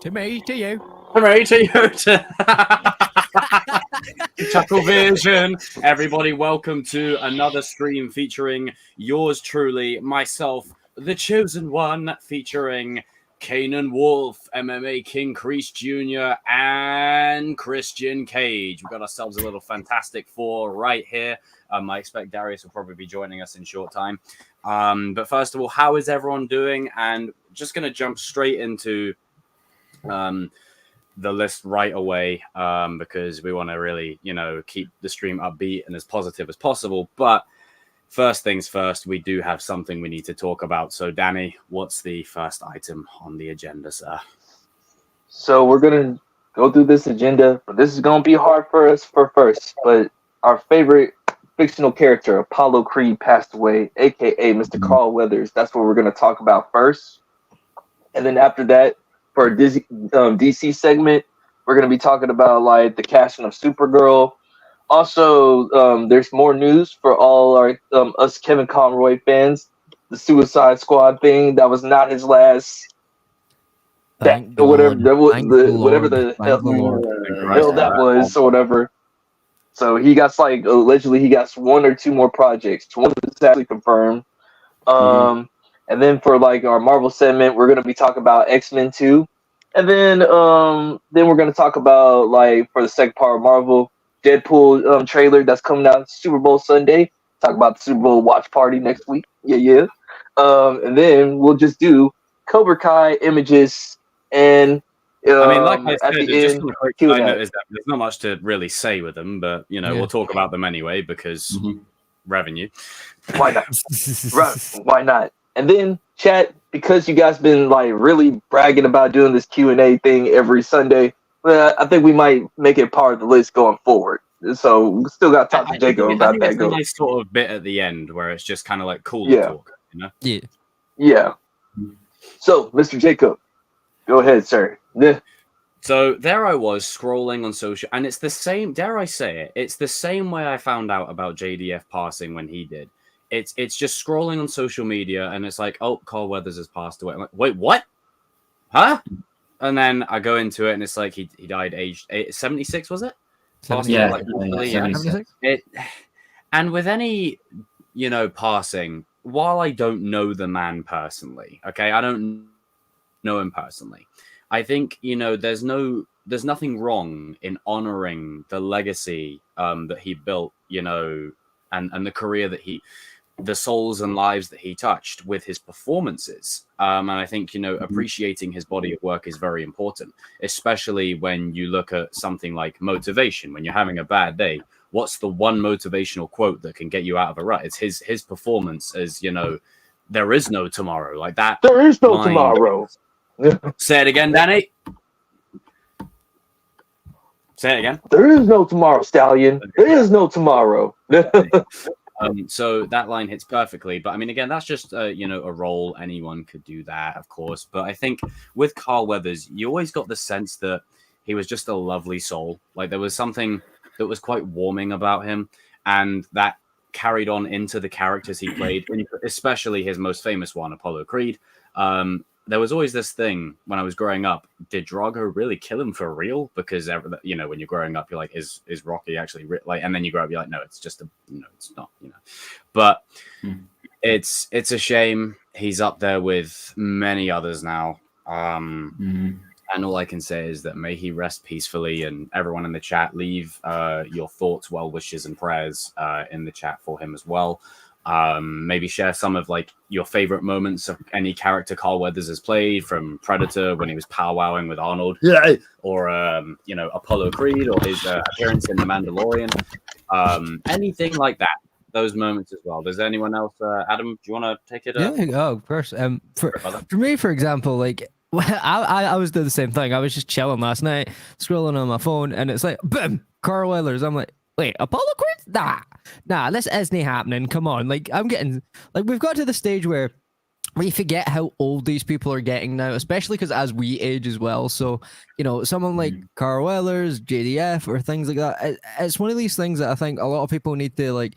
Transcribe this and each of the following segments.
To me, to you. Hooray to you. Chuckle Vision. Everybody, welcome to another stream featuring yours truly, myself, the chosen one, featuring Kanan Wolf, MMA King Kreese Jr., and Christian Cage. We've got ourselves a little Fantastic Four right here. I expect Darius will probably be joining us in short time. But first of all, how is everyone doing? And just going to jump straight into the list right away because we want to really, keep the stream upbeat and as positive as possible. But first things first, we do have something we need to talk about. So, Danny, what's the first item on the agenda, sir? So we're going to go through this agenda, but this is going to be hard for us first. But our favorite fictional character, Apollo Creed, passed away, a.k.a. Mr. Carl Weathers. That's what we're going to talk about first. And then after that, for our DC segment, we're going to be talking about like the casting of Supergirl. Also, there's more news for all our us Kevin Conroy fans. The Suicide Squad thing, that was not his last. Whatever the hell that was, or whatever. So he got allegedly he got one or two more projects. One is actually confirmed. And then for like our Marvel segment, we're gonna be talking about X-Men 2. And then we're gonna talk about like for the second part of Marvel, Deadpool trailer that's coming out Super Bowl Sunday. Talk about the Super Bowl watch party next week. Yeah. And then we'll just do Cobra Kai images and like I said, just on a quick side note is that there's not much to really say with them, but we'll talk about them anyway because revenue. Why not? Why not? And then chat, because you guys been like really bragging about doing this Q&A thing every Sunday. I think we might make it part of the list going forward. So we still got to talk to Jacob about that. It's a nice sort of bit at the end where it's just kind of like cool to talk, Yeah. So, Mr. Jacob, go ahead, sir. So there I was scrolling on social, and it's the same, dare I say it, it's the same way I found out about JDF passing when he did. It's just scrolling on social media, and it's like, oh, Carl Weathers has passed away. I'm like, wait, what? Huh? And then I go into it, and it's like he died aged 76, was it? 76. And with any, passing, while I don't know the man personally, okay, I don't know him personally. I think, there's nothing wrong in honoring the legacy that he built, and the career that the souls and lives that he touched with his performances. And I think, appreciating his body of work is very important, especially when you look at something like motivation. When you're having a bad day, what's the one motivational quote that can get you out of a rut? It's his performance as, there is no tomorrow, like that. There is no tomorrow. Say it again, Danny. Say it again. There is no tomorrow, Stallion. There is no tomorrow. So that line hits perfectly. But I mean, again, that's just a role. Anyone could do that, of course. But I think with Carl Weathers, you always got the sense that he was just a lovely soul. Like there was something that was quite warming about him, and that carried on into the characters he played, especially his most famous one, Apollo Creed. There was always this thing when I was growing up, did Drago really kill him for real? Because, when you're growing up, you're like, is Rocky actually like, and then you grow up, you're like, no, it's just it's not, but it's a shame. He's up there with many others now. And all I can say is that may he rest peacefully, and everyone in the chat, leave your thoughts, well wishes and prayers in the chat for him as well. Maybe share some of like your favorite moments of any character Carl Weathers has played, from Predator when he was powwowing with Arnold, or Apollo Creed, or his appearance in The Mandalorian, anything like that. Those moments as well. Does anyone else, Adam? Do you want to take it? Of course. For me, for example, like I was doing the same thing. I was just chilling last night, scrolling on my phone, and it's like, boom, Carl Weathers. I'm like, wait, Apollo Creed? Nah, this isn't happening. Come on. Like, I'm getting, like, we've got to the stage where we forget how old these people are getting now, especially because as we age as well. So, someone like Carl Weathers, JDF, or things like that, it's one of these things that I think a lot of people need to, like,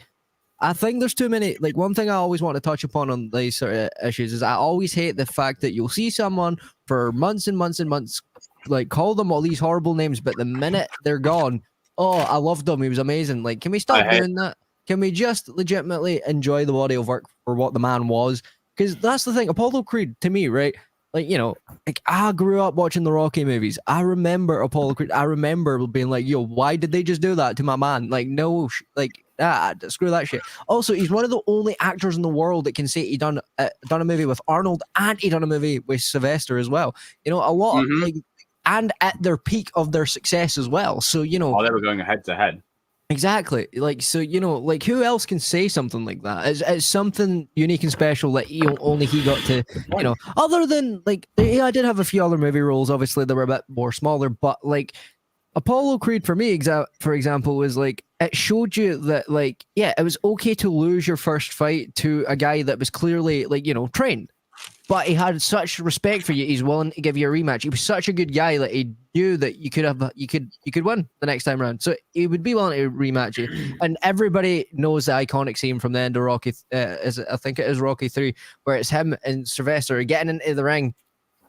I think there's too many, like, one thing I always want to touch upon on these sort of issues is I always hate the fact that you'll see someone for months and months and months like call them all these horrible names, but the minute they're gone, oh, I loved him. He was amazing. Like, can we stop doing that? Can we just legitimately enjoy the body of work for what the man was? Because that's the thing. Apollo Creed, to me, right? Like, you know, like I grew up watching the Rocky movies. I remember Apollo Creed. I remember being like, yo, why did they just do that to my man? Like, no, screw that shit. Also, he's one of the only actors in the world that can say he done a movie with Arnold and he done a movie with Sylvester as well. You know, a lot of, like, and at their peak of their success as well. So, you know, they were going head to head. Exactly. Like, so, you know, like who else can say something like that? It's something unique and special that only he got to, you know, other than like, yeah, I did have a few other movie roles. Obviously they were a bit more smaller, but like Apollo Creed for me, for example, was like, it showed you that like, yeah, it was okay to lose your first fight to a guy that was clearly like, you know, trained. But he had such respect for you. He's willing to give you a rematch. He was such a good guy that he knew that you could win the next time around. So he would be willing to rematch you. And everybody knows the iconic scene from the end of Rocky. I think it is Rocky 3, where it's him and Sylvester getting into the ring,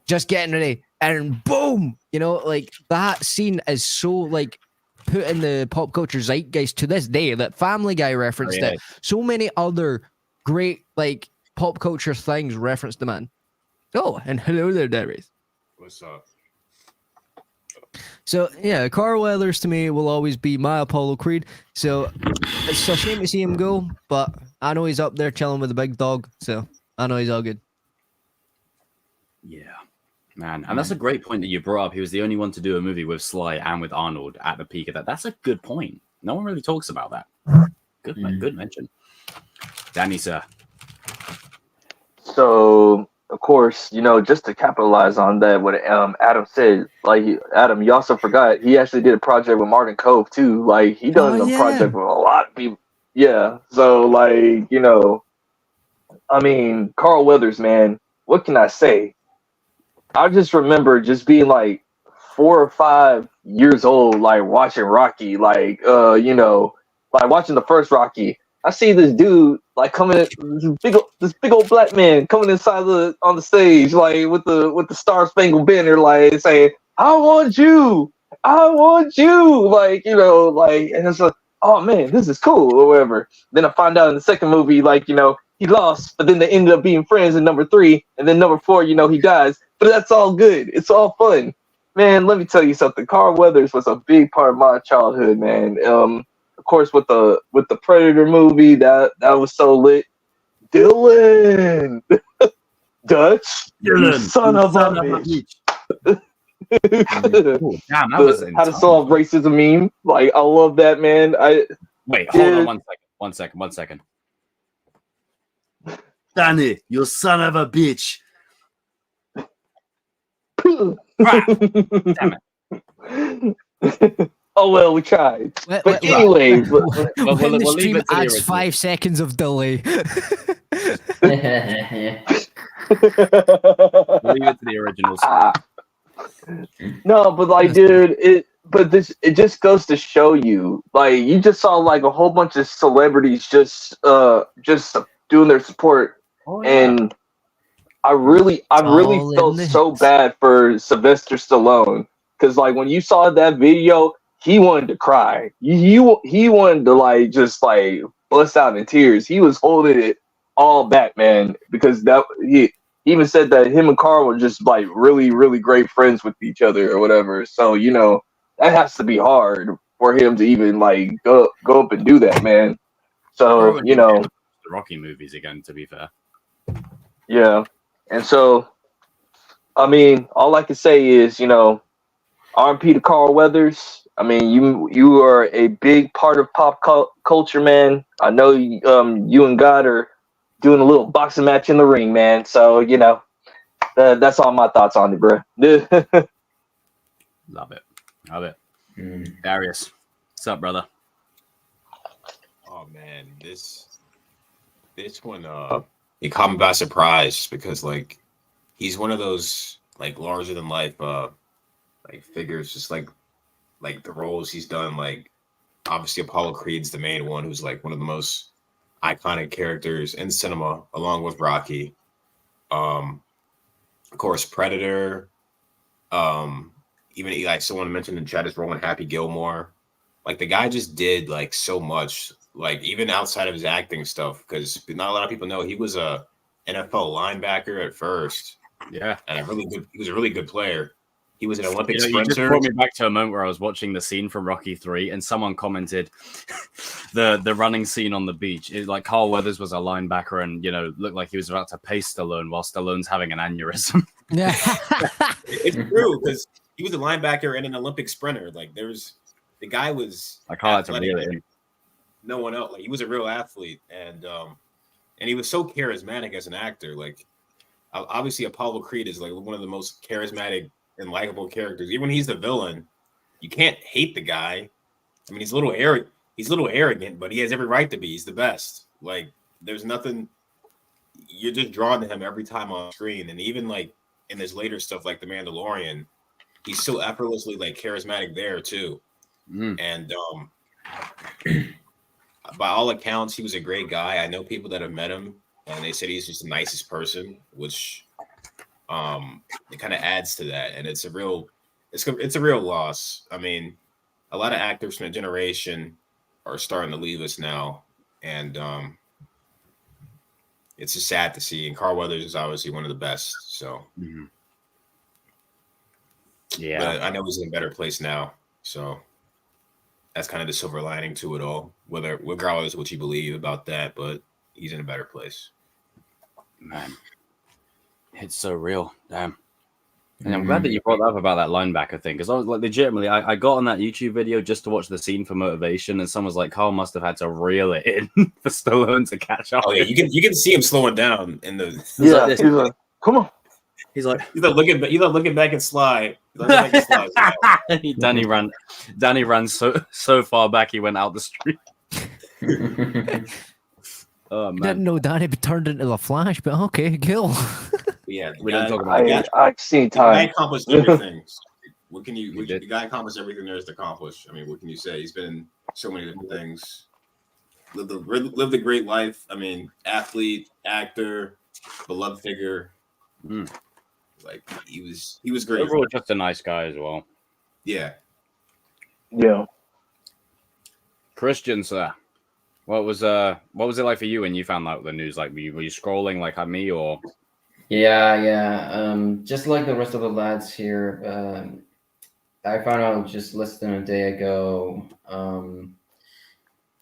just getting ready, and boom! You know, like that scene is so like put in the pop culture zeitgeist to this day. That Family Guy referenced it. So many other great like pop culture things reference the man. Oh, and hello there, Darius. What's up? So yeah, Carl Weathers to me will always be my Apollo Creed. So it's a shame to see him go, but I know he's up there chilling with the big dog, so I know he's all good. Yeah, man, and that's a great point that you brought up. He was the only one to do a movie with Sly and with Arnold at the peak of that. That's a good point. No one really talks about that. Good mention. Danny, sir. So, of course, you know, just to capitalize on that, what Adam said, like, Adam, you also forgot he actually did a project with Martin Cove, too. Like, he done a project with a lot of people. Yeah. So, like, you know, I mean, Carl Weathers, man, what can I say? I just remember just being like 4 or 5 years old, like, watching Rocky, like, you know, like, watching the first Rocky. I see this dude like coming, this big old black man coming inside on the stage, like with the Star Spangled Banner, like saying, "I want you, like, you know, like," and it's like, oh man, this is cool or whatever. Then I find out in the second movie, like, you know, he lost, but then they ended up being friends in number 3, and then number 4, you know, he dies, but that's all good. It's all fun, man. Let me tell you something. Carl Weathers was a big part of my childhood, man. Of course, with the Predator movie, that was so lit. Dylan, Dutch, you son of a bitch. Ooh, damn, that was how to solve racism meme. Like, I love that, man. Wait, hold on one second. Danny, you son of a bitch. Damn it. Oh well, we tried. But anyway, when the stream adds 5 seconds of delay. Leave it to the originals. No, but like, dude, it just goes to show you, like, you just saw like a whole bunch of celebrities just doing their support, and I really felt so bad for Sylvester Stallone, because like when you saw that video, he wanted to cry. He wanted to like just like bust out in tears. He was holding it all back, man, because he even said that him and Carl were just like really, really great friends with each other or whatever. So, you know, that has to be hard for him to even like go up and do that, man. So, you know, the Rocky movies again, to be fair. Yeah. And so, I mean, all I can say is, you know, R.I.P. to Carl Weathers. I mean, you are a big part of pop culture, man. I know you and God are doing a little boxing match in the ring, man. So, you know, that's all my thoughts on it, bro. Love it. Darius, what's up, brother? Oh man, this one it caught me by surprise, because like he's one of those like larger than life like figures, just like the roles he's done. Like obviously Apollo Creed's the main one, who's like one of the most iconic characters in cinema, along with Rocky. Of course, Predator. even like someone mentioned in chat is Rowan Happy Gilmore. Like the guy just did like so much, like even outside of his acting stuff, because not a lot of people know he was a NFL linebacker at first. Yeah, and he was a really good player. He was an Olympic you sprinter. just brought me back to a moment where I was watching the scene from Rocky 3, and someone commented the running scene on the beach. It, like Carl Weathers was a linebacker, and looked like he was about to pace Stallone while Stallone's having an aneurysm. Yeah. It's true because he was a linebacker and an Olympic sprinter. Like the guy was. I can't to reel it in. No one else. Like he was a real athlete, and he was so charismatic as an actor. Like obviously, Apollo Creed is like one of the most charismatic and likable characters. Even when he's the villain, you can't hate the guy. I mean, he's a little arrogant, but he has every right to be. He's the best. Like, there's nothing. You're just drawn to him every time on screen, and even like in his later stuff, like The Mandalorian, he's so effortlessly like charismatic there too. And by all accounts, he was a great guy. I know people that have met him, and they said he's just the nicest person, which it kind of adds to that, and it's a real loss. I mean, a lot of actors from a generation are starting to leave us now, and it's just sad to see. And Carl Weathers is obviously one of the best. So, yeah, but I know he's in a better place now. So that's kind of the silver lining to it all. Regardless of what you believe about that, but he's in a better place. Man. It's so real, damn. And I'm glad that you brought that up about that linebacker thing, because I was like, legitimately, I got on that YouTube video just to watch the scene for motivation, and someo's like, Carl must have had to reel it in for Stallone to catch up. Oh yeah, you can see him slowing down in the. Yeah, he's like, come on. He's like looking back and slide. Danny ran so far back he went out the street. Oh man, Didn't know Danny turned into a Flash, but okay, kill. Yeah, we don't talk about that. I've seen time. The guy accomplished everything. What can you? The guy accomplished everything there is to accomplish. I mean, what can you say? He's been in so many different things. Lived a great life. I mean, athlete, actor, beloved figure. Like he was great. Overall, just a nice guy as well. Yeah. Yeah. Christian, sir. What was it like for you when you found out the news? Like, were you scrolling like me or? Yeah. Just like the rest of the lads here, I found out just less than a day ago.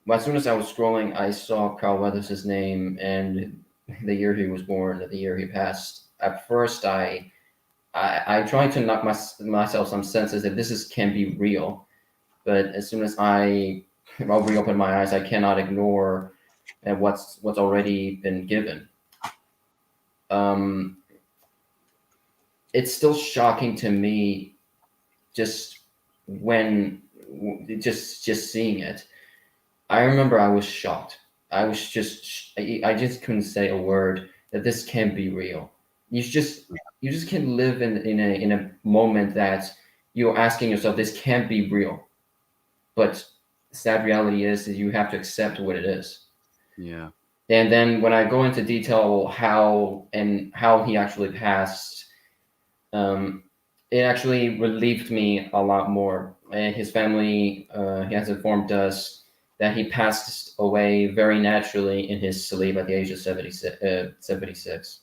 As soon as I was scrolling, I saw Carl Weathers' name and the year he was born, the year he passed. At first, I tried to knock myself some senses that can't be real, but as soon as I'll reopen my eyes, I cannot ignore what's already been given. It's still shocking to me just seeing it. I remember I was shocked. I just couldn't say a word that this can't be real. You just can't live in a moment that you're asking yourself, this can't be real. But the sad reality is that you have to accept what it is. Yeah. And then when I go into detail how he actually passed, it actually relieved me a lot more. And his family he has informed us that he passed away very naturally in his sleep at the age of 76.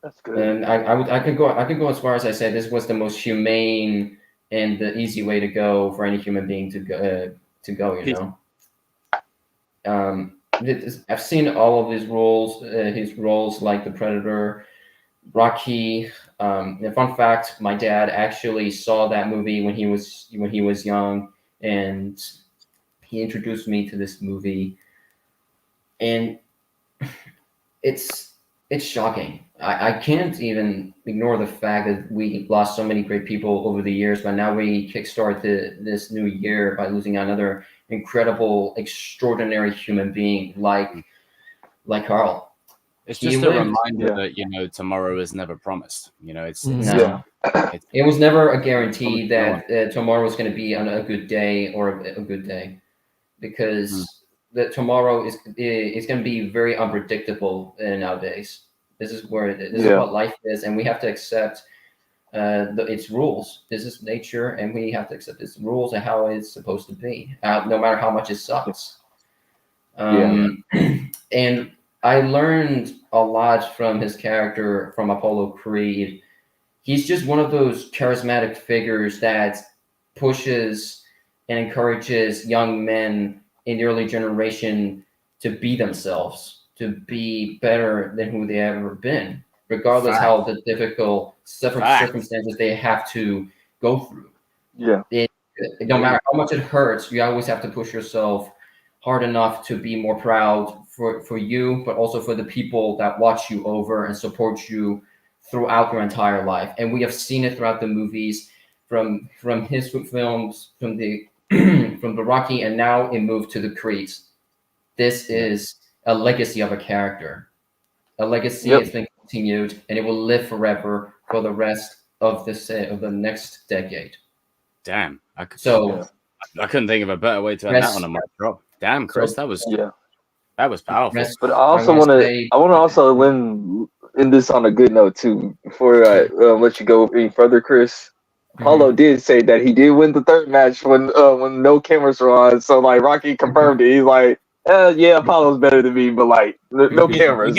That's good. And I could go as far as I say this was the most humane and the easy way to go for any human being to go. You know. I've seen all of his roles like the Predator, Rocky. And fun fact: my dad actually saw that movie when he was young, and he introduced me to this movie. And it's shocking. I can't even ignore the fact that we lost so many great people over the years, but now we kickstart this new year by losing another incredible, extraordinary human being like Carl. It's just a reminder that tomorrow is never promised. It was never a guarantee that tomorrow is going to be on a good day or a good day, because that tomorrow is going to be very unpredictable nowadays. This is what life is, and we have to accept its rules. This is nature, and we have to accept its rules and how it's supposed to be, no matter how much it sucks. And I learned a lot from his character from Apollo Creed. He's just one of those charismatic figures that pushes and encourages young men in the early generation to be themselves, to be better than who they ever been, regardless how the difficult circumstances they have to go through. No matter how much it hurts, you always have to push yourself hard enough to be more proud for you, but also for the people that watch you over and support you throughout your entire life. And we have seen it throughout the movies, from his films, from the from the Rocky, and now it moved to the Creeds. This is a legacy of a character. A legacy has been continued, and it will live forever for the rest of the next decade. Damn. I couldn't think of a better way to end that on a mic drop. Damn, Chris, that was powerful. But I also want to also end this on a good note too. Before I let you go any further, Chris, Apollo did say that he did win the third match when no cameras were on. So like Rocky confirmed it. He's like, yeah, Apollo's better than me, but like no cameras.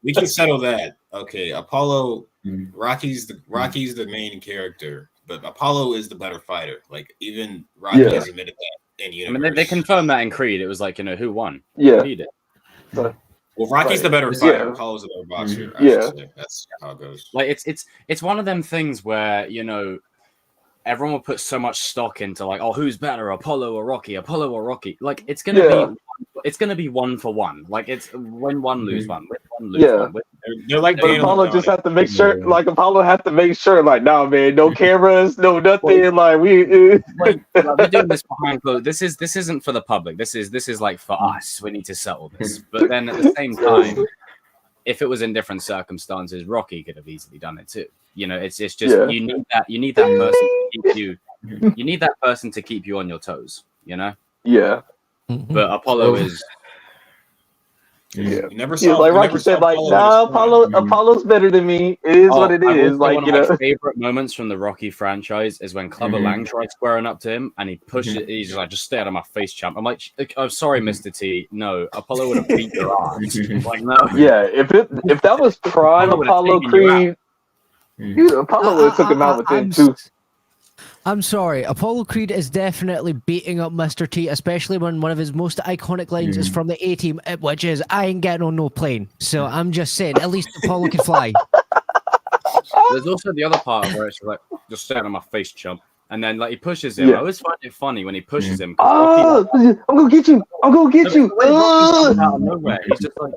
We can settle that. Okay, Apollo, Rocky's the main character, but Apollo is the better fighter. Like even Rocky has admitted that. I mean, they confirmed that in Creed. It was like, who won? Yeah. Creed did. Well, Rocky's the better fighter. Apollo's the better boxer. I should say. That's how it goes. Like it's one of them things where everyone will put so much stock into like, who's better, Apollo or Rocky? Apollo or Rocky? Like it's gonna be 1 for 1. Like it's win one, lose one, win one, lose one. They're like, but Apollo just have to make sure. Like Apollo have to make sure. Like, no, man, no cameras, no nothing. Like we're doing this behind closed. This isn't for the public. This is like for us. We need to settle this. But then at the same time, if it was in different circumstances, Rocky could have easily done it too. It's just you need that person to keep you. You need that person to keep you on your toes. Yeah. But Apollo is. Yeah. You never saw, like Rocky said, like, Apollo's better than me. It is what it is. Like, one of my favorite moments from the Rocky franchise is when Clubber Lang tried squaring up to him, and he pushed it. He's just like, "Just stay out of my face, champ." I'm like, "I'm sorry, Mr. T. No, Apollo would have beat your ass." Like, no. Yeah, if that was prime Apollo Creed, Apollo would have took him out within 2. I'm sorry, Apollo Creed is definitely beating up Mr. T, especially when one of his most iconic lines is from the A-Team, which is, "I ain't getting on no plane." So I'm just saying, at least Apollo can fly. There's also the other part where it's like, "Just stay out of my face, chump." And then like he pushes him. I always find it funny when he pushes him. I'm gonna get you. I'm gonna get you. Out of nowhere. He's just like,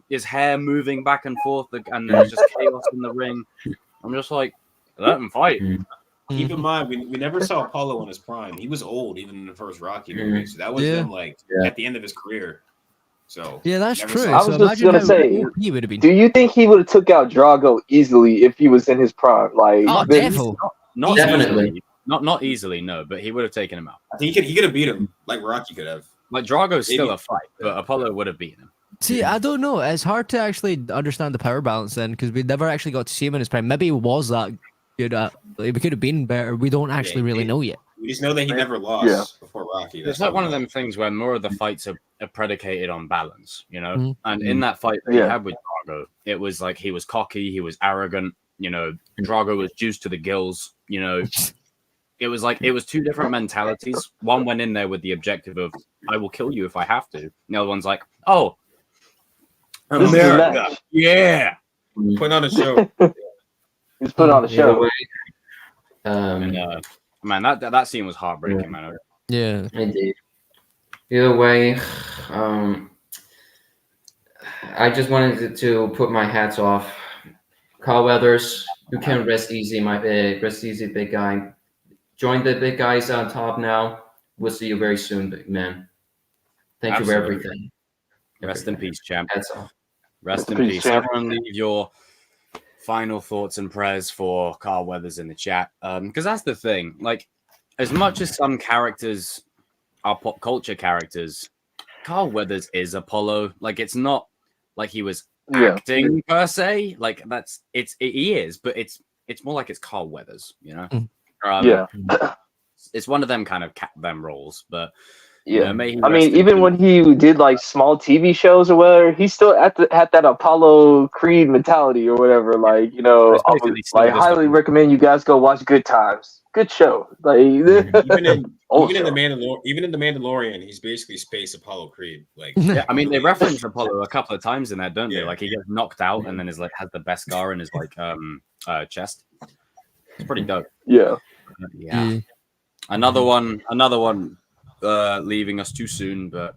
his hair moving back and forth, and there's just chaos in the ring. I'm just like, let him fight. Keep in mind, we never saw Apollo in his prime. He was old even in the first Rocky movie. So that was him like at the end of his career. So that's true. I was just gonna say, he would have been. Do you think he would have took out Drago easily if he was in his prime? Like, definitely. Not definitely. Not easily, no, but he would have taken him out. I think he could have beat him like Rocky could have. Like Drago's still a fight, but Apollo would have beaten him. See, I don't know. It's hard to actually understand the power balance then, because we never actually got to see him in his prime. Maybe he was that good at. We could have been better. We don't actually really know yet. We just know that he never lost before Rocky. It's like one of them things where more of the fights are predicated on balance, And in that fight that he had with Drago, it was like he was cocky, he was arrogant. Drago was juiced to the gills. It was like it was two different mentalities. One went in there with the objective of "I will kill you if I have to." And the other one's like, "Oh, America, yeah." Put on a show. He's put on a show. Man, that scene was heartbreaking, man. Yeah, indeed. Either way, I just wanted to put my hats off. Carl Weathers, you can rest easy, big guy. Join the big guys on top now. We'll see you very soon, big man. Thank you for everything. Rest in peace, champ. That's all. Rest in peace. Everyone leave your final thoughts and prayers for Carl Weathers in the chat. Because that's the thing. Like, as much as some characters are pop culture characters, Carl Weathers is Apollo. Like, it's not like he was acting per se. Like, he is, but it's more like it's Carl Weathers, you know. Yeah. It's one of them kind of them roles, but Yeah, may he I rest mean, in even peace. when he did like small TV shows or whatever, he still had that Apollo Creed mentality or whatever. Like, you know, It's basically still like just highly a- recommend you guys go watch Good Times. Good show. Like Even in old even in show. the Mandalorian, he's basically Space Apollo Creed. Like, yeah, I mean, they reference Apollo a couple of times in that, don't they? Yeah. Like he gets knocked out and then is like has the best scar in his like chest. It's pretty dope. Yeah. Yeah. Another one leaving us too soon, but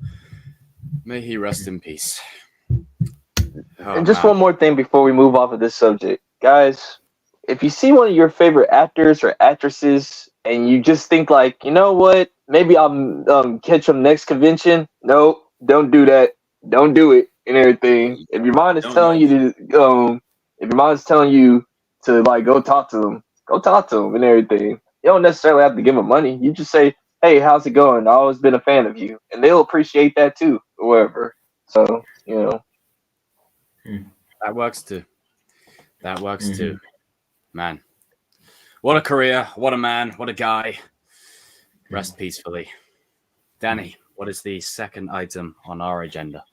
may he rest in peace. Oh, And just man. one more thing before we move off of this subject, guys. If you see one of your favorite actors or actresses and you just think like, you know what, maybe I'll catch them next convention. No, don't do that. Don't do it and everything. If your mind is telling you to, if your mind's telling you to like go talk to them and everything. You don't necessarily have to give them money. You just say, "Hey, how's it going? I've always been a fan of you," and they'll appreciate that too, or whatever. So That works too. Man. What a career, what a man, what a guy. Rest peacefully. Danny, what is the second item on our agenda?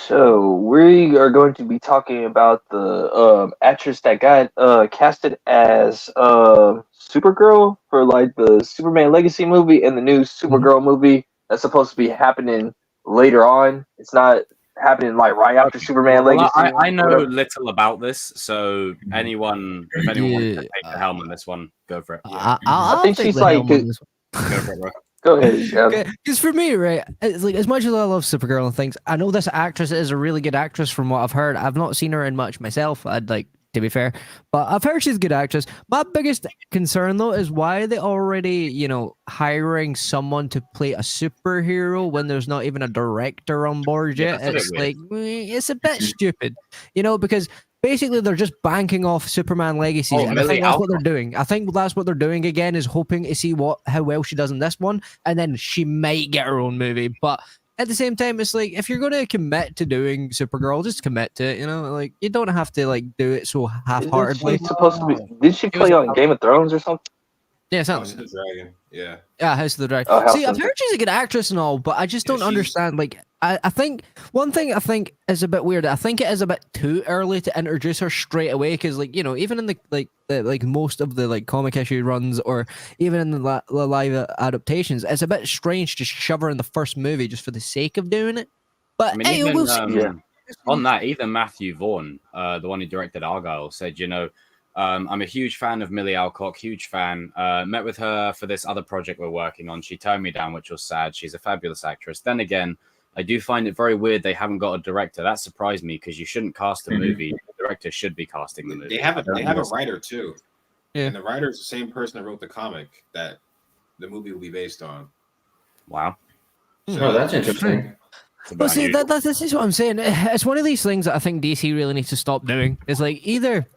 So we are going to be talking about the actress that got casted as Supergirl for like the Superman Legacy movie and the new Supergirl movie that's supposed to be happening later on. It's not happening like right after Superman Well, Legacy. I know little about this, so if anyone wants to take the helm on this one, go for it. I think take she's the like helm on this one. Go for it, bro. Go ahead. Because for me, right, it's like as much as I love Supergirl and things, I know this actress is a really good actress from what I've heard. I've not seen her in much myself. I'd like to be fair, but I've heard she's a good actress. My biggest concern though is why are they already, hiring someone to play a superhero when there's not even a director on board yet? Yeah, It's like it's a bit stupid, because basically they're just banking off Superman Legacies, and I think that's what they're doing. I think that's what they're doing again is hoping to see how well she does in this one, and then she might get her own movie. But at the same time, it's like if you're going to commit to doing Supergirl, just commit to it. Like you don't have to like do it so half-heartedly. Supposed to be? Did she play on Game of Thrones or something? Yeah, House of the Dragon. Yeah. Yeah, House of the Dragon. Oh, See, I've heard she's a good actress and all, but I just don't understand. Like, I think one thing I think is a bit weird. I think it is a bit too early to introduce her straight away because, like, even in the most of the like comic issue runs or even in the live adaptations, it's a bit strange to shove her in the first movie just for the sake of doing it. But I mean, hey, even, we'll see. On that, even Matthew Vaughn, the one who directed Argyle, said, I'm a huge fan of Millie Alcock, huge fan. Met with her for this other project we're working on. She turned me down, which was sad. She's a fabulous actress. Then again, I do find it very weird they haven't got a director. That surprised me because you shouldn't cast a movie. The director should be casting the movie. They have a writer too. Yeah. And the writer is the same person that wrote the comic that the movie will be based on. Wow. So that's interesting. Well, see, this is what I'm saying. It's one of these things that I think DC really needs to stop doing. It's like either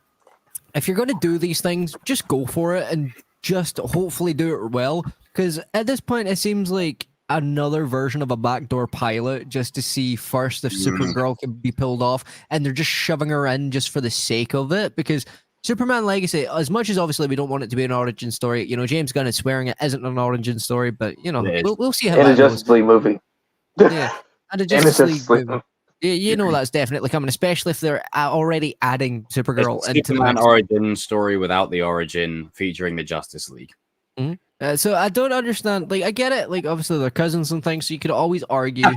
if you're going to do these things, just go for it and just hopefully do it well. Because at this point, it seems like another version of a backdoor pilot just to see first if Supergirl can be pulled off, and they're just shoving her in just for the sake of it. Because Superman Legacy, as much as obviously we don't want it to be an origin story, James Gunn is swearing it isn't an origin story, but we'll see how In that a Justice League movie. Yeah, and a Justice League movie. League. That's definitely coming, especially if they're already adding Supergirl into the Superman next origin story without the origin featuring the Justice League. So I don't understand. Like, I get it. Like, obviously they're cousins and things, so you could always argue. You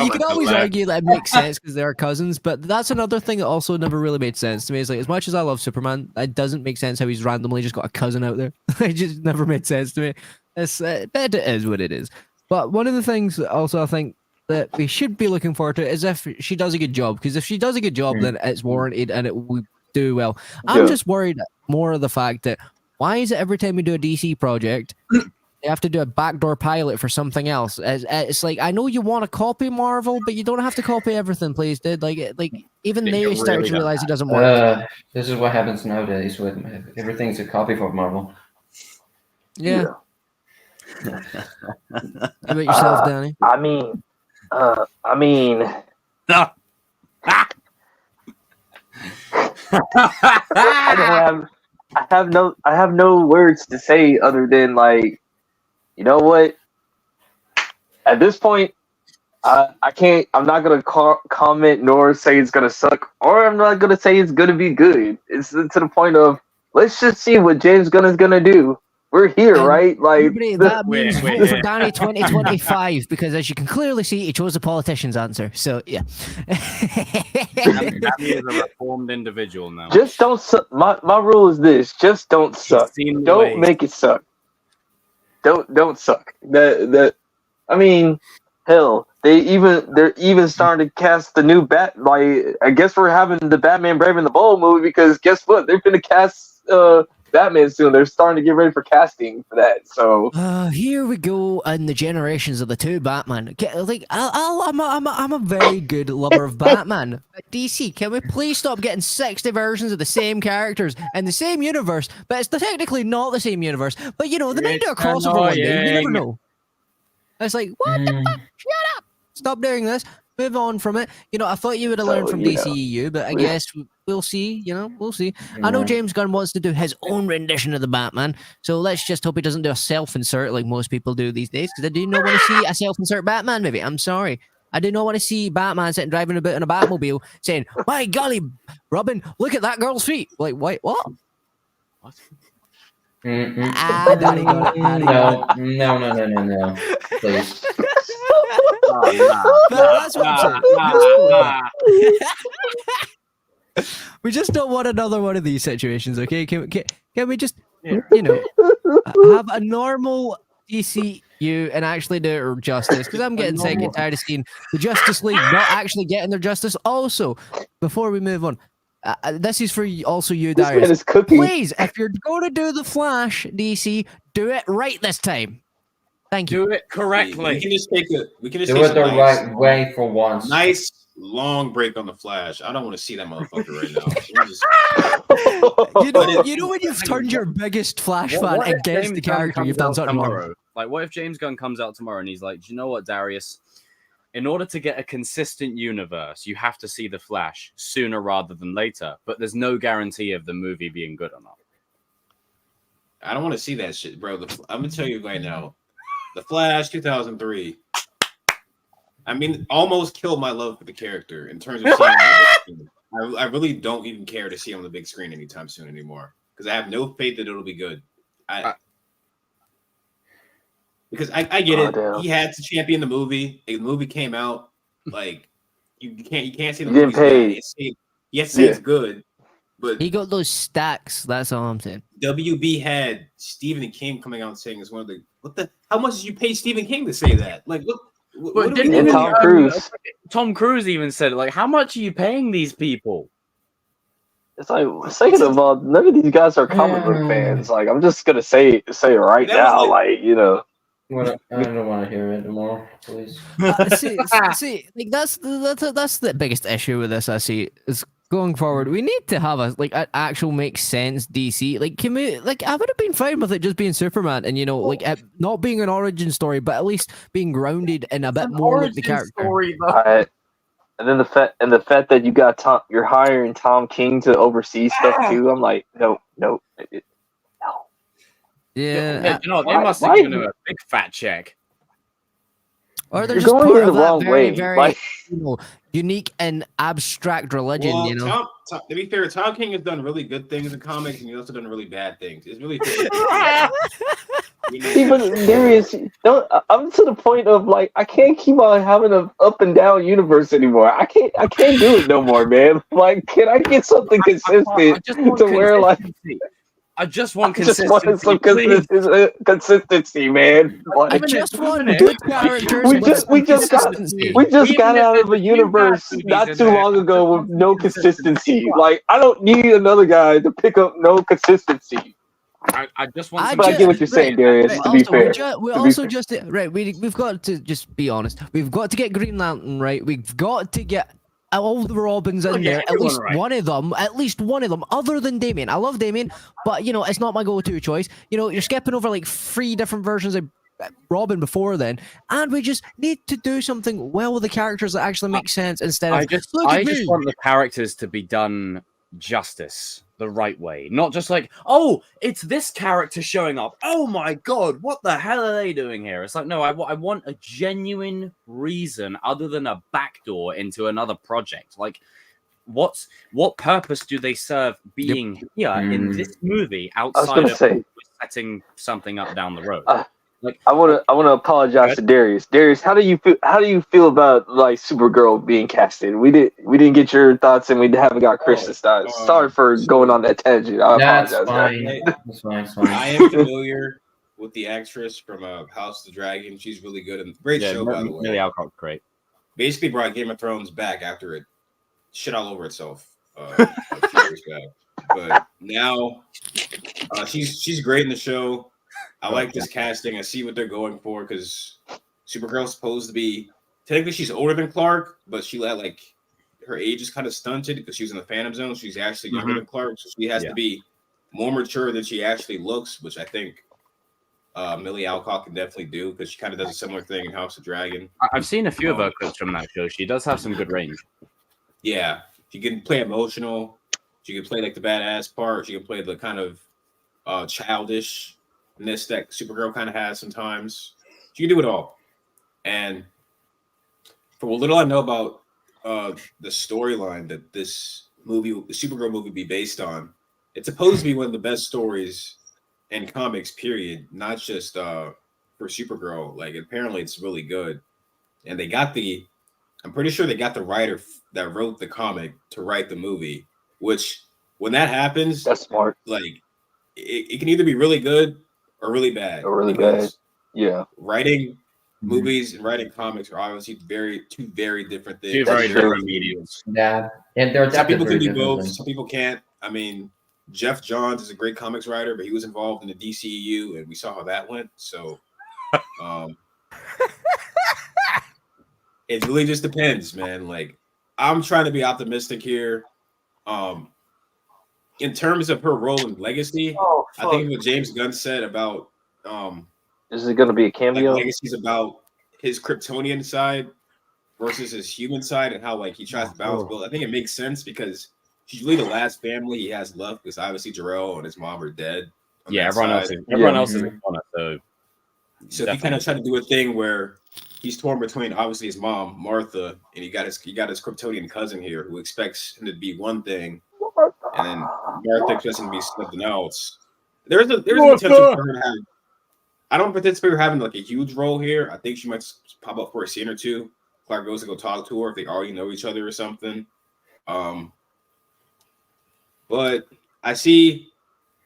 could always argue that it makes sense because they're cousins. But that's another thing that also never really made sense to me. Is like, as much as I love Superman, it doesn't make sense how he's randomly just got a cousin out there. It just never made sense to me. But it is what it is. But one of the things also I think that we should be looking forward to is if she does a good job. Because if she does a good job, then it's warranted and it will do well. I'm just worried more of the fact that why is it every time we do a DC project, they have to do a backdoor pilot for something else? It's like, I know you want to copy Marvel, but you don't have to copy everything, please, dude. Like even they start to realize it doesn't work. This is what happens nowadays with everything's a copy for Marvel. Yeah. How about yourself, Danny? I mean, I have no words to say other than like, you know what? At this point, I can't. I'm not gonna comment nor say it's gonna suck, or I'm not gonna say it's gonna be good. It's to the point of let's just see what James Gunn is gonna do. We're here, right? Like that means vote for Danny 2025 because, as you can clearly see, he chose a politician's answer. So yeah, Danny is a reformed individual now. Just don't suck. My rule is this: just don't suck. Don't make it suck. Don't suck. I mean, hell, they're even starting to cast the new Like, I guess we're having the Batman Brave and the Bold movie because guess what? They're gonna cast Batman soon. They're starting to get ready for casting for that. So here we go, and the generations of the two Batman. Like, I'm a very good lover of Batman. But DC, can we please stop getting 60 versions of the same characters in the same universe? But it's technically not the same universe. But you know, they might do a crossover one day. You never know. It's like, what the fuck? Shut up! Stop doing this. Move on from it. You know, I thought you would have learned from DCEU, but I guess we'll see. You know, we'll see. I know James Gunn wants to do his own rendition of the Batman, so let's just hope he doesn't do a self-insert like most people do these days, because I do not want to see a self-insert Batman movie. I'm sorry. I do not want to see Batman sitting driving about in a Batmobile saying, "My golly, Robin, look at that girl's feet." Like, wait, what? What? Danny got it. No. Please. That's what I'm saying. We just don't want another one of these situations, okay? Can we just, you know, have a normal DCU and actually do it justice? Because I'm getting sick and tired of seeing the Justice League not actually getting their justice. Also, before we move on, this is for also you, Darius. Please, if you're going to do the Flash, DC, do it right this time. Thank you. Do it correctly. We can just take it. We can just do it the right way for once. Nice long break on the Flash. I don't want to see that motherfucker right now. You know when you've turned your biggest Flash fan against the character, you've done something wrong. Like, what if James Gunn comes out tomorrow and he's like, "Do you know what, Darius? In order to get a consistent universe, you have to see the Flash sooner rather than later. But there's no guarantee of the movie being good or not." I don't want to see that shit, bro. I'm gonna tell you right now. The Flash 2003. I mean, almost killed my love for the character in terms of seeing him on the big screen. I really don't even care to see him on the big screen anytime soon anymore because I have no faith that it'll be good. Because I get it. Damn. He had to champion the movie. The movie came out. Like you can't say the movie's bad. Yes, it's good. But he got those stacks. That's all I'm saying. WB had Stephen King coming out saying it's one of the how much did you pay Stephen King to say that? Like, look, what and Tom Cruise. Tom Cruise even said it. Like, how much are you paying these people? It's like, second of all, none of these guys are comic book fans. Like, I'm just gonna say it right now. Like, you know. I don't want to hear it anymore, please. See, like that's the biggest issue with this. I see is going forward. We need to have an actual make sense DC. Like, can we? Like, I would have been fine with it just being Superman, and you know, like not being an origin story, but at least being grounded in a bit more like the character. Story, and then the fact that you're hiring Tom King to oversee stuff too. I'm like, no. Yeah, you know, they must have given him a big fat check. Or they're You're just going part in of the that wrong very, way. very Like, unique and abstract religion. Well, you know, to be fair, Tom King has done really good things in comics, and he's also done really bad things. It's really even Darius, I'm to the point of like I can't keep on having an up and down universe anymore. I can't do it no more, man. Like, can I get something consistent to where like I just want consistency. I just want some consistency, man. Like, I just want good characters. We just got out of a universe not too long ago with no consistency. Like, I don't need another guy to pick up no consistency. I just want. But I get what you're saying, Darius. To be fair, we've got to just be honest. We've got to get Green Lantern right. We've got to get all the Robins in there. At least one of them. Other than Damian, I love Damian, but you know it's not my go-to choice. You know, you're skipping over like 3 different versions of Robin before then, and we just need to do something well with the characters that actually make sense instead of. I just want the characters to be done justice the right way, not just like, oh, it's this character showing up. Oh my god, what the hell are they doing here? It's like, no, I want a genuine reason other than a backdoor into another project. Like, what purpose do they serve being here in this movie outside of setting something up down the road? I want to apologize to Darius. Darius, how do you feel about like Supergirl being casted? We didn't get your thoughts, and we haven't got Chris's thoughts. Sorry for going on that tangent. I apologize. That's fine. I am familiar with the actress from House of the Dragon. She's really good and great show, by the way. Millie Alcock, great. Basically brought Game of Thrones back after it shit all over itself a few years back. But now she's great in the show. I like this casting. I see what they're going for because Supergirl's supposed to be technically she's older than Clark, but she let like her age is kind of stunted because she was in the Phantom Zone. She's actually younger than Clark, so she has to be more mature than she actually looks, which I think Millie Alcock can definitely do because she kind of does a similar thing in House of Dragon. I've seen a few of her clips from that show. She does have some good range. Yeah, she can play emotional. She can play like the badass part. She can play the kind of childishness that Supergirl kind of has sometimes. She can do it all. And for what little I know about the storyline that this movie, the Supergirl movie, be based on, it's supposed to be one of the best stories in comics, period. Not just for Supergirl. Like apparently, it's really good. And they got I'm pretty sure they got the writer that wrote the comic to write the movie. Which, when that happens, that's smart. Like it can either be really good or really bad. Or really bad. Yeah. Writing movies and writing comics are obviously two very different things. Two very different mediums. Yeah, and there are some people can do both. Some people can't. I mean, Jeff Johns is a great comics writer, but he was involved in the DCEU, and we saw how that went. So, it really just depends, man. Like, I'm trying to be optimistic here. In terms of her role and legacy, I think what James Gunn said about is it going to be a cameo? Like legacy's about his Kryptonian side versus his human side, and how like he tries to balance both. I think it makes sense because she's really the last family he has left, because obviously Jarrell and his mom are dead. Yeah, everyone else is a corner. So he kind of tried to do a thing where he's torn between obviously his mom Martha, and he got his Kryptonian cousin here who expects him to be one thing, and then Martha expects him to be something else. There's an intention for her to have. I don't anticipate her having like a huge role here. I think she might pop up for a scene or two. Clark goes to go talk to her if they already know each other or something. But I see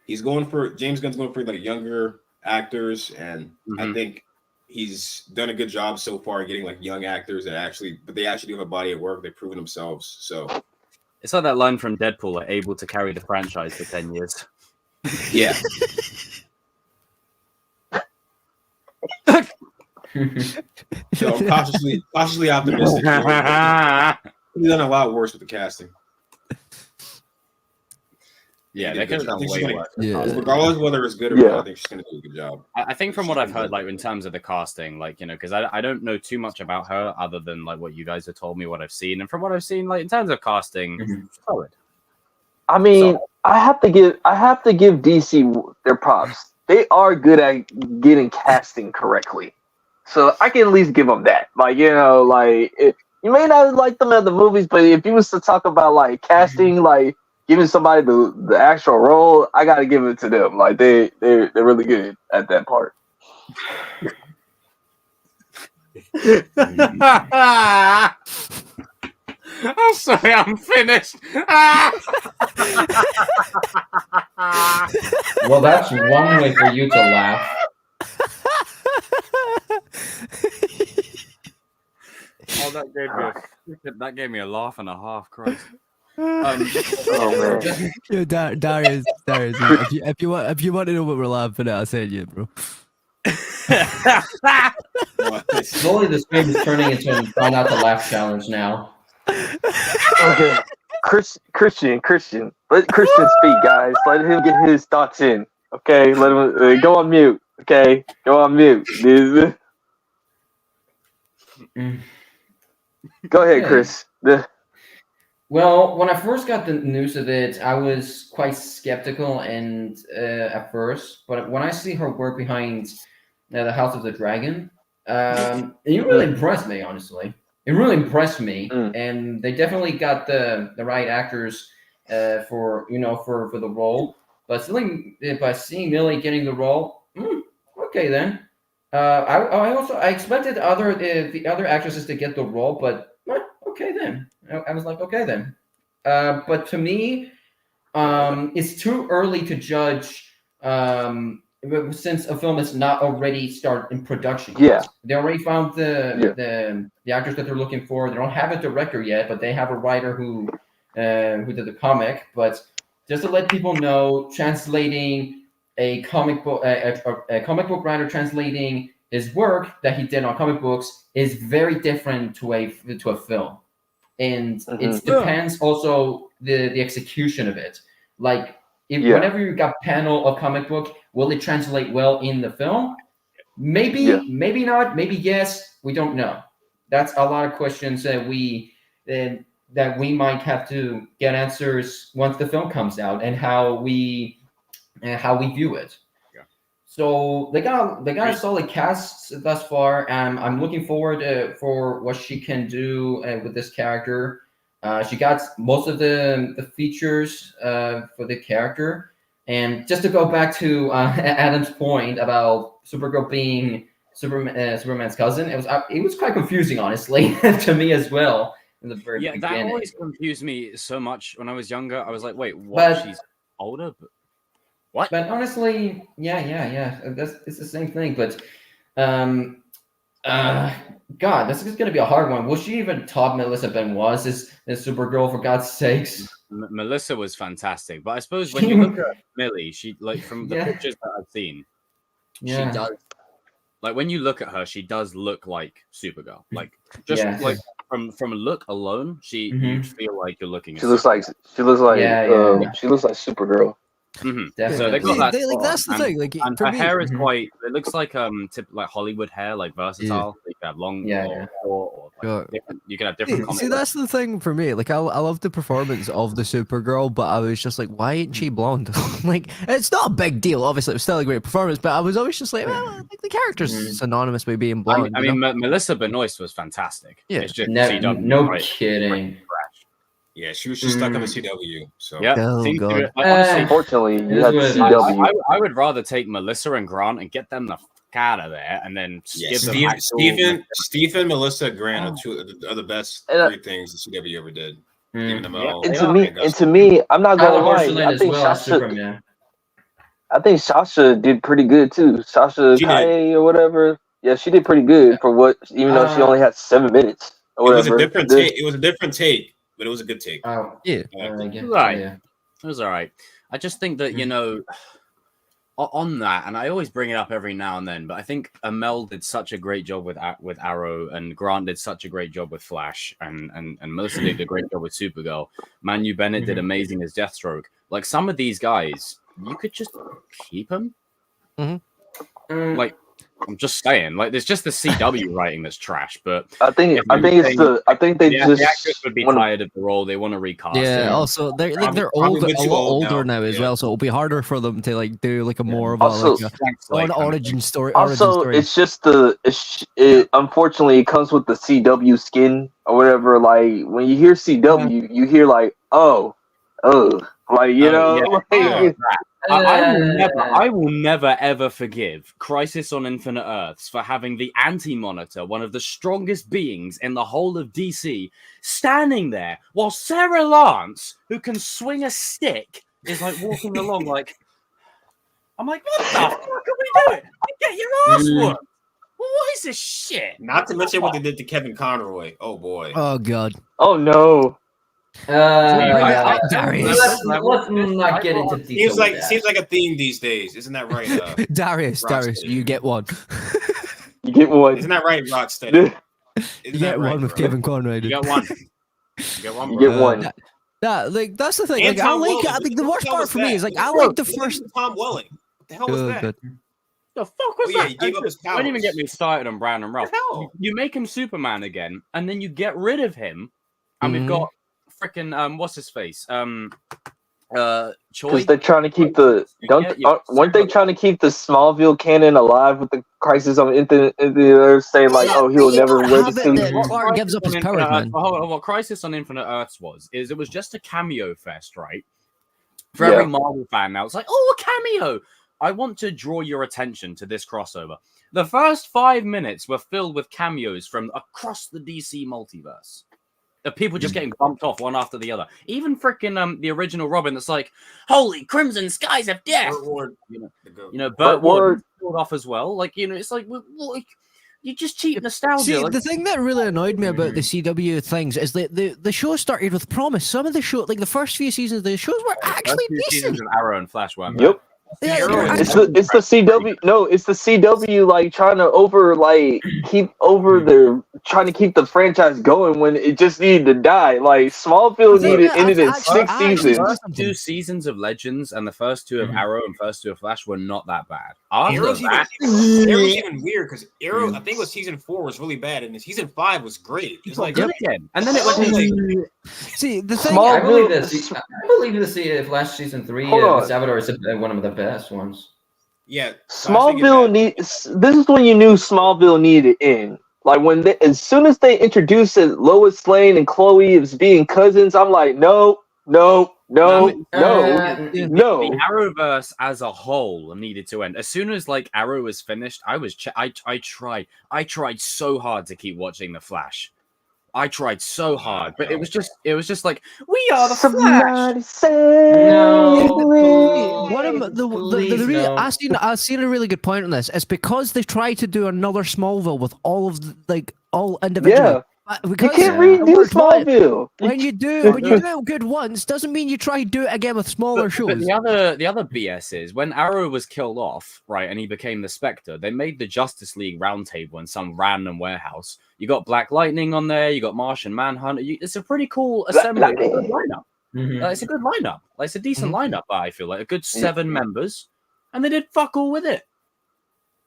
James Gunn's going for like younger actors, and I think he's done a good job so far getting like young actors that actually do have a body of work. They've proven themselves. So it's like that line from Deadpool, like, able to carry the franchise for 10 years. Yeah. So I'm cautiously optimistic. He's done a lot worse with the casting. Yeah, they could have done way worse. Regardless of whether it's good or not, I think she's going to do a good job. I think from what I've heard, like in terms of the casting, like, you know, because I don't know too much about her other than like what you guys have told me, what I've seen, and from what I've seen, like in terms of casting, solid. I mean, I have to give DC their props. They are good at getting casting correctly, so I can at least give them that. Like, you know, like you may not like them at the movies, but if you was to talk about like casting, like giving somebody the actual role, I gotta give it to them. Like they're really good at that part. I'm sorry, I'm finished. Well, that's one way for you to laugh. Oh, that gave me a laugh and a half, Christ. Oh man. Yo, Darius, if you want to know what we're laughing at, I'll say it, yeah, bro. Slowly, the stream is turning into a try not to laugh challenge now. Okay, Christian. Let Christian speak, guys. Let him get his thoughts in. Okay, let him go on mute. Okay, go on mute. Go ahead, Chris. Well, when I first got the news of it, I was quite skeptical and at first, but when I see her work behind the House of the Dragon, it really impressed me. Honestly, it really impressed me, and they definitely got the right actors for for the role. But by seeing Millie getting the role, okay then. I expected the other actresses to get the role, but okay then. I was like, okay then. But to me, it's too early to judge since a film is not already started in production yet. Yeah. They already found the actors that they're looking for. They don't have a director yet, but they have a writer who did the comic. But just to let people know, translating a comic book writer translating his work that he did on comic books is very different to a film, and it depends also the execution of it. Like whenever you got panel of comic book, will it translate well in the film? Maybe, maybe not, maybe yes. We don't know. That's a lot of questions that we might have to get answers once the film comes out and how we view it. Yeah. So they got a solid cast thus far. I'm looking forward for what she can do with this character. She got most of the features for the character. And just to go back to Adam's point about Supergirl being Superman's cousin, it was quite confusing, honestly, to me as well in the very beginning. That always confused me so much when I was younger. I was like, wait, what? She's older? But what? But honestly, yeah. It's the same thing. But God, this is going to be a hard one. Will she even top Melissa Benoist as Supergirl, for God's sakes? Melissa was fantastic, but I suppose when you look at Millie, she from the pictures that I've seen, she does. Like when you look at her, she does look like Supergirl. Like just like from a look alone, you feel like you're looking. She looks like Supergirl. So they got that. Like that's the thing. Like and her hair is quite. It looks like like Hollywood hair, like versatile. You can have long, or you can have different. See, that's the thing for me. Like I love the performance of the Supergirl, but I was just like, why ain't she blonde? Like it's not a big deal. Obviously, it was still a great performance, but I was always just like, well, I think the character's synonymous with being blonde. I mean, Melissa Benoist was fantastic. Yeah, it's just no kidding. Yeah, she was just stuck on the CW. So yeah, honestly, unfortunately, you had the CW. I would rather take Melissa and Grant and get them the fuck out of there, and then Steve and Melissa Grant are the best three things the CW ever did. Even and to me, I'm not gonna lie. I think Sasha did pretty good too. Sasha Kaye or whatever. Yeah, she did pretty good for what, even though she only had 7 minutes. Or whatever. It was a different take. But it was a good take. It was all right. I just think that, on that, and I always bring it up every now and then, but I think Amel did such a great job with Arrow, and Grant did such a great job with Flash, and Melissa did a great job with Supergirl. Manu Bennett did amazing as Deathstroke. Like, some of these guys, you could just keep them. Like, I'm just saying, like, there's just the CW writing that's trash, but I think they the actors would be tired of the role. They want to recast. Yeah. Also, they're a lot older now as well, so it'll be harder for them to like do like a more of an origin story. Also, it's just unfortunately it comes with the CW skin or whatever. Like when you hear CW, you hear like I will never ever forgive Crisis on Infinite Earths for having the Anti-Monitor, one of the strongest beings in the whole of DC, standing there while Sarah Lance, who can swing a stick, is like walking along like, I'm like, what the fuck are we doing? Get your ass whooped. What is this shit? Not to mention what they did to Kevin Conroy. Oh boy. Oh god. Oh no. Let's not get into details. Seems like a theme these days, isn't that right? Darius, you get one. You get one. Isn't that right, Rocksteady? You get one with Kevin Conroy. You get one. You get one. That's the thing. Like, I think the worst part for me is like I like the first Tom Welling. What the hell was that? The fuck was that? He gave up his powers. Don't even get me started on Brown and Ralph. You make him Superman again, and then you get rid of him, and we've got freaking what's his face? Choi. Because they're trying to keep weren't they trying to keep the Smallville canon alive with the Crisis on Infinite Earth, saying like, oh, he'll never wear the suit. Clark gives up his powers, man. What Crisis on Infinite Earths it was just a cameo fest, right? For every Marvel fan now, it's like, oh, a cameo. I want to draw your attention to this crossover. The first 5 minutes were filled with cameos from across the DC multiverse. Of people just getting bumped off one after the other. Even freaking the original Robin that's like, holy crimson skies of death. Burt Ward pulled off as well. Like, it's like, you just cheap nostalgia. See, like, the thing that really annoyed me about the CW things is that the show started with promise. Some of the show, like the first few seasons of the shows, were actually decent. Seasons of Arrow and Flash weren't. Yep. Yeah, it's the CW. No, it's the CW like trying to trying to keep the franchise going when it just needed to die. Like Smallville ended in 6 seasons. The first 2 seasons of Legends and the first 2 of Arrow and first 2 of Flash were not that bad. Arrow's even weird because Arrow, I think it was season 4 was really bad, and season 5 was great. It's like good again, and then it went. See, the thing. I believe this. Flash season 3, Salvador is one of the best ones. Yeah, Smallville this is when you knew Smallville needed to end. Like as soon as they introduced Lois Lane and Chloe as being cousins, I'm like, no. The Arrowverse as a whole needed to end. As soon as like Arrow was finished, I tried so hard to keep watching the Flash. I tried so hard, but it was just like, we are the Flash. I've seen a really good point on this. It's because they tried to do another Smallville with all of all individual. Yeah. Because you can't redo Smallville. When you do it good once, doesn't mean you try to do it again with smaller shows. But the other BS is when Arrow was killed off, right, and he became the Spectre, they made the Justice League roundtable in some random warehouse. You got Black Lightning on there, you got Martian Manhunter. It's a pretty cool assembly. It's a good lineup. It's a good lineup. Like, it's a decent lineup, I feel like. A good 7 members. And they did fuck all with it.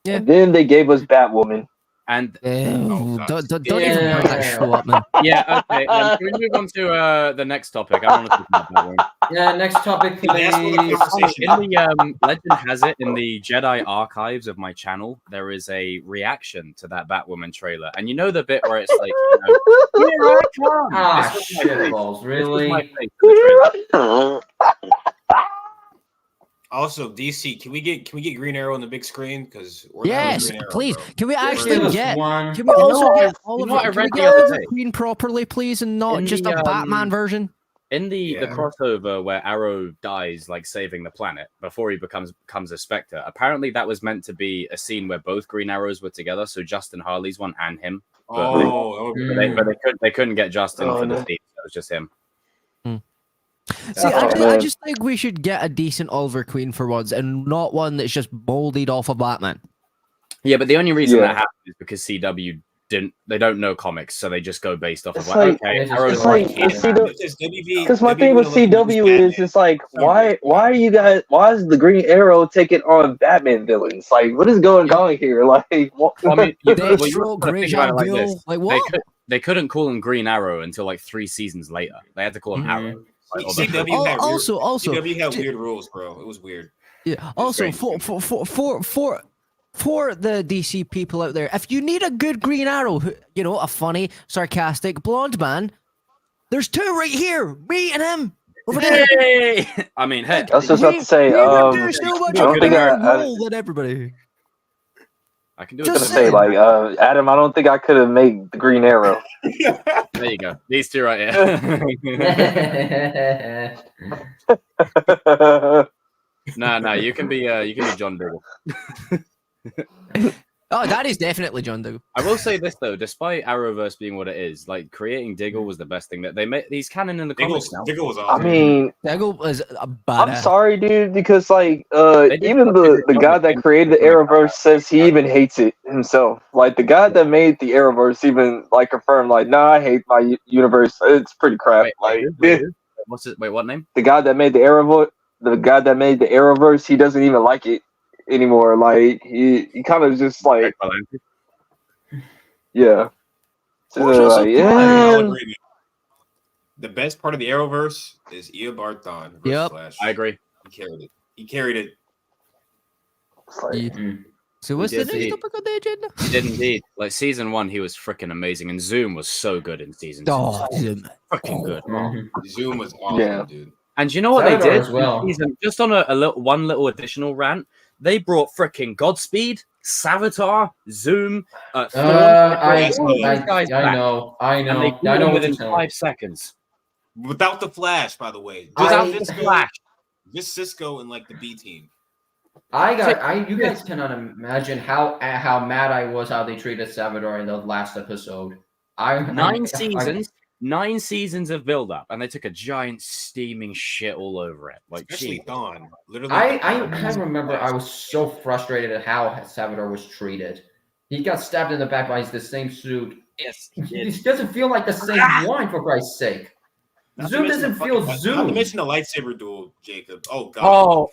Yeah. And then they gave us Batwoman. And don't even bring that show up, man. Yeah, okay. Can we move on to the next topic? I want to talk about that one. Yeah, next topic, please. In the legend has it in the Jedi archives of my channel, there is a reaction to that Batwoman trailer, and you know the bit where it's like, here I come. Ah, shit balls, really? Also, DC, can we get Green Arrow on the big screen? Because yes, please. Bro. Can we actually get? One. Can we also get all of it? Can we get Oliver Queen properly, please, and not just a Batman version? In the crossover where Arrow dies, like saving the planet before he becomes a Spectre. Apparently, that was meant to be a scene where both Green Arrows were together. So Justin Harley's one and him. But they couldn't get Justin for the scene. So it was just him. See, I just think we should get a decent Oliver Queen for once, and not one that's just molded off of Batman. Yeah, but the only reason that happened is because CW they don't know comics, so they just go based off of because my thing with CW is it's like why are you guys is the Green Arrow taking on Batman villains? Like, what is going on here? Like, what? I mean, they couldn't call him Green Arrow until like 3 seasons later. They had to call him Arrow. CW had weird rules, bro. It was weird. Yeah. Also, for the DC people out there, if you need a good Green Arrow, a funny, sarcastic, blonde man, there's 2 right here. Me and him over there. Hey! I mean, hey. I was just about to say, there's so much role than everybody. I can do it. Just say, like, Adam, I don't think I could have made the Green Arrow. There you go. These 2 right here. No, you can be John Diggle. Oh, that is definitely John Diggle. I will say this though, despite Arrowverse being what it is, like creating Diggle was the best thing that they made. He's canon in the comics now. Diggle was awesome. I mean, Diggle was a badass. I'm sorry, dude, because like even the guy that created the Arrowverse says he even hates it himself. Like the guy that made the Arrowverse even like confirmed, like, nah, I hate my universe. It's pretty crap. Wait, what's it? Wait, what name? The guy that made the Arrowverse, he doesn't even like it anymore. Like he kind of just like the best part of the Arrowverse is Ea Barthon versus Yep. Flash. I agree. He carried it. It's like, So what's the did next indeed. topic on the agenda? He did indeed. Like season 1, he was freaking amazing, and Zoom was so good in season 2. Oh, Freaking good. Zoom was awesome, Yeah. dude. And you know what Savitar they did? as well. Just on a little additional rant, they brought freaking Godspeed, Savitar, Zoom, Thorn. I And know. they beat I know him what within you're saying. 5 seconds. Without the Flash, by the way. Without I- the Flash. Just Cisco and like the B team. You guys cannot imagine how mad I was how they treated Savitar in the last episode. 9 seasons of build up, and they took a giant steaming shit all over it. Like, Especially gee. Dawn. Literally. I remember I was so frustrated at how Savitar was treated. He got stabbed in the back by the same suit. Yes, He doesn't feel like the same one, for Christ's sake. Zoom doesn't feel Zoom. Not to mention the lightsaber duel, Jacob. Oh god.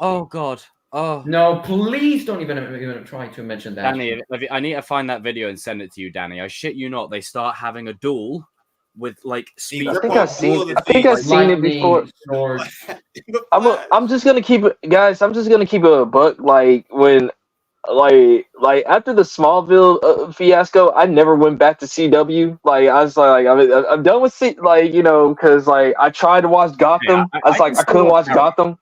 Oh god. Oh No, please don't even try to mention that. Danny, I need to find that video and send it to you, Danny. I shit you not, they start having a duel with like speed. I think I've seen it before. Sword. I'm just gonna keep it, guys. I'm just gonna keep it a buck. Like when, like after the Smallville fiasco, I never went back to CW. Like I was like, I'm done with because like I tried to watch Gotham. Yeah, I couldn't watch Gotham.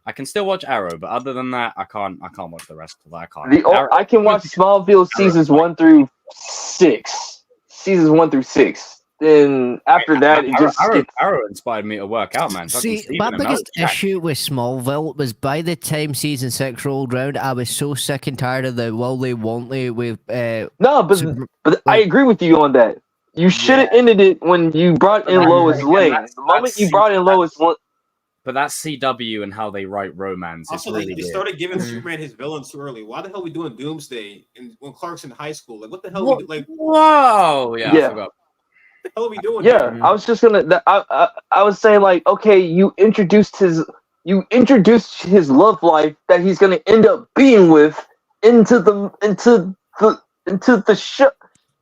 I can still watch Arrow, but other than that, I can't watch the rest of that. I can't. I can watch Smallville seasons 1 through 6. Seasons 1 through 6. Then after that, it just Arrow inspired me to work out, man. See, my biggest issue with Smallville was by the time season 6 rolled around, I was so sick and tired of the Wally Wontley with. No, but I agree with you on that. You should have ended it when you brought in Lois Lane. The moment you brought in Lois Lane. But that's CW and how they write romance. Also, really they weird. started giving Superman his villain too early. Why the hell are we doing Doomsday when Clark's in high school? Like, what the hell? Whoa! Yeah. I forgot. What the hell are we doing? Yeah, here? I was just gonna. I was saying like, okay, you introduced his love life that he's gonna end up being with into the show.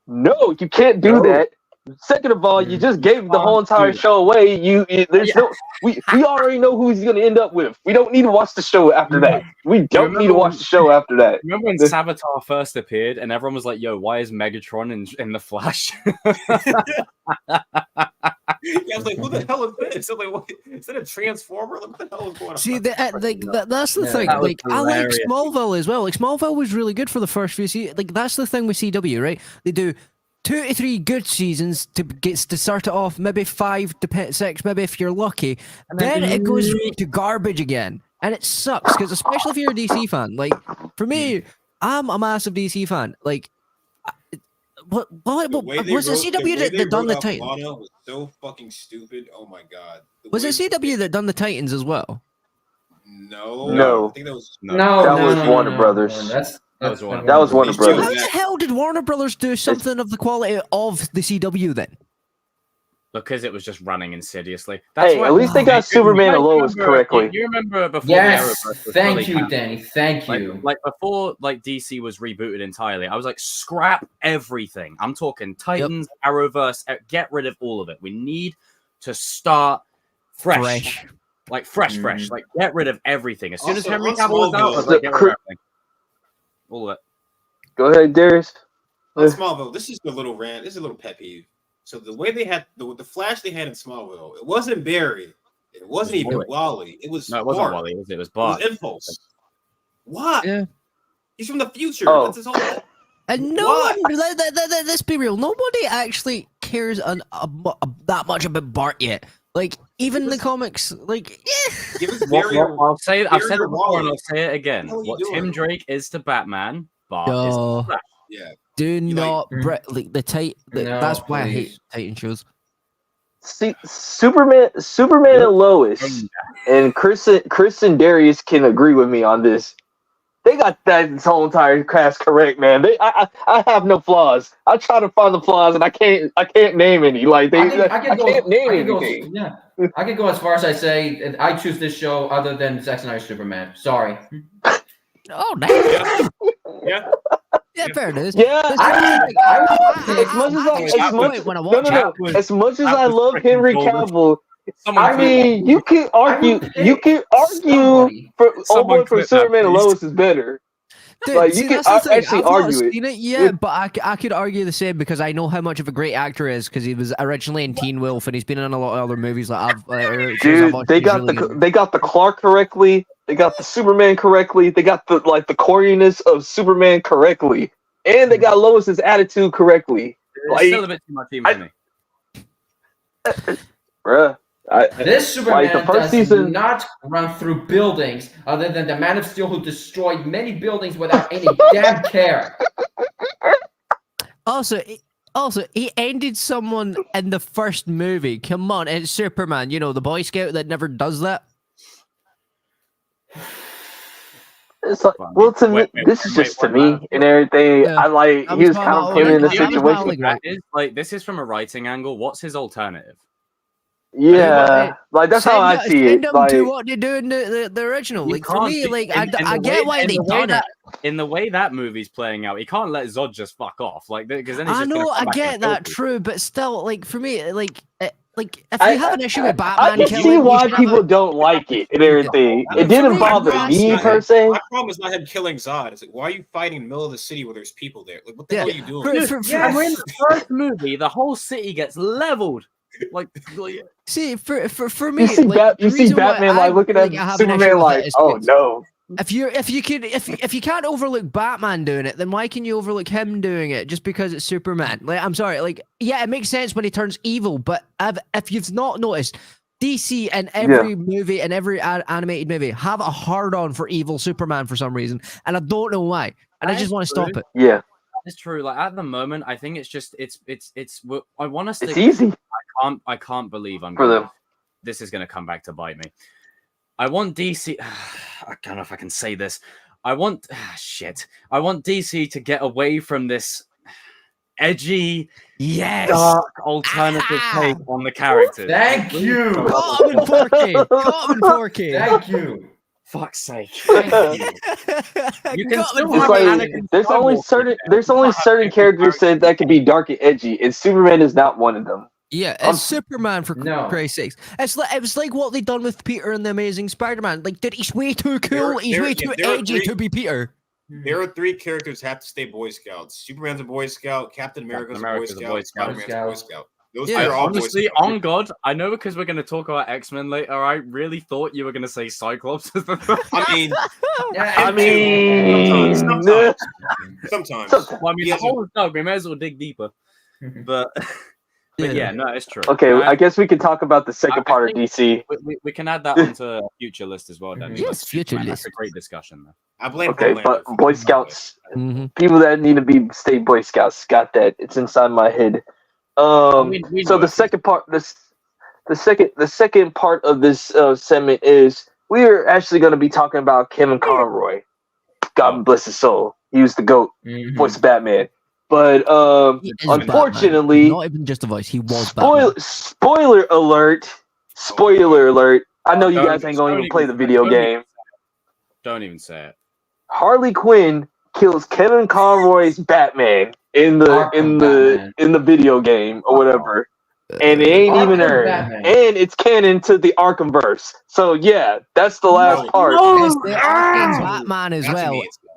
No, you can't do that. Second of all, you just gave the whole entire show away. We already know who he's gonna end up with. We don't need to watch the show after that. We don't need to watch the show after that. Remember when Savitar first appeared and everyone was like, "Yo, why is Megatron in the Flash?" I was like, "Who the hell is this?" I'm like, what? Is that a Transformer? Like, what the hell is going on? See, that's the thing. that was Like, I like hilarious. Smallville as well. Like, Smallville was really good for the first few seasons. Like, that's the thing with CW, right? They do 2 to 3 good seasons to start it off, maybe 5 to 6, maybe if you're lucky. Then it goes to garbage again, and it sucks because especially if you're a DC fan. Like for me, I'm a massive DC fan. Like, what was it CW that done the Titans? Was so fucking stupid. Oh my god. Was it CW that done the Titans as well? No. I think that was That was Warner Brothers. That was Warner Brothers. How the hell did Warner Brothers do something of the quality of the CW then? Because it was just running insidiously. Hey, at least they got Superman and Lois correctly. You remember before? Yes, the Arrowverse was thank fully you, canon? Danny. Thank you. Like before, like DC was rebooted entirely. I was like, scrap everything. I'm talking Titans, Arrowverse. Get rid of all of it. We need to start fresh. Like fresh. Like get rid of everything. As soon as Also, Henry on Cavill was out, I was Smallville, like, get rid of everything. All of it. Go ahead, Darius. on Smallville. This is a little rant. This is a little pet peeve. So the way they had the Flash they had in Smallville, it wasn't Barry. It wasn't even Wally. It was No, it wasn't Bart. Wally. It was It Bart. was Impulse. What? Yeah. He's from the future. Oh. That's his whole. And no What? one, let's be real, nobody actually cares that much about Bart yet. Like, even the comics, like, yeah. Give us Barry. I've said it Barry or before and Wally. I'll say it again. What the hell are you What Tim doing? Drake is to Batman, Bart is to No. Flash. Yeah. Do You not, like- like, that's why I hate Titan shows. See, Superman and Lois and Chris and Darius can agree with me on this. They got that whole entire cast correct, man. I have no flaws. I try to find the flaws and I can't name any. Like I can't name anything. I could go as far as I say I choose this show other than Zack Snyder's Superman. Sorry. Oh, damn. Yeah. Yeah, fair it is. Yeah, That's as much as I love freaking Henry golden. Cavill, Someone I mean, you can argue somebody. for Someone Old Boy for clip that, Superman and please. Lois is better. Dude, Like, you see, can that's the thing. actually I've not argue it. seen it yet, but I could argue the same because I know how much of a great actor he is because he was originally in Teen Wolf and he's been in a lot of other movies that Dude, they got the Clark correctly. They got the Superman correctly. They got the corniness of Superman correctly, and they got Lois's attitude correctly. It's still a bit too much even for me. Bruh. This Superman the first does season- not run through buildings other than the Man of Steel who destroyed many buildings without any damn care. Also, he ended someone in the first movie. Come on, it's Superman. You know, the Boy Scout that never does that. It's like, well, to me, this is just to me and everything. Yeah. I like he was kind of put in a situation. This is from a writing angle. What's his alternative? Yeah, like that's how I see it. Send them Like, to what they do in the original. You Like for me, can't like in I the get way- why in they the way done it. In the way that movie's playing out, he can't let Zod just fuck off. Like, because then he's I just gonna know, come I back get and kill that, people. true, but still, like for me, like if you have an issue with I Batman can killing, see you why should have people a- don't like it and everything. Yeah. It didn't For me, bother I'm me not- per se. My problem is not him killing Zod. It's like, why are you fighting in the middle of the city where there's people there? Like, what the hell are you doing? And we're in the first movie, the whole city gets leveled. Like See, for me, You see, like, you the see reason why Batman I, like looking I at have an issue Superman with like, it is oh it's- no. If you can't overlook Batman doing it, then why can you overlook him doing it just because it's Superman? Like, I'm sorry, like, yeah, it makes sense when he turns evil, but if you've not noticed, DC and every movie and every animated movie have a hard on for evil Superman for some reason, and I don't know why, and I just want to stop it. Yeah, it's true. Like at the moment, I think it's just it's. I want us to. it's easy I can't believe I'm for gonna, them. this is gonna come back to bite me. I want DC. I don't know if I can say this. I want shit. I want DC to get away from this edgy, dark alternative take on the characters. Thank you. Caught him in 4K. Caught him in 4K. Thank you. Fuck's sake. You can got still him in It's have like Anakin there's only Skywalker certain characters that can be dark and edgy, and Superman is not one of them. Yeah, I'm- it's Superman for Christ's sakes. It was like what they done with Peter in the Amazing Spider-Man. Like, dude, he's way too cool. He's way too edgy to be Peter. There are three characters that have to stay Boy Scouts. Superman's a Boy Scout, Captain America's a Boy Scout, Spider-Man's a Boy Scout. Those three are all Boy honestly, Scouts. on God, I know because we're going to talk about X-Men later. I really thought you were going to say Cyclops. I mean, sometimes. Well, I mean, the whole dog. We may as well dig deeper. But yeah, no, it's true. Okay, I guess we can talk about the second part of DC. We can add that onto a future list as well, then. Yes, future That's list. a great discussion, though. I blame Okay, Homelander but for Boy that. Scouts, Mhm. people that need to stay Boy Scouts, got that. It's inside my head. We So know the it. second part, the second part of this segment is we're actually going to be talking about Kevin Conroy. God bless his soul. He was the GOAT, voice of Batman. But He is unfortunately, Batman. Not even just a voice. He was Batman. spoiler alert! Spoiler alert! I know you Don't guys ain't gonna don't even play the even- video don't game. even- Don't even say it. Harley Quinn kills Kevin Conroy's Batman in the video game or whatever, and it ain't even Arkham earned, Batman. and it's canon to the Arkhamverse. So yeah, that's the last part. It's the Arkham Batman as Not to well. me, it's bad.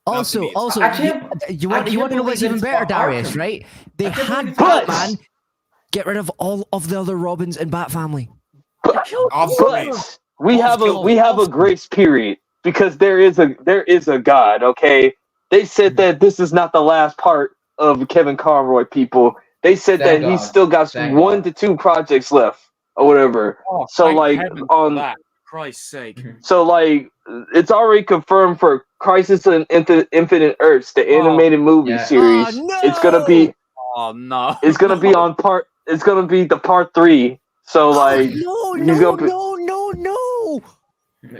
Also, I can't- you I want can't to know what's believe even it's better, Darius? Arkham. Right? They I can't believe had it's Batman get rid of all of the other Robins in Bat Family. But we have a grace period because there is a God. Okay, they said that this is not the last part of Kevin Conroy. People, they said Thank that he's God. still got Thank 1 God. to 2 projects left or whatever. So Thank like heaven for on that. Christ's sake. so like it's already confirmed for Crisis on Infinite Earths, the animated movie Yeah. series. Oh, no! It's gonna be Oh no. it's gonna be on part. It's gonna be the part 3. So like no, he's no, gonna be- no, no, no.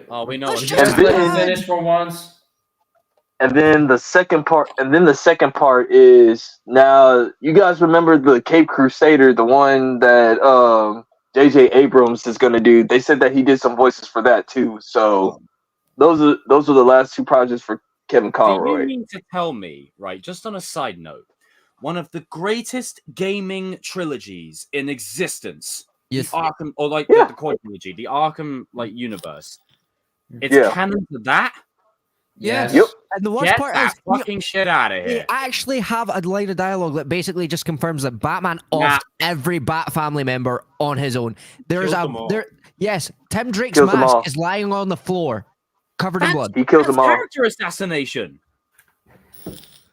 Oh, we know. Let's what just And Let then- me finish for once. And then the second part is now you guys remember the Cape Crusader, the one that J.J. Abrams is gonna do. They said that he did some voices for that too. So those are the last 2 projects for Kevin Conroy. Do you mean to tell me, right? Just on a side note, one of the greatest gaming trilogies in existence, Yes. the Arkham, or like the Coin trilogy, the Arkham like universe. It's canon to that. Yes. Yep. And the worst Get part that is, fucking shit out of they here. actually have a line of dialogue that basically just confirms that Batman offed every Bat family member on his own. There's Killed them all. yes, Tim Drake's Kills them all. mask is lying on the floor, covered in blood. He kills them all. Character assassination.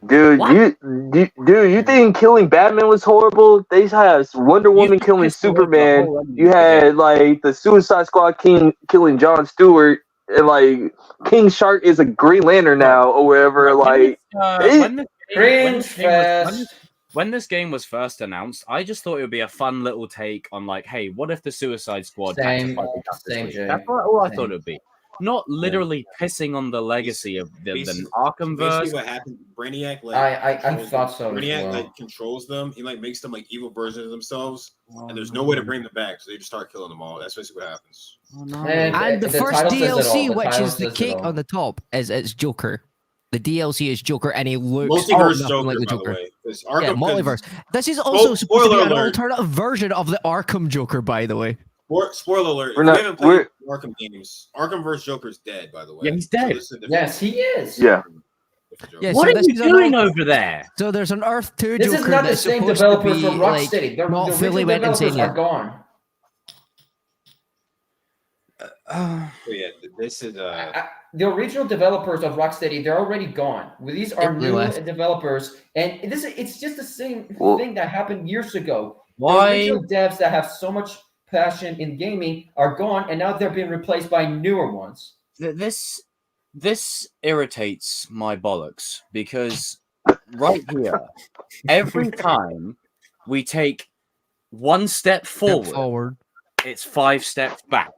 Dude, What? you think killing Batman was horrible? They had Wonder Woman killing just missed the Superman. whole ending. You had like the Suicide Squad killing Jon Stewart, and like King Shark is a Green Lantern now or whatever. When this game was first announced, I just thought it would be a fun little take on like, hey, what if the Suicide Squad had to fight the Justice League? That's all I thought it would be. Not literally pissing on the legacy of the Arkham verse. Basically, what happened? Brainiac, like I thought so. Brainiac like controls them. He like makes them like evil versions of themselves, and there's no way to bring them back. So they just start killing them all. That's basically what happens. Oh, no. And the first title says it all. DLC, The which title is the says it cake all. on the top, is it's Joker. The DLC is Joker, and he looks Multiverse nothing Joker, like the by the Joker. way. 'Cause Arkham, Yeah, multiverse. This is also supposed to spoiler be an alert. alternative version of the Arkham Joker, by the way. Spoiler alert! We're If not- you haven't played Arkham games, Arkham vs. Joker's dead. By the way, Yeah, he's dead. this is a different- Yes, he is. Yeah. Yeah, What so are this you is doing an- over there? So there's an Earth 2 This Joker is not the that's same supposed developers to be from like, Rocksteady. They're not the fully original went insane developers are yet. gone. So yeah, this is The original developers of Rocksteady, they're already gone. Well, these are They new left. developers, and it's just the same thing that happened years ago. Why? The original devs that have so much passion in gaming are gone, and now they're being replaced by newer ones. This irritates my bollocks because right here, every time we take one step forward, it's 5 steps back.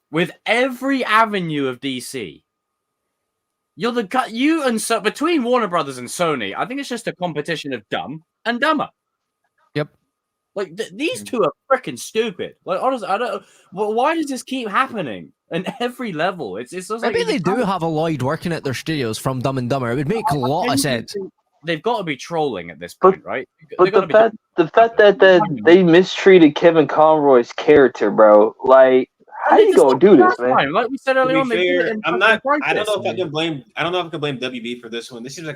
With every avenue of DC, so between Warner Brothers and Sony, I think it's just a competition of dumb and dumber. Yep. Like these two are freaking stupid. Like honestly, I don't. Well, why does this keep happening in every level? It's just like Maybe they do have a Lloyd working at their studios from Dumb and Dumber. It would make a lot of sense. They've got to be trolling at this point, right? But the fact that they mistreated Kevin Conroy's character, bro, like. How you gonna do this, man? Like we said earlier on, I'm not. I don't know if I can blame. I don't know if I can blame WB for this one. This seems like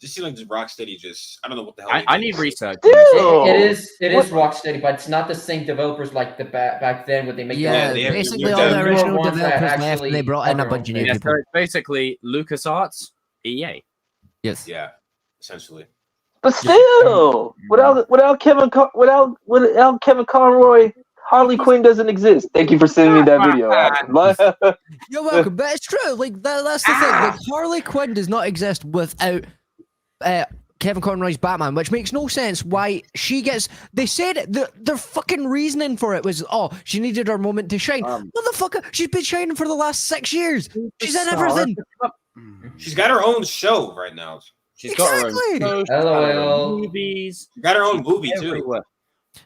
This seems like just Rocksteady. Just I don't know what the hell. I need research. It is Rocksteady, but it's not the same developers like the back then when they make. Yeah, they have basically new all the devs. original Newer ones that developers left, actually and they brought in a have bunch of their new own people. So it's basically LucasArts, EA. Yes. Yeah, essentially. But still, without Kevin Conroy, Harley Quinn doesn't exist. Thank you for sending me that video. You're welcome, but it's true. Like that's the thing. Like Harley Quinn does not exist without Kevin Conroy's Batman, which makes no sense. Why she gets? They said their fucking reasoning for it was, she needed her moment to shine. Motherfucker, she's been shining for the last 6 years. She's in everything. She's got her own show right now. She's got her own show, she's got her own movies. Got her own movie everywhere. too.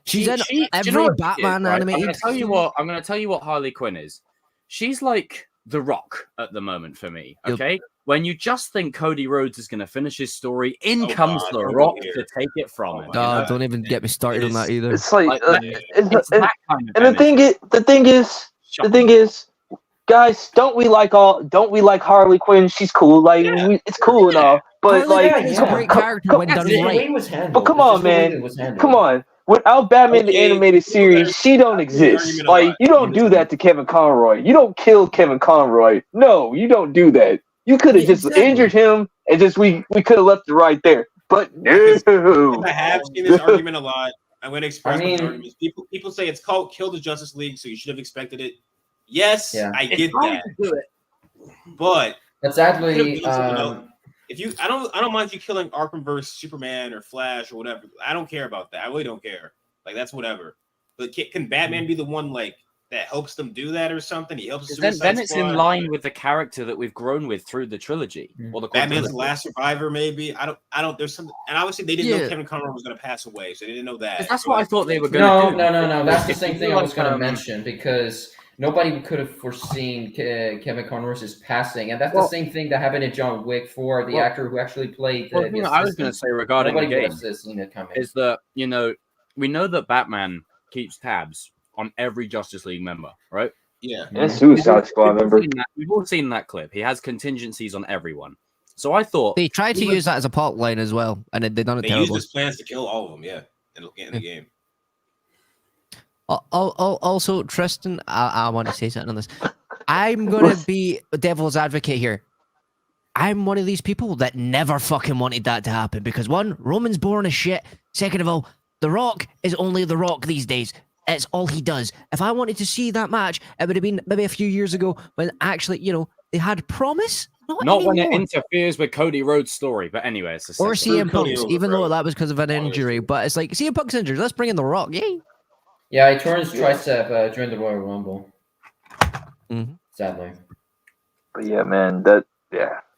She's in every Batman animated. I'm gonna tell you what Harley Quinn is. She's like The Rock at the moment for me. Okay, when you just think Cody Rhodes is gonna finish his story, in comes The Rock to take it from him. Don't even get me started on that either. It's like, it's that kind of and the thing is, guys, don't we like Harley Quinn? She's cool. Like it's cool and all, but Harley is a great character when done right. But come on, man, come on. Without Batman the animated series, she don't exist. Like you don't do that to Kevin Conroy. You don't kill Kevin Conroy. No, you don't do that. You could have just injured him and just we could have left it right there. But no. I have seen this argument a lot. I'm going to express my arguments. People say it's called Kill the Justice League, so you should have expected it. Yes, I get that. But that's actually I don't mind you killing Arkham versus Superman or Flash or whatever. I don't care about that. I really don't care. Like that's whatever. But can Batman be the one like that helps them do that or something? He helps. Then it's in line with the character that we've grown with through the trilogy. Or the Batman's the last survivor, maybe. I don't. There's something, and obviously they didn't know Kevin Conroy was going to pass away, so they didn't know that. That's what I thought they were going to do. No. That's the same thing I was going to mention because nobody could have foreseen Kevin Conroy's passing, and that's the same thing that happened in John Wick for the actor who actually played. Well, the thing I was going to say regarding the game is that we know that Batman keeps tabs on every Justice League member, right? Yeah, and Suicide Squad member. We've all seen that clip. He has contingencies on everyone. So I thought they tried to use that as a plot line as well, and they done it terribly. They used his plans to kill all of them. Yeah, in the game. Also, Tristan, I want to say something on this. I'm gonna be devil's advocate here. I'm one of these people that never fucking wanted that to happen because one, Roman's boring as shit. Second of all, The Rock is only The Rock these days. It's all he does. If I wanted to see that match, it would have been maybe a few years ago when actually, they had promise. Not when it interferes with Cody Rhodes' story, but anyway, it's or CM Punk's, even though that was because of an injury. But it's like CM Punk's injured. Let's bring in The Rock. Yay! Yeah, he tore his tricep during the Royal Rumble. Mm-hmm. Sadly. But yeah, man,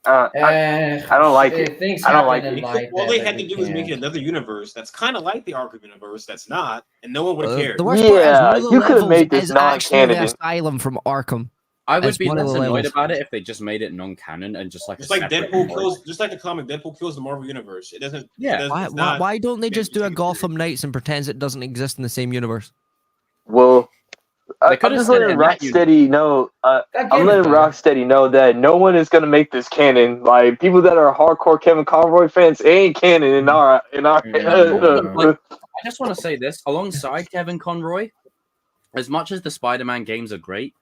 I don't like it. I don't like it. All they had to do was make it another universe that's kind of like the Arkham universe. That's not, and no one would have cared. The worst part is you could have made this non-canon. The asylum from Arkham. I would be less annoyed about it if they just made it non-canon and just like Deadpool kills, just like the comic. Deadpool kills the Marvel universe. It doesn't. Yeah. Why don't they just do a Gotham Knights and pretend it doesn't exist in the same universe? Well, I'm just letting Rocksteady know. I'm letting Rocksteady know that no one is gonna make this canon. Like people that are hardcore Kevin Conroy fans, it ain't canon in our. I just want to say this: alongside Kevin Conroy, as much as the Spider-Man games are great,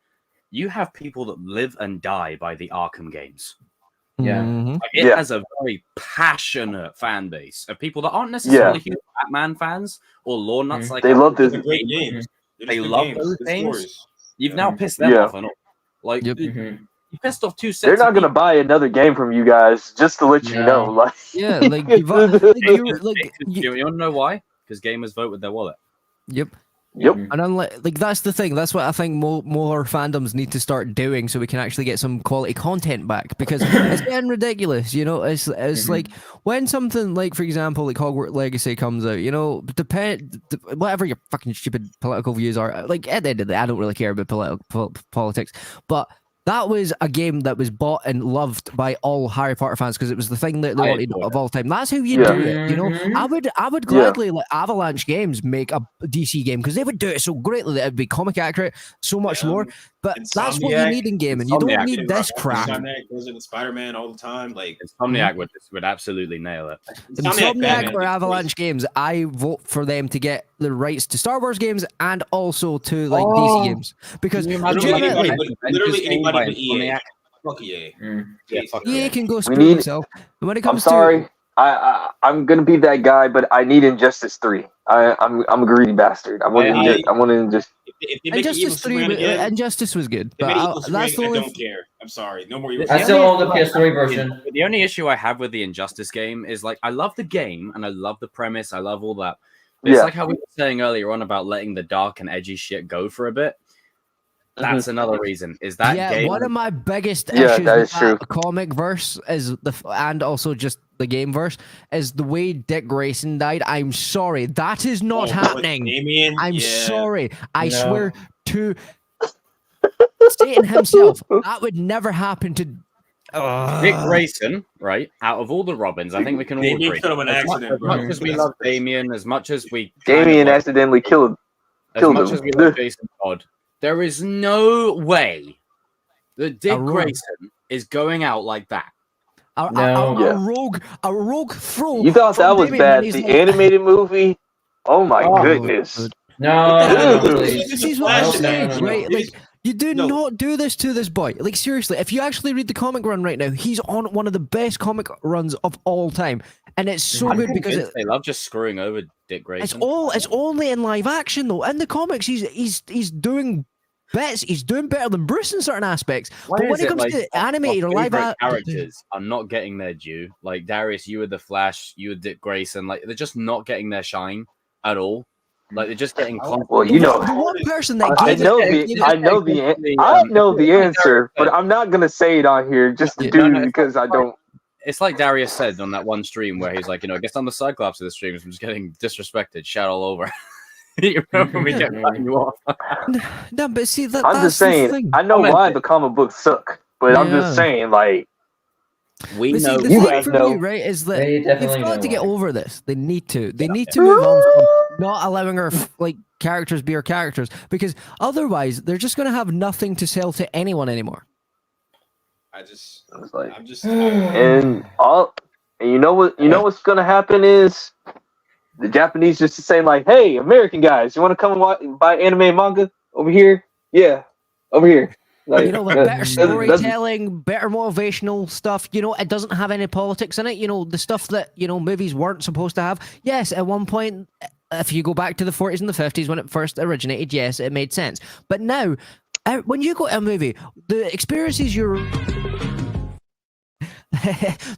you have people that live and die by the Arkham games. Yeah, it has a very passionate fan base of people that aren't necessarily huge Batman fans or lore nuts. Like they love this. Great games. They love those games. You've now pissed them off, and like you pissed off two sets. They're not gonna buy another game from you guys, just to let you know. Like, you want to know why? Because gamers vote with their wallet. Yep. Yep. And unlike, that's the thing. That's what I think more fandoms need to start doing, so we can actually get some quality content back. Because it's getting ridiculous, It's like when something like, for example, like Hogwarts Legacy comes out, whatever your fucking stupid political views are. Like at the end of the day, I don't really care about politics, but that was a game that was bought and loved by all Harry Potter fans because it was the thing that they wanted of all time. That's how you do it, I would gladly let Avalanche Games make a DC game because they would do it so greatly that it would be comic accurate, so much more. But that's what you need in gaming. You don't need this crap. Insomniac goes into Spider-Man all the time. Like Insomniac would absolutely nail it. Insomniac or Avalanche Games, I vote for them to get the rights to Star Wars games and also to DC games because literally anybody but EA. Fuck EA. EA can go screw itself. When it comes to I'm gonna be that guy, but I need Injustice 3. I'm a greedy bastard. I want to Injustice 3. Injustice was good, but I don't care. I'm sorry, no more. I still own the PS3 version. The only issue I have with the Injustice game is like I love the game and I love the premise. I love all that. But it's like how we were saying earlier on about letting the dark and edgy shit go for a bit. That's another reason. Is that game? One of my biggest issues with the comic verse is and also just the game verse is the way Dick Grayson died. I'm sorry, that is not happening. I'm sorry. I swear to Satan himself, that would never happen to. Dick Grayson, right? Out of all the Robins, I think we can all agree. As much as we love Damian, as much as we accidentally killed him. As we love Jason Todd, there is no way that Dick Grayson is going out like that. A rogue throw. You thought that was bad? The animated movie? Oh my goodness! No, this is what I'm saying, right? Like, you do not do this to this boy. Like, seriously, if you actually read the comic run right now, he's on one of the best comic runs of all time, and it's so good because they love just screwing over Dick Grayson. It's only in live action though. In the comics, he's doing bets. He's doing better than Bruce in certain aspects. But when it comes to animated or live action, characters are not getting their due. Like Darius, you were the Flash, you were Dick Grayson. Like they're just not getting their shine at all. Like they're just getting. Well, you know, the one person that I know the answer, but I'm not gonna say it on here just because I don't. It's like Darius said on that one stream where he's like, I guess I'm the Cyclops of the streams. I'm just getting disrespected, shout all over. You remember we kept cutting you off. No, but see, I'm that's just the saying. thing. I know why the comic books suck, but I'm just Yeah. saying, like, We But see, know the you thing guys for know. me, right, is that They they've definitely got know to get why. over this. They need to. They need to move on from not allowing our like characters be our characters, because otherwise they're just going to have nothing to sell to anyone anymore. It's like, I'm just and you know what's gonna happen is the Japanese just say like, hey, American guys, you want to come and buy anime and manga over here? Yeah, over here. Like, You know, with better that's- storytelling, better motivational stuff. You know, it doesn't have any politics in it. You know, the stuff that, you know, movies weren't supposed to have. Yes, at one point, if you go back to the 40s and the 50s when it first originated, yes, it made sense. But now, when you go to a movie, the experiences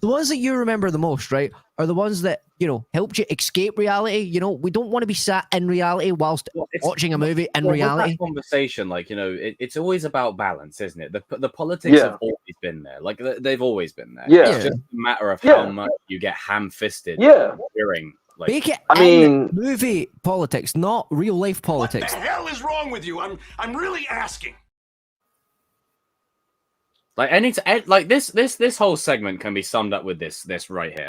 the ones that you remember the most, right, are the ones that, you know, helped you escape reality. You know, we don't want to be sat in reality whilst watching a movie in reality. With that conversation, like, you know, it's always about balance, isn't it? The politics have always been there. Like, they've always been there. Yeah. It's just a matter of how much you get ham-fisted hearing. Like, Make it movie politics, not real life politics. What the hell is wrong with you? I'm really asking. Like this whole segment can be summed up with this right here.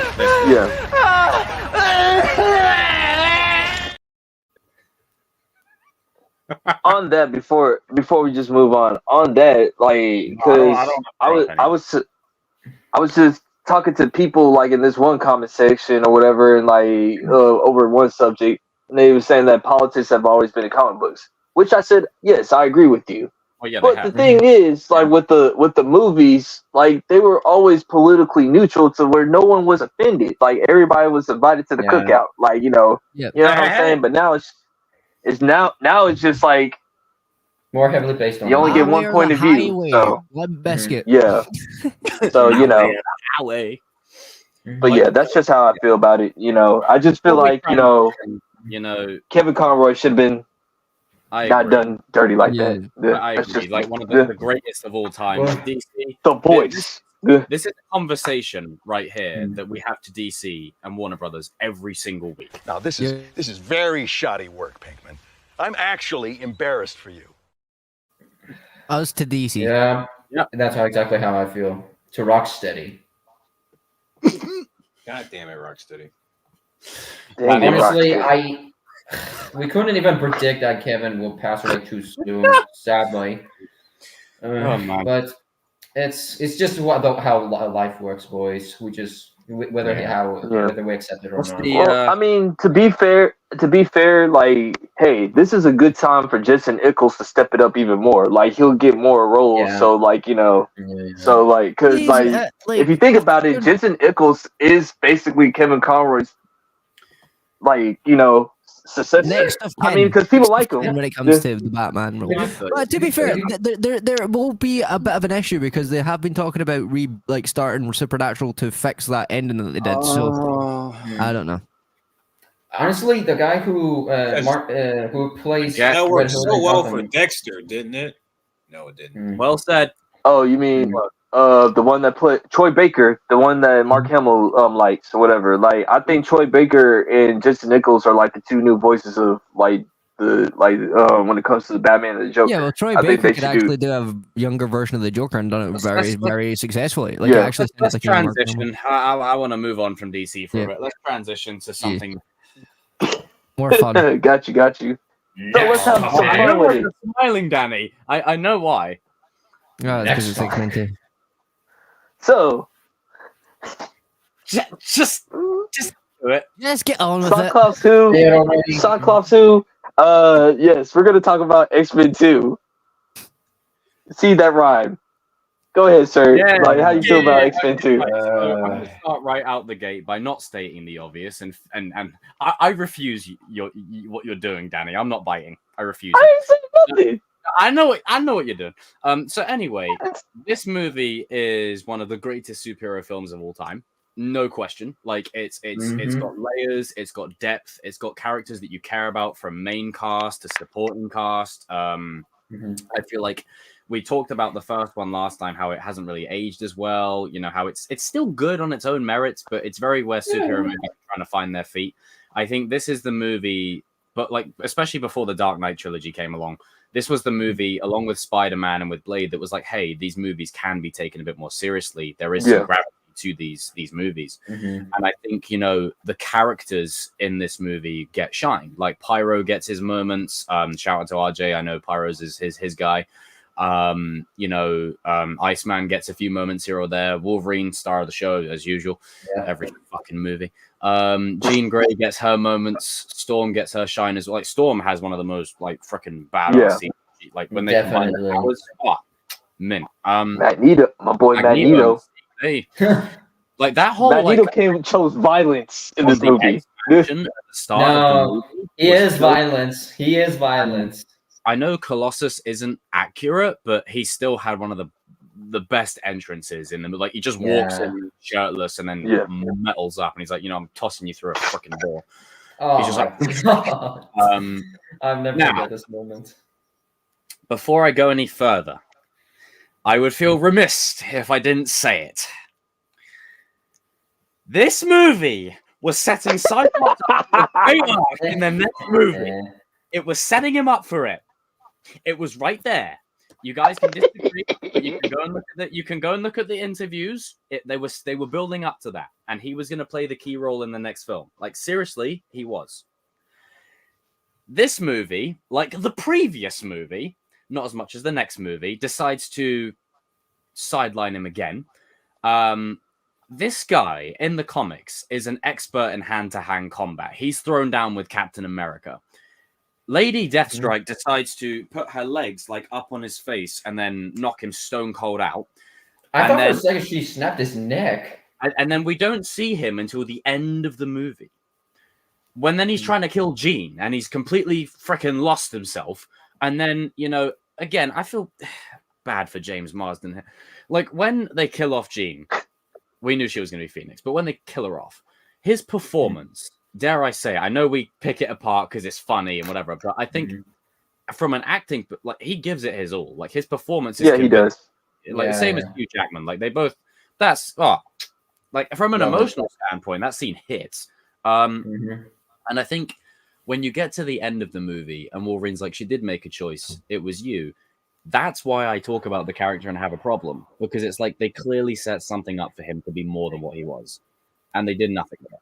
On that, before we just move on that, like, because I was just talking to people like in this one comment section or whatever, and like over one subject, and they were saying that politics have always been in comic books, which I said, yes, I agree with you. Well, yeah, but the thing is, like with the movies, like they were always politically neutral to where no one was offended. Like everybody was invited to the cookout. Like, you know what I'm saying. But now it's just like more heavily based on. You only get one point of view. So biscuit. Yeah. So you know. But yeah, that's just how I feel about it. You know, I just feel like you know, Kevin Conroy should have been. Not done dirty like that. I agree. Just, like one of the greatest of all time. DC, the boys. This is a conversation right here that we have to DC and Warner Brothers every single week. Now this is very shoddy work, Pinkman. I'm actually embarrassed for you. Us to DC. Yeah. That's exactly how I feel. To Rocksteady. God damn it, Rocksteady. Honestly, we couldn't even predict that Kevin will pass away too soon, sadly. But it's just how life works, boys. We just whether we accept it or not. Well, I mean, to be fair, like, hey, this is a good time for Jensen Ackles to step it up even more. Like, he'll get more roles. Yeah. So, like, you know, so like, because like, if you think about it, Jensen Ackles is basically Kevin Conroy's, like, you know, successor. I mean, because people like him when it comes to the Batman role. But to be fair, there will be a bit of an issue because they have been talking about starting Supernatural to fix that ending that they did. So I don't know. Honestly, the guy who plays that worked so well for Dexter, didn't it? No, it didn't. Well said. Oh, you mean the one that played Troy Baker, the one that Mark Hamill likes or whatever. Like, I think Troy Baker and Jensen Ackles are like the two new voices of when it comes to the Batman and the Joker. Yeah, well, Troy Baker could actually do a younger version of the Joker and done it very successuly. Like, actually, let's transition. I want to move on from DC for a bit. Let's transition to something more fun. Got you. So let's have some fun with it. You're smiling, Danny. I know why. Oh, because it's X-2. So, just do it. Let's get on with Cyclops who? Cyclops who? Yes, we're gonna talk about X-Men 2. See that rhyme? Go ahead, sir. Yeah, like, how you feel about X-Men 2? I'm gonna start right out the gate by not stating the obvious, and I refuse what you're doing, Danny. I'm not biting. I refuse. I ain't saying nothing. I know what you're doing. So anyway, this movie is one of the greatest superhero films of all time. No question. Like, it's got layers, it's got depth, it's got characters that you care about from main cast to supporting cast. I feel like we talked about the first one last time, how it hasn't really aged as well. You know, how it's still good on its own merits, but it's very where superhero movies are trying to find their feet. I think this is the movie but like especially before the Dark Knight trilogy came along, this was the movie along with Spider-Man and with Blade that was like, hey, these movies can be taken a bit more seriously. There is some gravity to these movies. And I think, you know, the characters in this movie get shine. Like Pyro gets his moments. Shout out to RJ. I know Pyro's is his guy. You know, Iceman gets a few moments here or there. Wolverine, star of the show as usual. Every fucking movie. Jean Grey gets her moments. Storm gets her shine as well. Like Storm has one of the most like freaking badass scenes. Like when they combine the powers. Oh, mint. Magneto, my boy Magneto. Hey, like that whole Magneto like, chose violence in this movie. He is violence. He is violence. I know Colossus isn't accurate, but he still had one of the best entrances in the like he just walks in shirtless and then metals up and he's like, you know, I'm tossing you through a freaking door. He's just like I've never had this moment. Before I go any further, I would feel remiss if I didn't say it. This movie was setting Cyclops up for a great arc in the next movie. It was setting him up for it. It was right there. You guys can disagree, but you can go and look at the, you can go and look at the interviews. They were building up to that, and he was going to play the key role in the next film. Like seriously, he was. This movie, like the previous movie, not as much as the next movie, decides to sideline him again. This guy in the comics is an expert in hand-to-hand combat. He's thrown down with Captain America. Lady Deathstrike decides to put her legs like up on his face and then knock him stone cold out. I thought for a second she snapped his neck. And then we don't see him until the end of the movie. When then he's trying to kill Jean and he's completely freaking lost himself. And then, you know, again, I feel bad for James Marsden. Like when they kill off Jean, we knew she was going to be Phoenix, but when they kill her off, his performance, dare I say, I know we pick it apart because it's funny and whatever, but I think from an acting, like he gives it his all. Like his performance is he does. Like same as Hugh Jackman. Like they both. That's like from an emotional standpoint, that scene hits. And I think when you get to the end of the movie and Wolverine's like, she did make a choice. It was you. That's why I talk about the character and have a problem, because it's like they clearly set something up for him to be more than what he was, and they did nothing with it.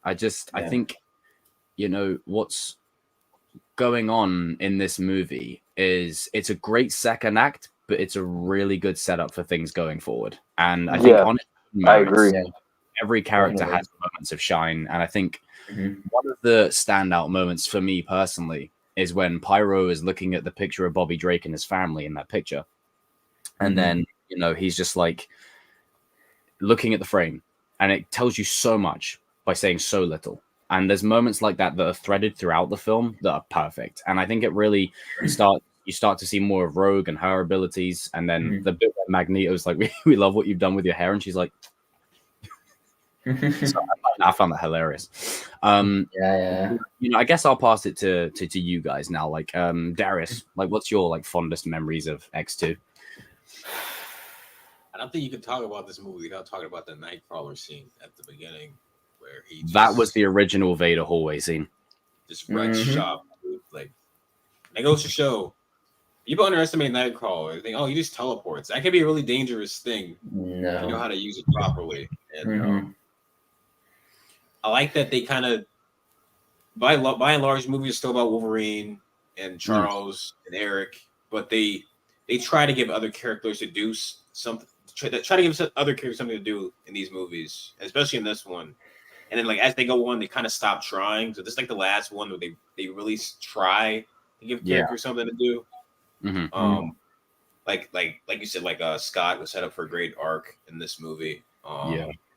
I think, you know, what's going on in this movie is it's a great second act, but it's a really good setup for things going forward. And I think I agree. Every character has moments of shine, and I think one of the standout moments for me personally is when Pyro is looking at the picture of Bobby Drake and his family in that picture. And then, you know, he's just like looking at the frame, and it tells you so much by saying so little. And there's moments like that that are threaded throughout the film that are perfect. And I think it really you start to see more of Rogue and her abilities. And then the bit where Magneto's like, we love what you've done with your hair. And she's like, so I found that hilarious. You know, I guess I'll pass it to you guys now. Like, Darius, like, what's your like fondest memories of X2? I don't think you can talk about this movie without talking about the Nightcrawler scene at the beginning, where that was the original Vader hallway scene. Just red shop, like it goes to show. People underestimate Nightcrawler. They think, oh, he just teleports. That can be a really dangerous thing. No, if you know how to use it properly. And I like that they kind of, by and large, the movie is still about Wolverine and Charles and Eric, but they try to give other characters to do something. Try to give other characters something to do in these movies, especially in this one. And then, like as they go on, they kind of stop trying. So this is like the last one where they really try to give characters something to do. Like you said, like Scott was set up for a great arc in this movie.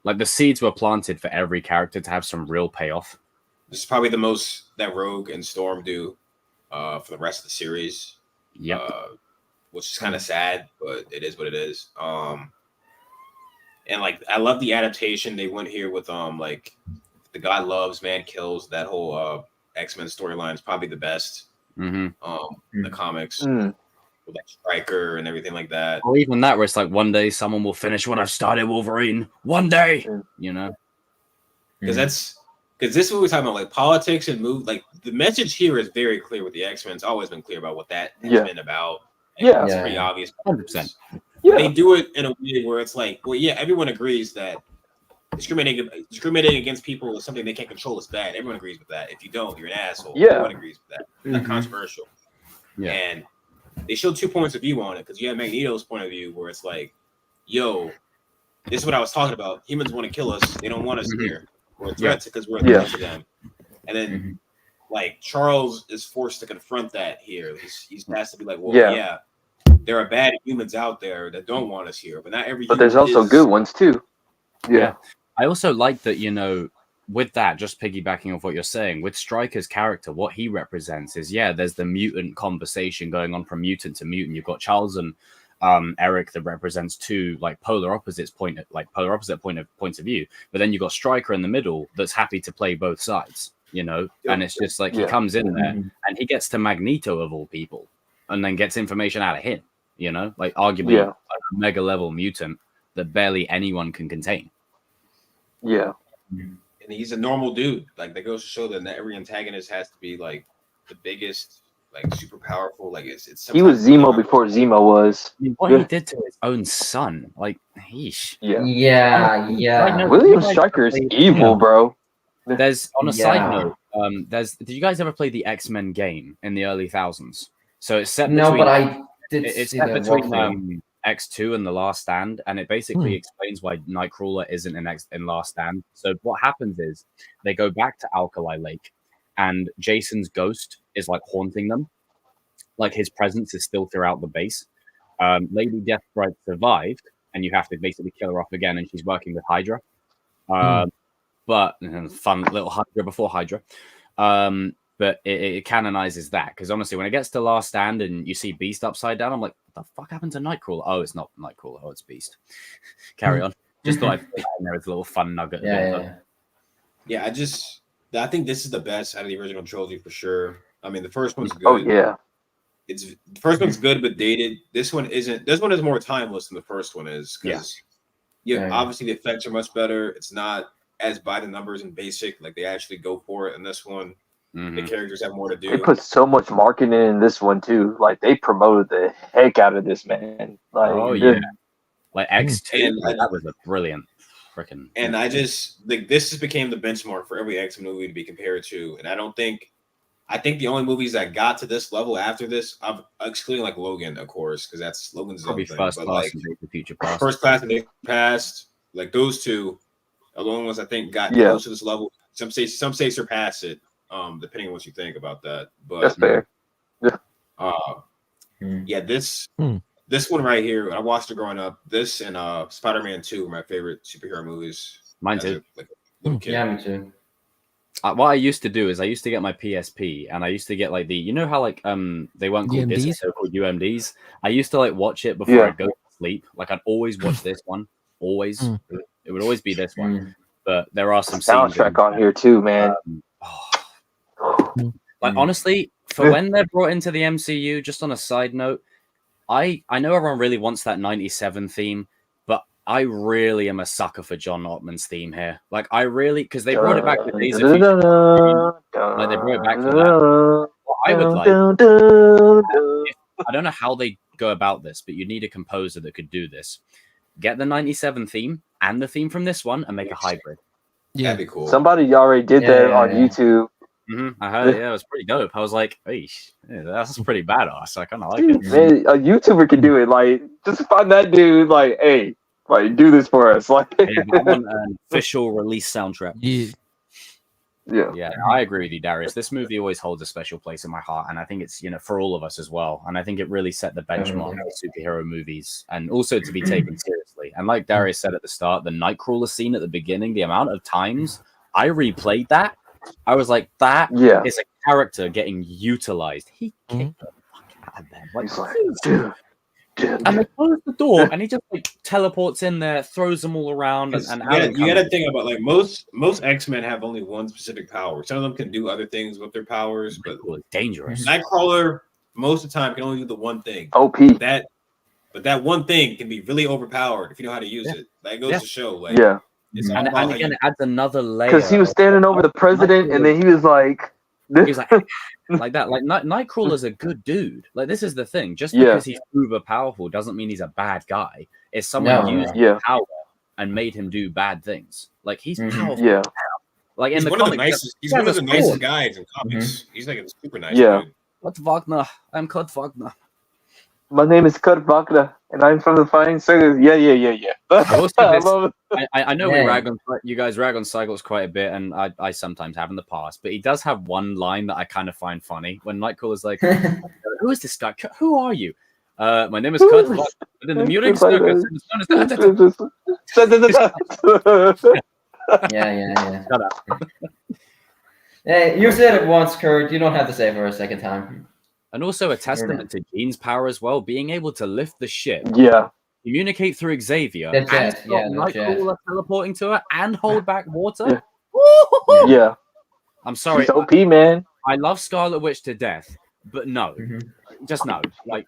Like the seeds were planted for every character to have some real payoff. This is probably the most that Rogue and Storm do for the rest of the series. Which is kind of sad, but it is what it is. And like I love the adaptation they went here with like the God Loves, Man Kills. That whole X-Men storyline is probably the best. The comics. With like Stryker and everything like that. Or even that, where it's like one day someone will finish what I started, Wolverine. One day, you know, because because this is what we're talking about, like politics and move. Like the message here is very clear with the X-Men. It's always been clear about what that has been about. And it's pretty obvious. 100%. Yeah. They do it in a way where it's like, well, yeah, everyone agrees that discriminating against people is something they can't control is bad. Everyone agrees with that. If you don't, you're an asshole. Yeah. Everyone agrees with that. Not controversial. Yeah. And they showed 2 points of view on it, because you have Magneto's point of view where it's like, yo, this is what I was talking about. Humans want to kill us. They don't want us here. We're a threat because we're a threat to them. And then like Charles is forced to confront that here. He has to be like, well, yeah, there are bad humans out there that don't want us here, but not every. But there's also good ones too. Yeah. I also like that, with that, just piggybacking off what you're saying, with Stryker's character, what he represents is, there's the mutant conversation going on from mutant to mutant. You've got Charles and Eric that represents two like polar opposite points of view, but then you've got Stryker in the middle that's happy to play both sides, and it's just like he comes in there and he gets to Magneto of all people and then gets information out of him, like arguably a mega level mutant that barely anyone can contain. Yeah. And he's a normal dude. Like that goes to show that not every antagonist has to be like the biggest, like super powerful. Like it's he was Zemo before Zemo was. What he did to his own son, like heesh. Yeah. William Stryker is evil, bro. There's on a side note. Did you guys ever play the X-Men game in the early thousands? So it's set between, but I did. It's set between X-2 and The Last Stand, and it basically explains why Nightcrawler isn't in Last Stand. So what happens is they go back to Alkali Lake, and Jason's ghost is like haunting them. Like his presence is still throughout the base. Lady Deathstrike survived, and you have to basically kill her off again, and she's working with Hydra. But fun little Hydra before Hydra. But it canonizes that, because honestly, when it gets to Last Stand and you see Beast upside down, I'm like, what the fuck happened to Nightcrawler? Oh, it's not Nightcrawler. Oh, it's Beast. Carry on. Just thought I'd put that in there as a little fun nugget. Yeah, I think this is the best out of the original trilogy for sure. I mean, the first one's good. Oh yeah. The first one's good but dated. This one isn't. This one is more timeless than the first one is, because obviously the effects are much better. It's not as by the numbers and basic. Like they actually go for it in this one. The characters have more to do. They put so much marketing in this one too. Like they promoted the heck out of this, man. Like, like X2. That was a brilliant freaking. And I just like this just became the benchmark for every X movie to be compared to. And I think the only movies that got to this level after this, I'm excluding like Logan, of course, because that's Logan's probably thing, First but Class like and Days of Future Past. First Class and Days of Future Past, like those two are the only ones I think got close to this level. Some say surpass it. Depending on what you think about that, but that's fair. This one right here, I watched it growing up. This and Spider-Man 2 were my favorite superhero movies. Mine too. Like a little kid. Yeah, me too. What I used to do is I used to get my PSP, and I used to get like how like they weren't called discs, they were called UMDs. I used to like watch it before I'd go to sleep. Like I'd always watch this one. Always. It would always be this one. But there are some soundtrack on here too, man. Like honestly, for when they're brought into the MCU, just on a side note, I know everyone really wants that 97 theme, but I really am a sucker for John Ottman's theme here. Like I really, because they brought it back to Days of Future. Like they brought it back for that. What I would like, I don't know how they go about this, but you need a composer that could do this. Get the 97 theme and the theme from this one and make a hybrid. Yeah, that'd be cool. Somebody already did that on YouTube. I heard it. Yeah, it was pretty dope. I was like, hey, that's pretty badass. I kind of like it. Man, a YouTuber can do it. Like, just find that dude. Like, hey, like, do this for us. Like, I want an official release soundtrack. Yeah, I agree with you, Darius. This movie always holds a special place in my heart, and I think it's for all of us as well. And I think it really set the benchmark for superhero movies, and also to be taken seriously. And like Darius said at the start, the Nightcrawler scene at the beginning, the amount of times I replayed that, I was like, that is a character getting utilized. He kicked the fuck out of them. Like, and they close the door, and he just like teleports in there, throws them all around, and you got to think about like most X-Men have only one specific power. Some of them can do other things with their powers, but it's dangerous. Nightcrawler most of the time can only do the one thing. OP. But that one thing can be really overpowered if you know how to use it. That goes to show, like, And again, it adds another layer. Because he was standing over the president, and then he was like, like that. Like Nightcrawler's a good dude. Like this is the thing. Just because he's uber powerful doesn't mean he's a bad guy. It's someone used power and made him do bad things. Like he's powerful. Yeah. Like he's in the one of the comics, nicest. He's one of the nicest guys in comics. He's like a super nice dude. Kurt Wagner. I'm Kurt Wagner. My name is Kurt Wagner, and I'm from the Flying Circus. Yeah. I know you guys rag on Cyclops quite a bit, and I sometimes have in the past. But he does have one line that I kind of find funny when Nightcrawler's like, "Who is this guy? Who are you?" My name is Kurt Wagner. In the Munich Circus. Yeah. Shut up. Hey, you said it once, Kurt. You don't have to say it for a second time. And also a testament to Jean's power as well, being able to lift the ship. Yeah. Communicate through Xavier. That's and it. Yeah, Nightcrawler teleporting to her and hold back water. Yeah. I'm sorry. She's OP, man. I love Scarlet Witch to death, but no. Just no. Like,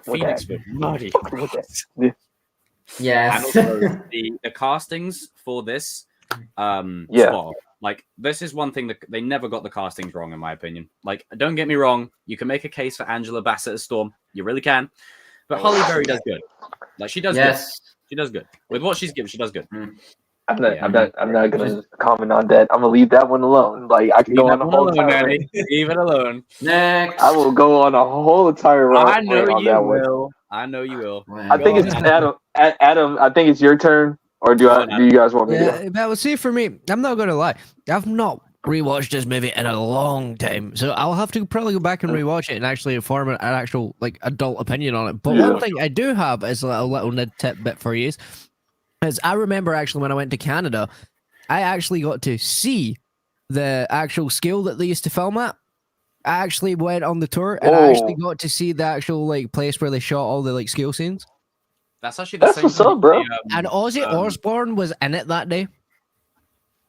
Phoenix was muddy. Yes. And also the castings for this spot. Like, this is one thing that they never got the castings wrong, in my opinion. Like, don't get me wrong, you can make a case for Angela Bassett as Storm. You really can. But Holly Berry does good. Like, she does good. She does good. With what she's given, she does good. I'm not gonna comment on that. I'm gonna leave that one alone. Like I can go on a whole entire leave it alone. Next. I will go on a whole entire rant. I know on you that will. One. I know you will. I think it's Adam. Adam, I think it's your turn. Or do you guys want me to? But see, for me, I'm not gonna lie. I've not rewatched this movie in a long time, so I'll have to probably go back and rewatch it and actually form an actual like adult opinion on it. But one thing I do have is a little tidbit for you. Is I remember actually when I went to Canada, I actually got to see the actual scale that they used to film at. I actually went on the tour and I actually got to see the actual like place where they shot all the like scale scenes. That's actually the same. What's up, bro? And Ozzy Osbourne was in it that day.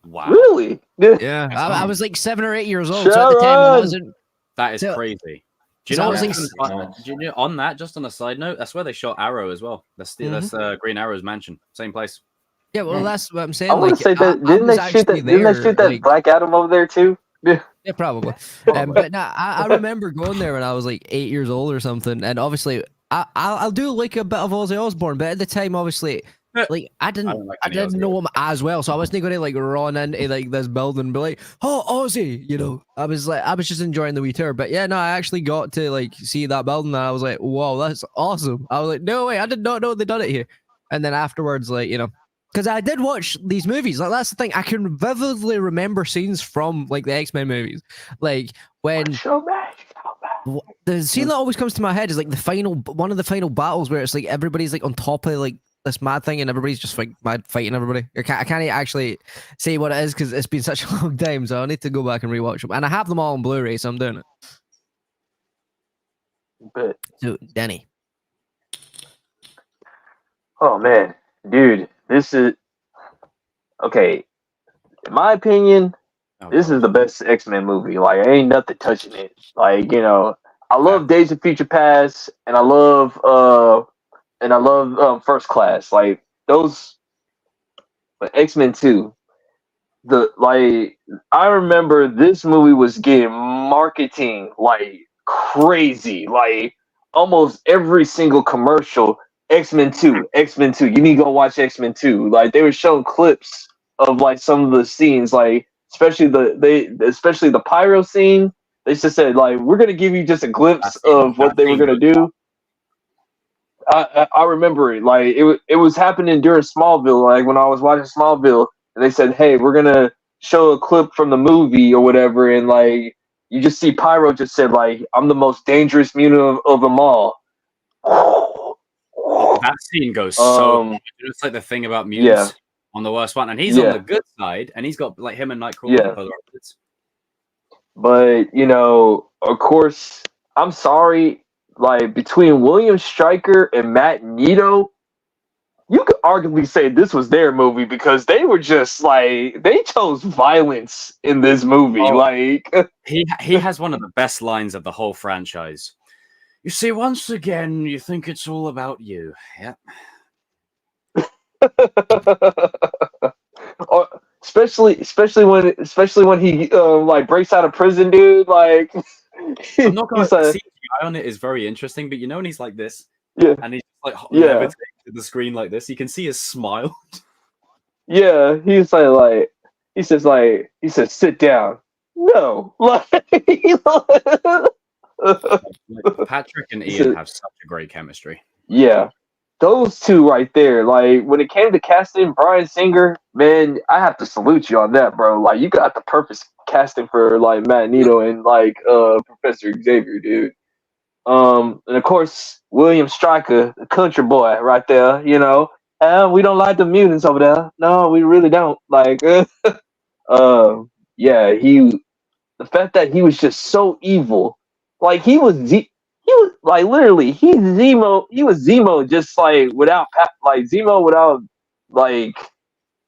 Wow. Really? Yeah. I was like 7 or 8 years old. So at the time, I wasn't. That is crazy. Do you know on that, just on a side note, that's where they shot Arrow as well. That's Green Arrow's mansion. Same place. Yeah, well, that's what I'm saying. I want to say that didn't they shoot that Black Adam over there too? Yeah, probably. But no, I remember going there when I was like 8 years old or something, and obviously I'll do like a bit of Ozzy Osbourne, but at the time, obviously, like I didn't know him as well, so I wasn't going to like run into like this building and be like, "Oh, Ozzy," you know. I was just enjoying the wee tour, but yeah, no, I actually got to like see that building, and I was like, "Whoa, that's awesome!" I was like, "No way, I did not know they done it here." And then afterwards, like you know. Because I did watch these movies. Like that's the thing. I can vividly remember scenes from like the X-Men movies. Like when the scene that always comes to my head is like one of the final battles where it's like everybody's like on top of like this mad thing and everybody's just like mad fighting everybody. I can't actually say what it is because it's been such a long time. So I need to go back and rewatch them. And I have them all on Blu-ray, so I'm doing it. So Danny. Oh man, dude. This is okay. In my opinion, this is the best X-Men movie. Like, ain't nothing touching it. Like, you know, I love Days of Future Past, and I love First Class. Like those, but X-Men 2. I remember this movie was getting marketing like crazy. Like almost every single commercial. X-Men 2. You need to go watch X-Men 2. Like they were showing clips of like some of the scenes, like especially the pyro scene. They just said like we're gonna give you just a glimpse of what they were gonna do. I remember it. Like it was happening during Smallville. Like when I was watching Smallville, and they said, "Hey, we're gonna show a clip from the movie or whatever," and like you just see Pyro just said like, "I'm the most dangerous mutant of them all." That scene goes so it's like the thing about mutants on the worst one, and he's on the good side, and he's got like him and Nightcrawler. But you know, of course, I'm sorry. Like between William Stryker and Matt Nito, you could arguably say this was their movie because they were just like they chose violence in this movie. Like he has one of the best lines of the whole franchise. You see, once again, you think it's all about you. Yep. Or especially when he like breaks out of prison, dude. Like, I'm not going he's to like, CGI on it is very interesting, but you know when he's like this, yeah, and he's like yeah, levitating to the screen like this, you can see his smile. yeah. He's like he says, sit down. No, like, Patrick and He Ian said- have such a great chemistry. yeah. Those two right there, like when it came to casting Bryan Singer, man, I have to salute you on that, bro. Like you got the perfect casting for like Magneto and like Professor Xavier, dude. And of course William Stryker, the country boy, right there. You know, we don't like the mutants over there. No, we really don't. Like, yeah, the fact that he was just so evil, like he was like literally he was Zemo just like without like Zemo without like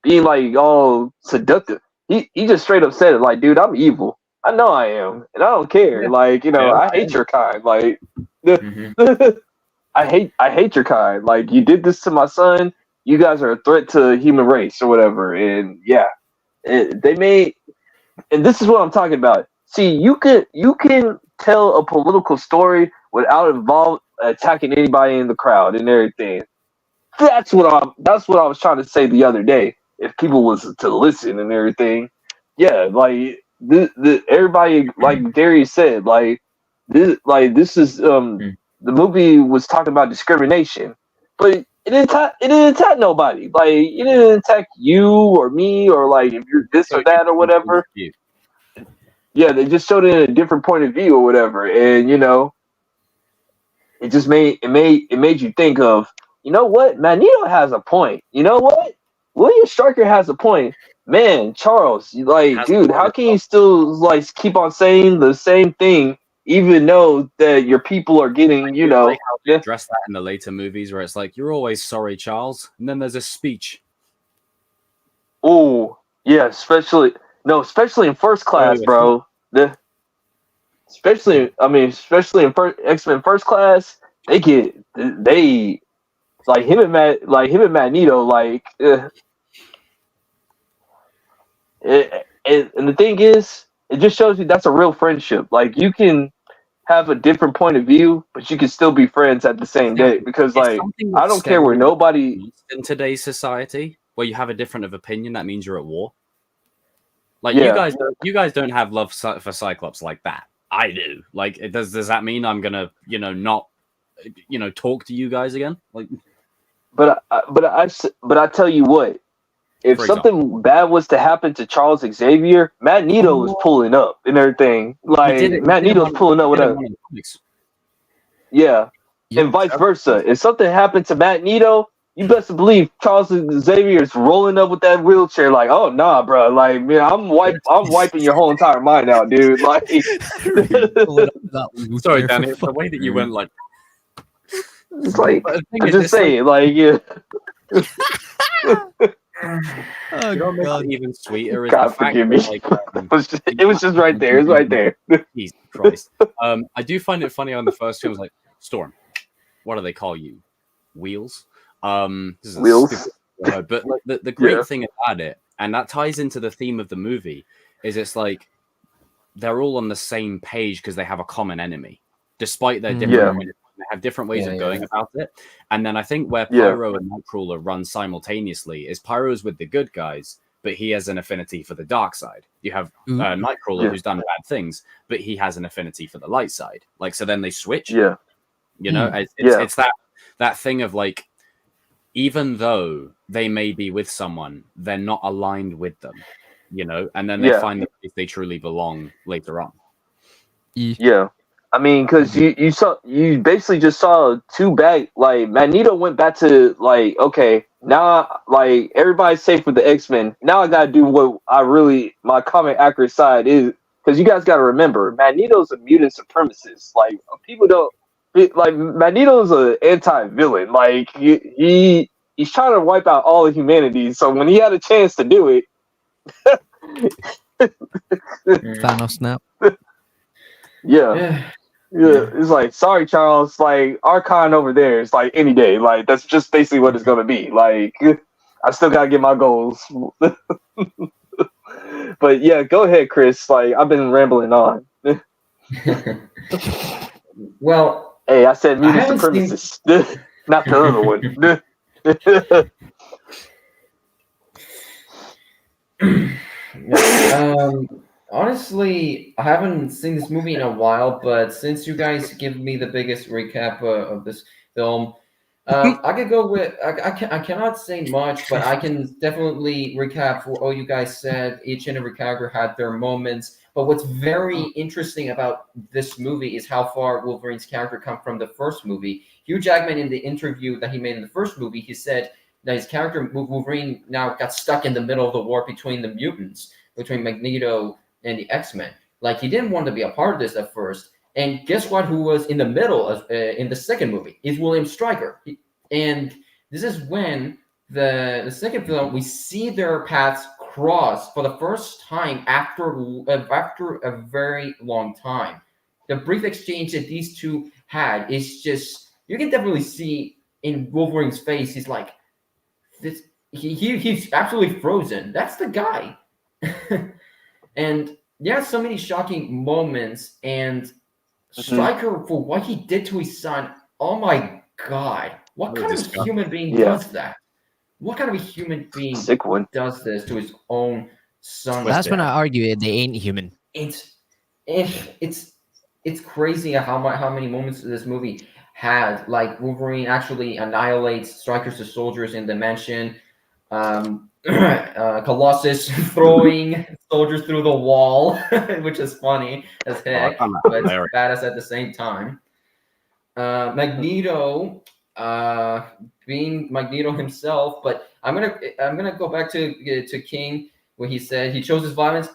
being like all seductive. He just straight up said it like, dude, I'm evil. I know I am, and I don't care. Yeah. Like, you know, Yeah. I hate your kind. Like, Mhm. I hate your kind. Like, you did this to my son. You guys are a threat to the human race or whatever. And yeah, they made. And this is what I'm talking about. See, you can tell a political story without attacking anybody in the crowd and everything. That's what I was trying to say the other day. If people was to listen and everything, yeah, like the everybody, like Darius said, this is the movie was talking about discrimination, but it didn't attack nobody. Like it didn't attack you or me or like if you're this or that or whatever. Yeah, they just showed it in a different point of view or whatever, and you know, it just made you think of, you know what, Magneto has a point. You know what, William Stryker has a point. Man, Charles, like, dude, how can you still like keep on saying the same thing even though that your people are getting, you know, like how they address that in the later movies where it's like, you're always sorry, Charles, and then there's a speech. Oh, yeah, especially in First Class, bro. Especially in X-Men First Class, they like him and Magneto, like, and the thing is, it just shows you that's a real friendship. Like you can have a different point of view, but you can still be friends at the same day. Because like I don't care where nobody in today's society where you have a different of opinion, that means you're at war. Like Yeah. you guys don't have love for Cyclops like that. I do. Like, does that mean I'm gonna, not, talk to you guys again? Like, But I tell you what, if something bad was to happen to Charles Xavier, Magneto was pulling up and everything. Like Magneto's pulling up with us. Yeah, and vice versa. If something happened to Magneto, you best believe Charles Xavier is rolling up with that wheelchair. Like, oh nah, bro. Like, man, I'm wiping your whole entire mind out, dude. Like, sorry, Danny. It's the way that you went like. It's like I'm just saying, like, yeah. Oh, you know what makes it even sweeter is God the fact forgive me. that, like, it was just right there. It was right there. Jesus Christ. I do find it funny on the first film. I was like, Storm, what do they call you? Wheels? This is a Wheels. stupid word, but like the great thing about it, and that ties into the theme of the movie, is it's like they're all on the same page because they have a common enemy, despite their different they have different ways of going about it. And then I think where Pyro and Nightcrawler run simultaneously is Pyro's with the good guys, but he has an affinity for the dark side. You have Nightcrawler who's done bad things, but he has an affinity for the light side. Like, so then they switch. Yeah. You know, it's that thing of like, even though they may be with someone, they're not aligned with them, and then they find the place they truly belong later on. Yeah. I mean, because you basically just saw two bad, like, Magneto went back to, like, okay, now, like, everybody's safe with the X-Men. Now I got to do what my comic accurate side is, because you guys got to remember, Magneto's a mutant supremacist. Like, people don't, like, Magneto's an anti-villain. Like, he's trying to wipe out all of humanity. So when he had a chance to do it, Thanos snap. Yeah, it's like, sorry, Charles. Like, our con over there is like any day. Like, that's just basically what it's gonna be. Like, I still gotta get my goals. But yeah, go ahead, Chris. Like I've been rambling on. Well, Hey, I said mutant haven't seen- supremacist, not the other one. Honestly, I haven't seen this movie in a while, but since you guys give me the biggest recap of this film, I could go with I cannot say much, but I can definitely recap what all you guys said. Each and every character had their moments. But what's very interesting about this movie is how far Wolverine's character come from the first movie. Hugh Jackman, in the interview that he made in the first movie, he said that his character Wolverine now got stuck in the middle of the war between the mutants, between Magneto and the X-Men. Like he didn't want to be a part of this at first. And guess what? Who was in the middle of, in the second movie is William Stryker. And this is when the second film we see their paths cross for the first time after a very long time. The brief exchange that these two had is just you can definitely see in Wolverine's face. He's like this. He's absolutely frozen. That's the guy. And yeah, so many shocking moments. And Stryker, for what he did to his son, oh my God, what kind of human being does that? What kind of a human being does this to his own son? That's when I argue they ain't human. It's crazy how many moments this movie had. Like Wolverine actually annihilates Stryker's soldiers in the mansion. Colossus throwing soldiers through the wall, which is funny as heck, but badass at the same time. Magneto, being Magneto himself, but I'm gonna go back to King, where he said he chose his violence.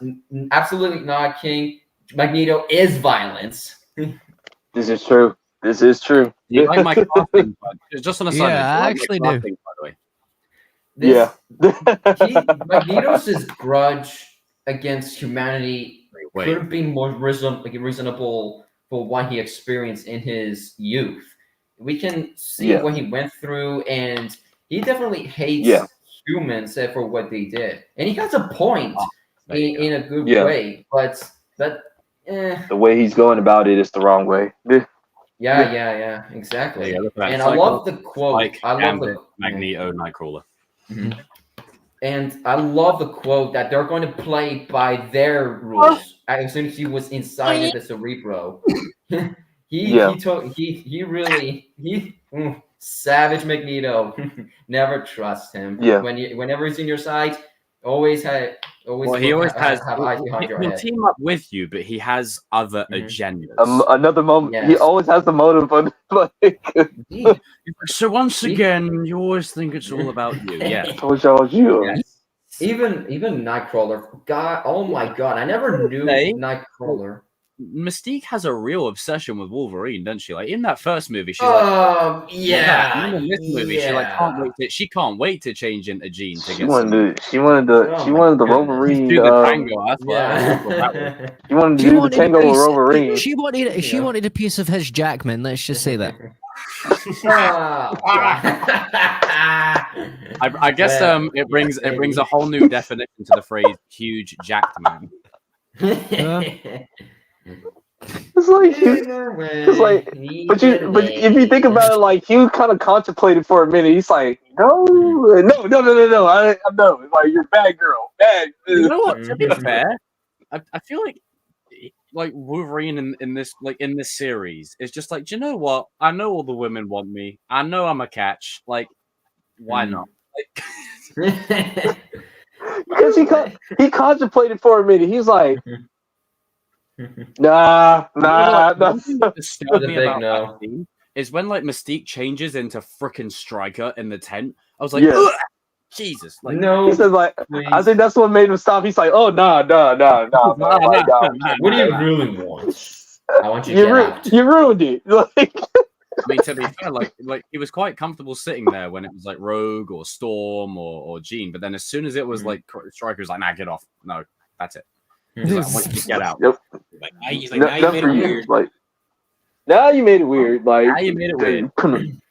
Absolutely not, King. Magneto is violence. This is true. This is true. You like my coughing, just on a side. Yeah, I actually do. By the way. Magneto's grudge against humanity could have been more reasonable for what he experienced in his youth. We can see what he went through, and he definitely hates humans for what they did. And he has a point in a good way, but the way he's going about it is the wrong way. Yeah, exactly. And I love the quote. I love the Magneto Nightcrawler. Mm-hmm. And I love the quote that they're going to play by their rules. As soon as he was inside of the Cerebro, savage Magneto. Never trust him. Yeah. Whenever he's in your side, he always have eyes behind your head. He'll team up with you, but he has other agendas. Another moment. Yes. He always has the motive on. So once again, you always think it's all about you. Yeah. It's all about you. Yes. Even Nightcrawler. God, oh my God! I never knew Nightcrawler. Mystique has a real obsession with Wolverine, doesn't she? Like in that first movie, she's like, in this movie, she can't wait to change into Jean to get. She wanted the Wolverine. Do the tango. She wanted to do the tango with Wolverine. She wanted a piece of his Jackman. Let's just say that. I guess it brings a whole new definition to the phrase "huge jacked man." It's like, but if you think about it, like Hugh kind of contemplated for a minute. He's like, no. I'm no. It's like you're bad girl, bad. You know what? To be fair, I feel like Wolverine in this series is just like, do you know what? I know all the women want me. I know I'm a catch. Like, why not? Like, because he contemplated for a minute. He's like. Nah. Is when like Mystique changes into frickin' Stryker in the tent. I was like, Jesus! Like, no, he said like, please. I think that's what made him stop. He's like, oh no. What do you really want? I want you to get out. You ruined it. I mean, to be fair, like he was quite comfortable sitting there when it was like Rogue or Storm or Jean, but then as soon as it was like Stryker's like, nah, get off. No, that's it. He's like, I want you to get out. Yep. He's like, now you made it weird. Like, now you made it weird. Like, now you made it weird.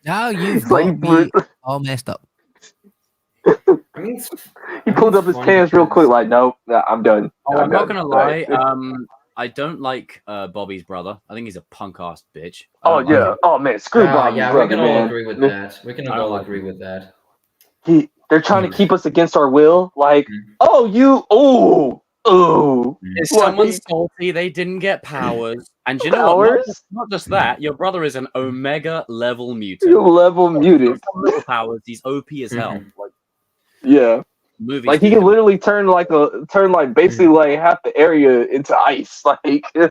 Now you've got me all messed up. I mean, He pulled up his pants real quick, like, nope, I'm done. Oh, I'm not done. gonna lie. I don't like Bobby's brother. I think he's a punk ass bitch. Oh yeah. Oh man, screw Bobby's yeah, brother, we can all man. agree with that. We can all agree with that. They're trying to keep us against our will. Like, ooh. Is someone salty they didn't get powers? And you know what? Not just that. Your brother is an Omega level mutant. Level mutant. Little powers. He's OP as hell. Like, yeah. Movies like he can literally turn basically like half the area into ice. Like, yeah.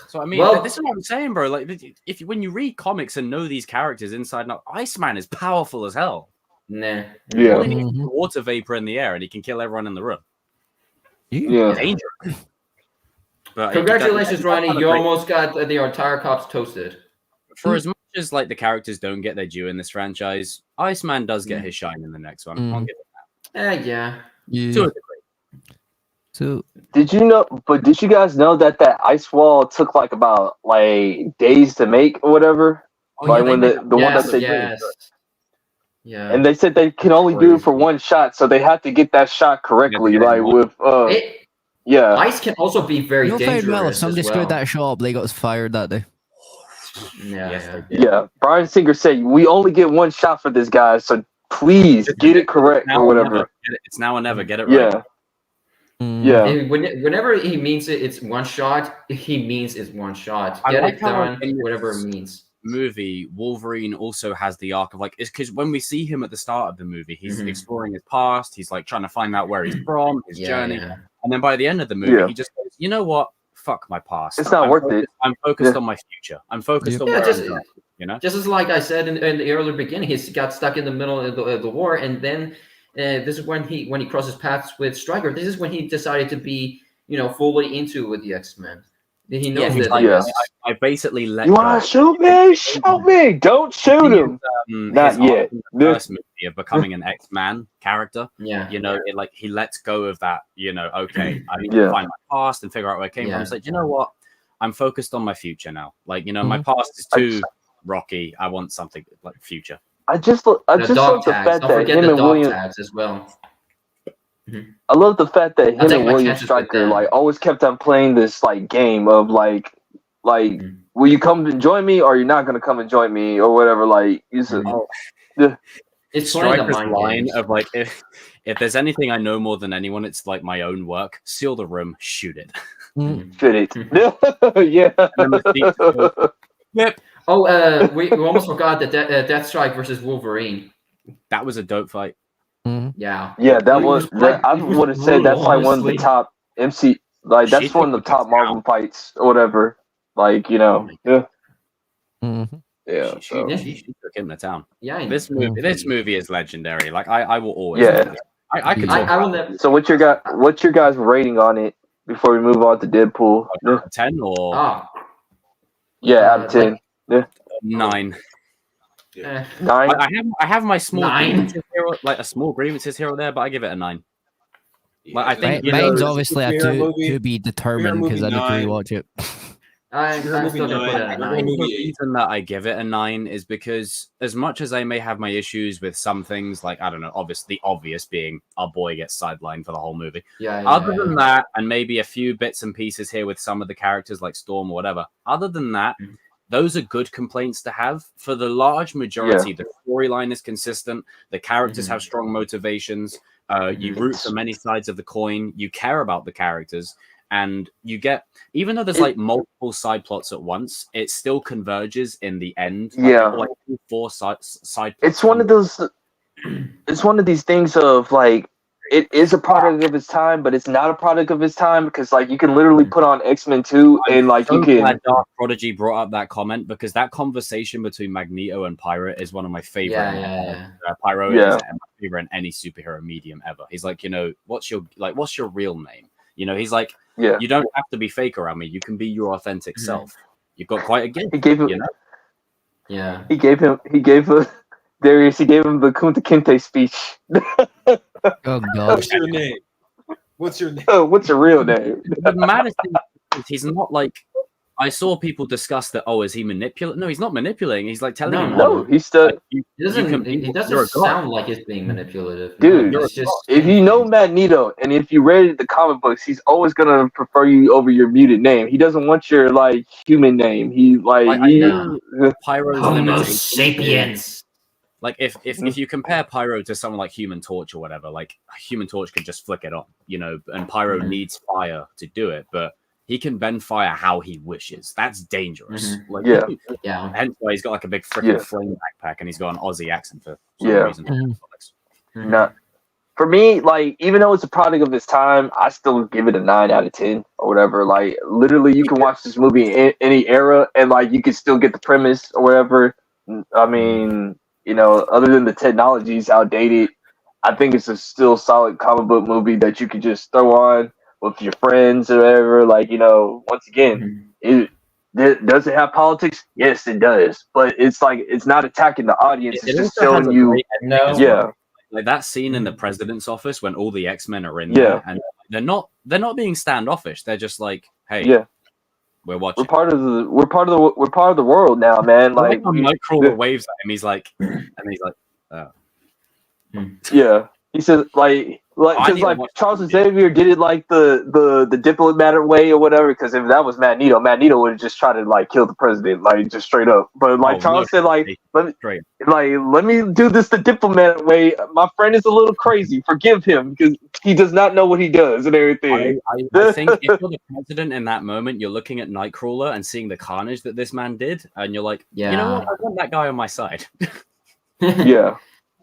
So I mean, this is what I'm saying, bro. Like, when you read comics and know these characters inside and out, Iceman is powerful as hell. Nah. Yeah. All he needs is water vapor in the air, and he can kill everyone in the room. Yeah. Dangerous. But congratulations, Ronnie. You almost got the entire cops toasted. For as much as like the characters don't get their due in this franchise, Iceman does get his shine in the next one. I'll give it that. Yeah. To a degree. So did you guys know that ice wall took about days to make or whatever? Oh, yeah, when the one that they did. Yeah. And they said they can only do it for one shot, so they have to get that shot correctly. Ice can also be very dangerous. Well, if somebody as screwed that shot up, they got us fired that day. Yeah. Bryan Singer said we only get one shot for this guy, so please get it correct or whatever. It's now or never. Get it right. Yeah. Whenever he means it's one shot, he means it's one shot. Get it done, whatever it means. Movie Wolverine also has the arc of it's because when we see him at the start of the movie, he's exploring his past. He's trying to find out where he's from, his journey, and then by the end of the movie, he just goes, "You know what? Fuck my past. It's not worth it. I'm focused on my future. I'm focused on where I'm going." You know, just as like I said in the earlier beginning, he got stuck in the middle of the war, and then this is when he crosses paths with Stryker. This is when he decided to be fully into with the X-Men. He knows that. I basically let. You want to shoot me? Shoot me! Don't shoot him. Not yet. The first movie of becoming an X-Man character. Yeah. He lets go of that. Okay, I need to find my past and figure out where I came from. It's like, you know what? I'm focused on my future now. My past is too rocky. I want something like future. I just love the fact that him and William as well. I love the fact that him and William Stryker always kept on playing this game of will you come and join me or you're not gonna come and join me or whatever. It's Stryker's line of if there's anything I know more than anyone, it's my own work. Seal the room, shoot it. Shoot it. Yeah. Yep. Oh, we almost forgot the Deathstrike versus Wolverine. That was a dope fight. Yeah. Yeah, that was. I would have said that's one of the top MC. That's one of the top Marvel fights or whatever. Yeah. Yeah. She took him to town. Yeah. This movie is legendary. I will always. Yeah. I will never. So what's your guys' rating on it before we move on to Deadpool? 10 or? Yeah, out of 10. 9. Yeah. 9. I have my small grievances here, a small grievances here or there, but I give it a 9. I think mine's obviously a to be determined because I need to rewatch it. I'm still gonna put it at a 9. The reason that I give it a 9 is because as much as I may have my issues with some things, I don't know, the obvious being our boy gets sidelined for the whole movie. Other than that, and maybe a few bits and pieces here with some of the characters like Storm or whatever. Other than that. Those are good complaints to have. For the large majority, the storyline is consistent. The characters have strong motivations. You root for many sides of the coin. You care about the characters. And you get, even though there's multiple side plots at once, it still converges in the end. Yeah. 4 side plots. It's one of those, it's one of these things of it is a product of its time, but it's not a product of its time because you can literally put on X-Men 2 and you can. Dark Prodigy brought up that comment because that conversation between Magneto and Pyro is one of my favorite. Pyro is my favorite in any superhero medium ever. He's like, what's your real name? He's like, you don't have to be fake around me. You can be your authentic self. You've got quite a gift. He gave him. Yeah. He gave him Darius. He gave him the Kunta Kinte speech. Oh God! What's your name? What's your name? What's your real name? The maddest thing is he's not I saw people discuss that. Oh, is he manipulating? No, he's not manipulating. He's like telling him. No, he's still. Like, He doesn't sound like he's being manipulative. Dude, no, it's just if you know Magneto, and if you read the comic books, he's always gonna prefer you over your muted name. He doesn't want your like human name. He like I know Pyro's Homo limitation. sapiens. Like if you compare Pyro to someone like Human Torch or whatever, like Human Torch can just flick it on, and Pyro needs fire to do it, but he can bend fire how he wishes. That's dangerous. Like, yeah. Hence why he's got like a big freaking flame backpack and he's got an Aussie accent for some reason. No, for me, like even though it's a product of its time, I still give it a 9 out of 10 or whatever. Like literally, you can watch this movie in any era and like you can still get the premise or whatever. I mean. Other than the technology's outdated, I think it's a still solid comic book movie that you could just throw on with your friends or whatever. Like, once again, does it have politics? Yes, it does. But it's like it's not attacking the audience. It's just showing you. Like that scene in the president's office when all the X-Men are in there, and they're not being standoffish. They're just like, hey, we're watching. We're part of the world now, man. Like Nightcrawler waves at him. He's like, oh. Yeah. He says because Charles Xavier did it like the diplomatic way or whatever. Because if that was Magneto would have just tried to like kill the president, like just straight up. But like Charles said, like let me do this the diplomatic way. My friend is a little crazy. Forgive him because he does not know what he does and everything. I think if you're the president in that moment, you're looking at Nightcrawler and seeing the carnage that this man did, and you're like, you know what? I want that guy on my side. Yeah.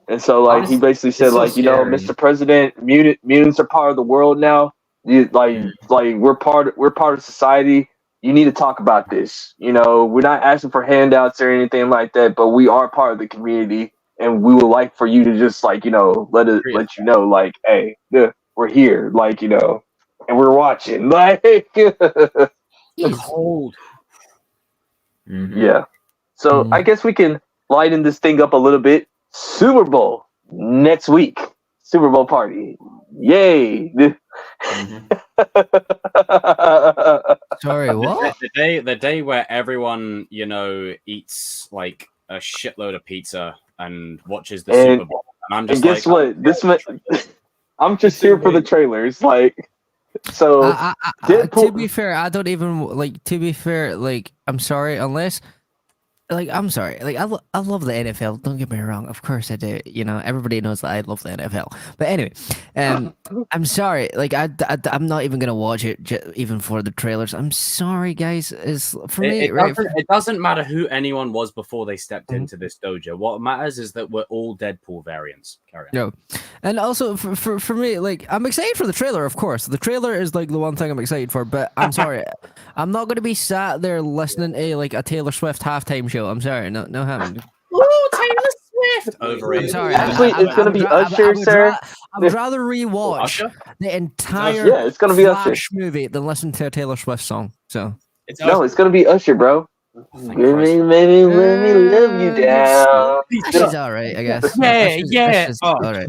And so, like, he basically said, like, Mr. President, mutants are part of the world now. We're part of society. You need to talk about this. We're not asking for handouts or anything like that, but we are part of the community, and we would like for you to just, like, let you know, like, hey, we're here, like, and we're watching, like, cold. Yeah. So I guess we can lighten this thing up a little bit. Super Bowl next week. Super Bowl party. Yay. Sorry, what? The day where everyone, eats like a shitload of pizza and watches the Super Bowl. And I'm just guess what? I'm just here for the trailers. Like, so Deadpool. To be fair, I don't even like. To be fair, like, I'm sorry, unless. Like, I'm sorry. Like, I love the NFL. Don't get me wrong. Of course I do. Everybody knows that I love the NFL. But anyway, I'm sorry. Like, I'm not even gonna watch it even for the trailers. I'm sorry, guys. It's for me. It doesn't matter who anyone was before they stepped into this dojo. What matters is that we're all Deadpool variants. Carry on. No, and also for me, like, I'm excited for the trailer. Of course, the trailer is like the one thing I'm excited for. But I'm sorry, I'm not gonna be sat there listening to like a Taylor Swift halftime show. I'm sorry, no happening. Oh, Taylor Swift! Overrated. I'm sorry. Actually, it's gonna be Usher, sir. I would rather rewatch the entire it's gonna be Usher movie than listen to a Taylor Swift song. So it's gonna be Usher, bro. Maybe let me love you down. She's all right, I guess. Yeah. All right.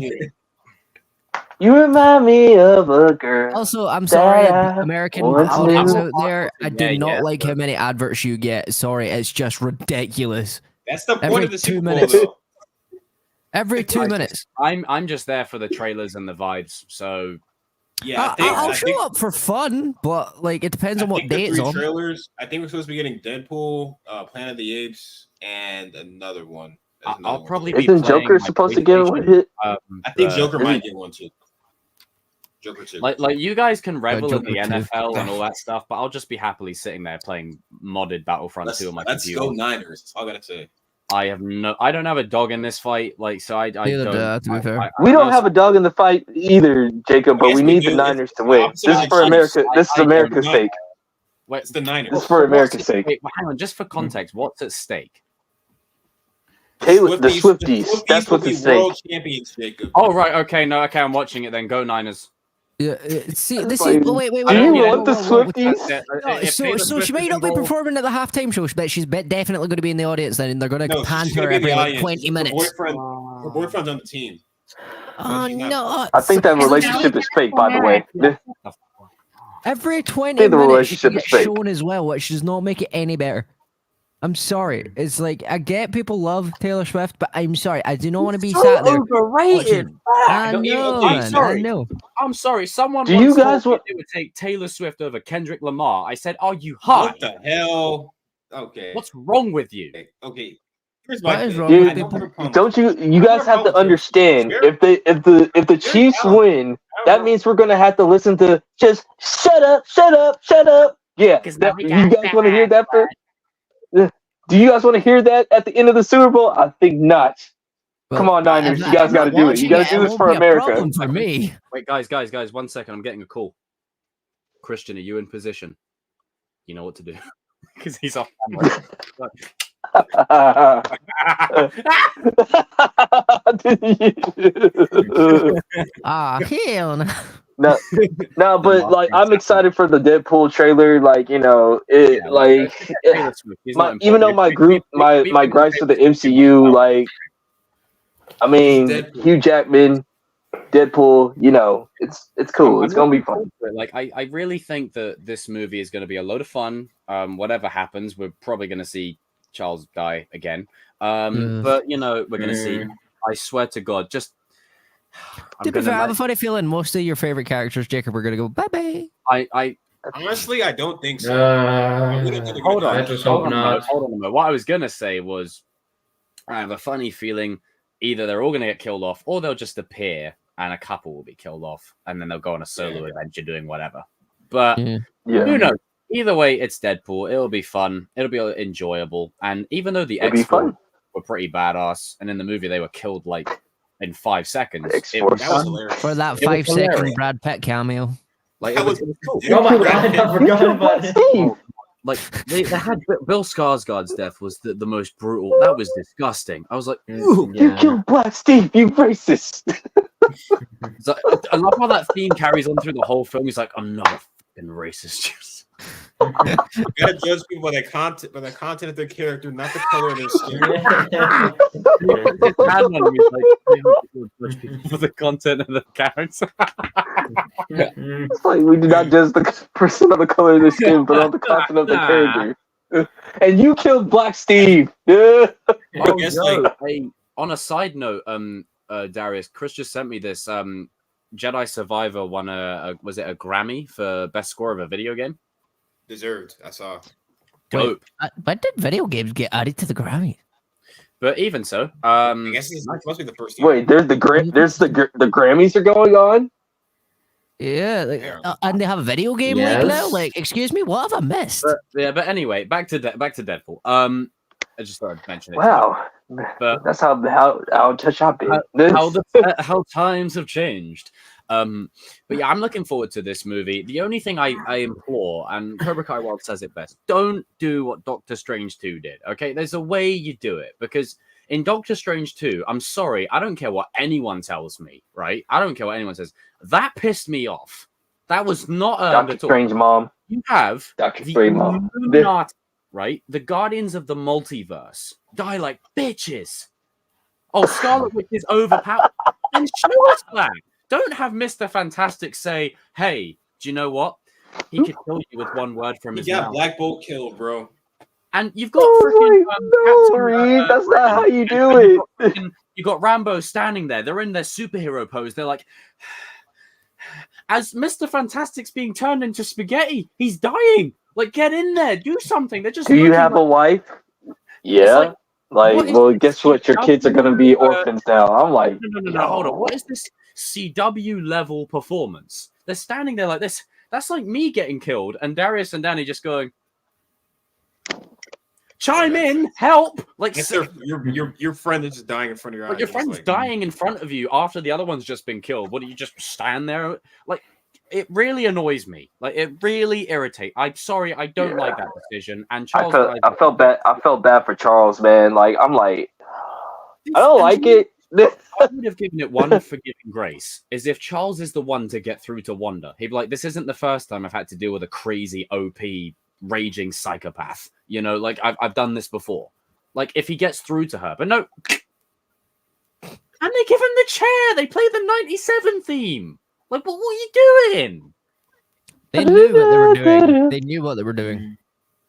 You remind me of a girl. Also, I'm sorry, American audience out there. I do not like how many adverts you get. Sorry, it's just ridiculous. That's the point of the 2 Super minutes. Bowl. Every 2 minutes. I'm just there for the trailers and the vibes. So yeah, I'll show up for fun, but like it depends on what day it's on. Trailers. I think we're supposed to be getting Deadpool, Planet of the Apes, and another one. I'll probably be. Isn't Joker supposed to get one hit? I think Joker might get one too. Joker 2. Like you guys can revel in the Joker 2. NFL and all that stuff, but I'll just be happily sitting there playing modded Battlefront 2 on my computer. Let's go Niners. That's all I gotta say. I don't have a dog in this fight. Like, so I don't. To be fair. We don't have a dog in the fight either, Jacob. But we need the Niners to win. This is for America. This is America's sake. Wait, it's the Niners. This is for America's sake. Wait, hang on, just for context, what's at stake? Taylor, the Swifties. That's what's at stake. Oh right, okay, I'm watching it then. Go Niners. Yeah, see, this is. Oh, wait. Do you want the Swifties? So she might not be performing at the halftime show, but she's definitely going to be in the audience. Then they're going to pan her every like 20 minutes. Her boyfriend's on the team. Oh no! I think that relationship is fake, by the way. Every 20 think the minutes she relationship gets is fake. shown as well, which does not make it any better. I'm sorry. It's like, I get people love Taylor Swift, but I'm sorry. I do not want to be sat there. Overrated. I Don't know, even- man. sorry. I know. I'm sorry. Someone Do once you guys told me want- they would take Taylor Swift over Kendrick Lamar. I said, "Are you high? What the hell? Okay. What's wrong with you?" Okay. Here's What my is thing. wrong Dude, with I don't people? have a problem Don't with you guys have to understand if the Chiefs win, that means we're gonna have to listen to just shut up, shut up, shut up. Yeah, 'Cause that, now we you got guys want to hear that that? Do you guys want to hear that at the end of the Super Bowl? I think not. Come on, Niners, you guys got to do it. You got to do this for America. Problem for me. Wait, guys, 1 second. I'm getting a call. Christian, are you in position? You know what to do because he's off camera. Hell no. No, but like I'm excited for the Deadpool trailer. Like even though my gripes with the MCU, like I mean Hugh Jackman, Deadpool, it's cool. It's gonna be fun. Like I really think that this movie is going to be a load of fun. Whatever happens, we're probably going to see Charles die again. But we're going to see. I swear to God, just. To be fair, I have a funny feeling most of your favorite characters, Jacob, are going to go bye bye. I honestly, I don't think so. Hold on. I just hope not. Hold on a minute. What I was going to say was, I have a funny feeling either they're all going to get killed off, or they'll just appear and a couple will be killed off, and then they'll go on a solo adventure doing whatever. But who knows? Either way, it's Deadpool. It'll be fun. It'll be enjoyable. And even though the X-2 were pretty badass, and in the movie they were killed like in 5 seconds, it was for that 5-second Brad Pitt cameo. Like it was cool. Oh my god, I forgot about it. Like they had Bill Skarsgård's death was the most brutal. That was disgusting. I was like, ooh, you killed Black Steve, you racist. So, I love how that theme carries on through the whole film. He's like, I'm not a fucking racist. You gotta judge people by the content of their character, not the color of their skin. Judge people for the content of the character. It's like we do not judge the person of the color of their skin, but on the content of the character. And you killed Black Steve. On a side note, Darius, Chris just sent me this. Jedi Survivor won was it a Grammy for best score of a video game? Deserved. I saw. Dope. When did video games get added to the Grammy? But even so, I guess this must be the first year. Wait, there's the Grammys are going on. Yeah, and they have a video game league now. Like, excuse me, what have I missed? But anyway, back to Deadpool. I just thought I'd mention it. Wow, but that's how touch I've been. How times have changed. But yeah, I'm looking forward to this movie. The only thing I implore, and Cobra Kai World says it best, don't do what Doctor Strange 2 did. Okay, there's a way you do it, because in Doctor Strange 2, I'm sorry, I don't care what anyone tells me, right? I don't care what anyone says. That pissed me off. That was not Doctor Strange mom. You have Doctor the Strange mom. Illuminati, right? The Guardians of the Multiverse die like bitches. Oh, Scarlet Witch is overpowered. And show us that. Don't have Mr. Fantastic say, hey, do you know what? He could kill you with one word from his mouth. Black Bolt killed, bro. And you've got freaking that's not how you do it. You got Rambo standing there. They're in their superhero pose. They're like, as Mr. Fantastic's being turned into spaghetti, he's dying. Like, get in there, do something. They're just. Do you have a wife? Yeah. Well, guess what? Your kids are gonna be orphans now. I'm like, no. Hold on. What is this CW level performance? They're standing there like this. That's like me getting killed, and Darius and Danny just going, chime in, help! Like your friend is just dying in front of your eyes. Your friend's dying in front of you after the other one's just been killed. What do you just stand there? Like, it really annoys me. Like, it really irritates. I'm sorry, I don't like that decision. And Charles, I felt bad. I felt bad for Charles, man. Like, I'm like, I don't like it. I would have given it one forgiving grace, is if Charles is the one to get through to Wanda. He'd be like, this isn't the first time I've had to deal with a crazy OP raging psychopath. You know, like I've done this before. Like, if he gets through to her, but no. And they give him the chair. They play the 97 theme. Like, what are you doing? They knew what they were doing. They knew what they were doing.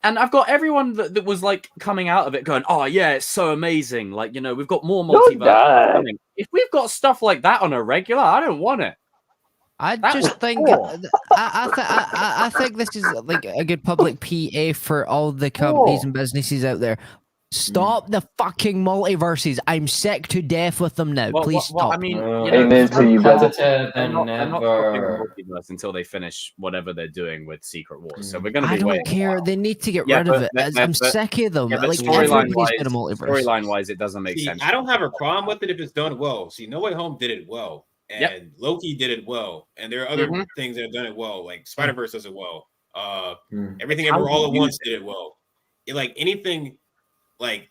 And I've got everyone that was like coming out of it going, "Oh yeah, it's so amazing!" Like, you know, we've got more multiverse coming. If we've got stuff like that on a regular, I don't want it. I That just was think cool. I think this is like a good public PA for all the companies and businesses out there. Stop the fucking multiverses. I'm sick to death with them now. Please stop. I mean, Amen to you, brother. they're not stopping the multiverse until they finish whatever they're doing with Secret Wars. So we're going to be I don't waiting. care. They need to get rid of it. I'm sick of them. Yeah, like everybody's got a multiverse. Storyline wise, it doesn't make sense. I don't have a problem with it if it's done well. See, No Way Home did it well, and Loki did it well, and there are other things that have done it well, like Spider-Verse does it well. Everything Everywhere All at Once did it well. Like anything, like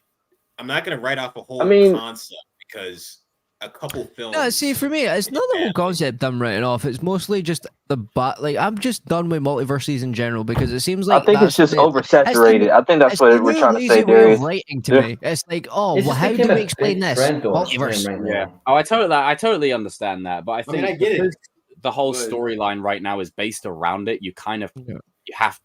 I'm not gonna write off a whole concept because a couple films. No, see, for me, it's not the whole concept I'm writing off. It's mostly just like I'm just done with multiverses in general because it seems like I think it's just oversaturated. I think that's what we're trying to say, Darius. Writing to me, it's like, oh, well, how do we explain this? Multiverse. Yeah. Oh, I totally understand that, but I think I get it. The whole storyline right now is based around it. You kind of we have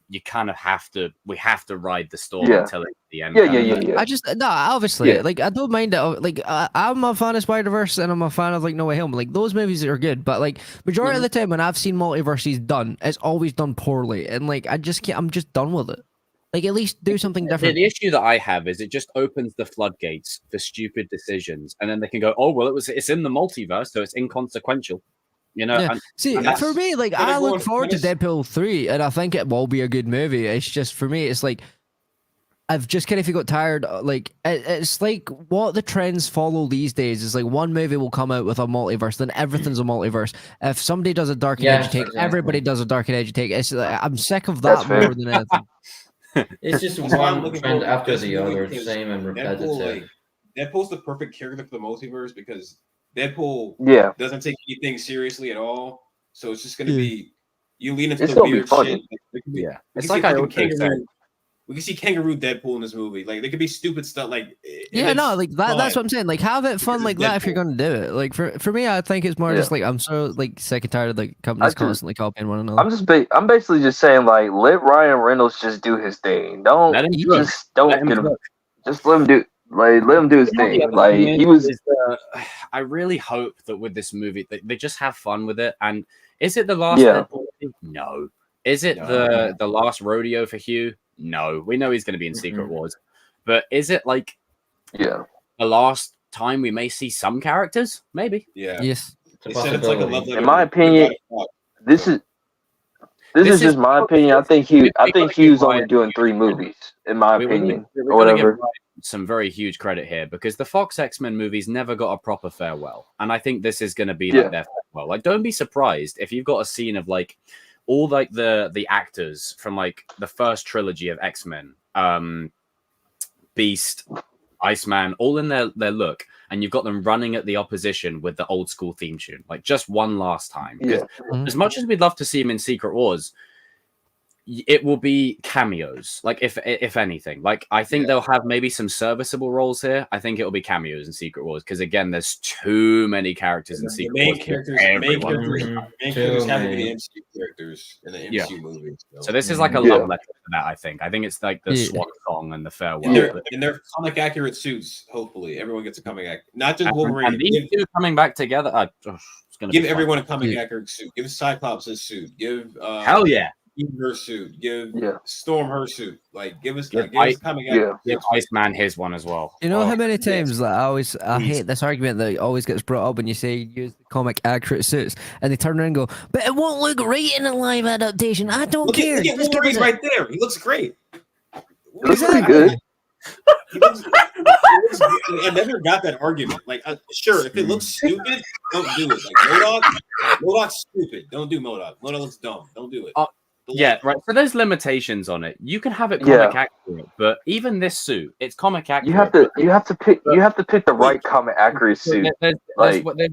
to ride the storm until it's the end. Yeah. I just obviously like I don't mind it. Like I'm a fan of Spider-Verse and I'm a fan of like No Way Home. Like those movies are good, but like majority of the time when I've seen multiverses done, it's always done poorly, and like I just can't. I'm just done with it. Like at least do something different. The issue that I have is it just opens the floodgates for stupid decisions, and then they can go, "Oh well, it's in the multiverse, so it's inconsequential." You know, for me, like I look forward to Deadpool 3, and I think it will be a good movie. It's just for me, it's like I've just kind of got tired. Like it's like what the trends follow these days is like one movie will come out with a multiverse, then everything's a multiverse. If somebody does a dark and edgy take, everybody does a dark and edgy take. It's like, I'm sick of that more than anything. It's just one trend after the other, same and repetitive. Deadpool's the perfect character for the multiverse because Deadpool doesn't take anything seriously at all. So it's just going to be, you lean into the weird shit. It's like I kangaroo. We can see kangaroo Deadpool in this movie. Like, there could be stupid stuff. Like, like that's what I'm saying. Like, have it fun like that if you're going to do it. Like, for me, I think it's more just like, I'm so like sick and tired of like companies constantly copying one another. I'm basically just saying, like, let Ryan Reynolds just do his thing. Don't let him do just let him do. Like, let him do his thing. Like, he was. I really hope that with this movie, they just have fun with it. And is it the last Deadpool? No. Is it the last rodeo for Hugh? No. We know he's going to be in Secret Wars. But is it like the last time we may see some characters? Maybe. Yeah. Yes. In my opinion, this is just my opinion. I think Hugh's only doing 3 movies. In my opinion, or whatever. Some very huge credit here because the Fox X-Men movies never got a proper farewell, and I think this is going to be like their farewell. Like, don't be surprised if you've got a scene of like all like the actors from like the first trilogy of X-Men, Beast, Iceman, all in their look, and you've got them running at the opposition with the old school theme tune, like just one last time. Because as much as we'd love to see him in Secret Wars, it will be cameos, like if anything. Like I think they'll have maybe some serviceable roles here. I think it'll be cameos in Secret Wars because again, there's too many characters in Secret Wars. Main characters have to be the MCU characters in the MCU movies. So this is like a love letter for that. I think it's like the swan song and the farewell. In their comic accurate suits, hopefully everyone gets a comic accurate, not just Wolverine. And these two coming back together. Give everyone a comic accurate suit. Give Cyclops his suit. Give hell yeah. Her suit, give Storm her suit. Like, give us give Iceman his one as well. You know how many times like, I hate this argument that always gets brought up when you say use the comic accurate suits, and they turn around and go, "But it won't look right in a live adaptation." I don't care. Look at Wolverine's right there. He looks great. He looks pretty good. I never got that argument. Like, sure, if it looks stupid, don't do it. Like MODOK's stupid. Don't do MODOK. MODOK looks dumb. Don't do it. Yeah, right. So there's limitations on it. You can have it comic accurate, but even this suit, it's comic accurate. You have to pick the right comic accurate suit. There's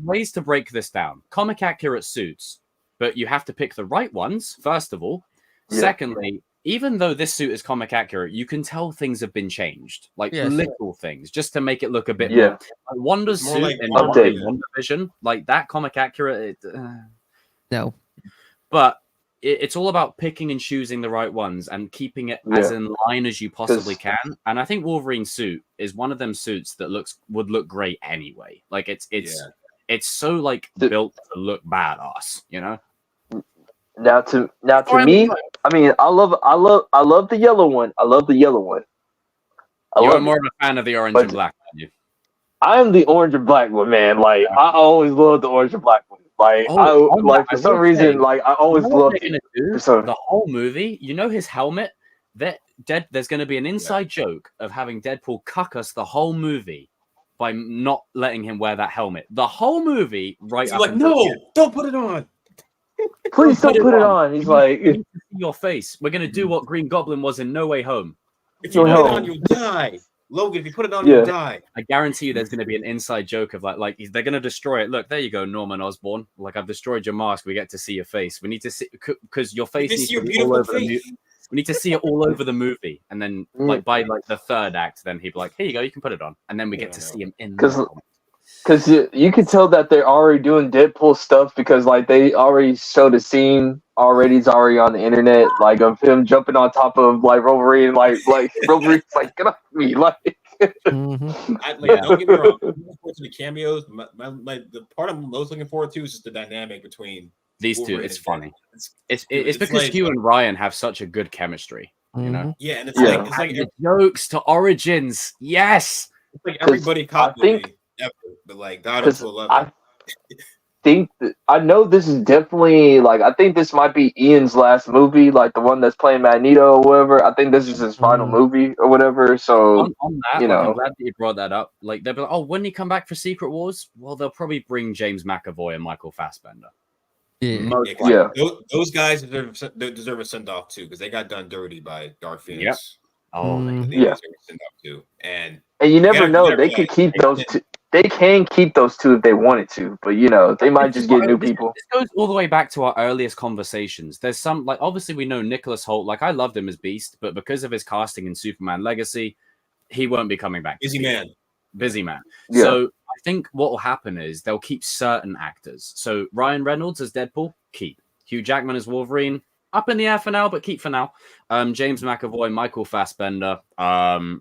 ways to break this down. Comic accurate suits, but you have to pick the right ones, first of all. Secondly, even though this suit is comic accurate, you can tell things have been changed, like little things, just to make it look a bit more. Like Wanda's suit like in WandaVision, like that comic accurate. No, but it's all about picking and choosing the right ones and keeping it as in line as you possibly can. And I think Wolverine's suit is one of them suits that would look great anyway. Like it's so like built to look badass, you know. Now to me, I mean, I love the yellow one. I love the yellow one. You're more of a fan of the orange and black, aren't you? I am the orange and black one, man. Like I always loved the orange and black one. Like for some reason, like I always loved it. The whole movie, you know, his helmet. There's going to be an inside joke of having Deadpool cuck us the whole movie by not letting him wear that helmet. The whole movie, right? He's like, no, don't put it on. Please don't put it on. He's like, your face. We're going to do what Green Goblin was in No Way Home. If you put it on, you'll die. Logan, if you put it on, you'll die. I guarantee you there's going to be an inside joke of like they're going to destroy it. Look, there you go, Norman Osborn. Like, I've destroyed your mask. We get to see your face. We need to see, because your face needs to be all over the movie. We need to see it all over the movie. And then like by like the third act, then he'd be like, here you go, you can put it on. And then we get to see him in because you can tell that they're already doing Deadpool stuff because like they already showed a scene already. It's already on the internet, like of him jumping on top of like Wolverine, like Wolverine's like, get off me, like. Don't get me wrong. I'm looking forward to the cameos. The part I'm most looking forward to is just the dynamic between these two. Wolverine it's and funny. Deadpool. It's because like, Hugh and Ryan have such a good chemistry. You know. Yeah, and it's like jokes to origins. Yes. It's like everybody copied ever, but like Dotto to 11. I know this is definitely like I think this might be Ian's last movie, like the one that's playing Magneto or whatever. I think this is his final movie or whatever. So on that, you know, I'm glad that you brought that up. Like they'll be like, oh, wouldn't he come back for Secret Wars? Well, they'll probably bring James McAvoy and Michael Fassbender. Yeah. Those guys deserve a send off too because they got done dirty by Dark Phoenix. Yep. Oh, they deserve a send off too. And you never know, they could keep those two. They can keep those two if they wanted to, but you know they might just get new people. This goes all the way back to our earliest conversations. There's some like obviously we know Nicholas Hoult. Like I loved him as Beast, but because of his casting in Superman Legacy, he won't be coming back. Busy man. Yeah. So I think what will happen is they'll keep certain actors. So Ryan Reynolds as Deadpool, keep. Hugh Jackman as Wolverine, up in the air for now, but keep for now. James McAvoy, Michael Fassbender,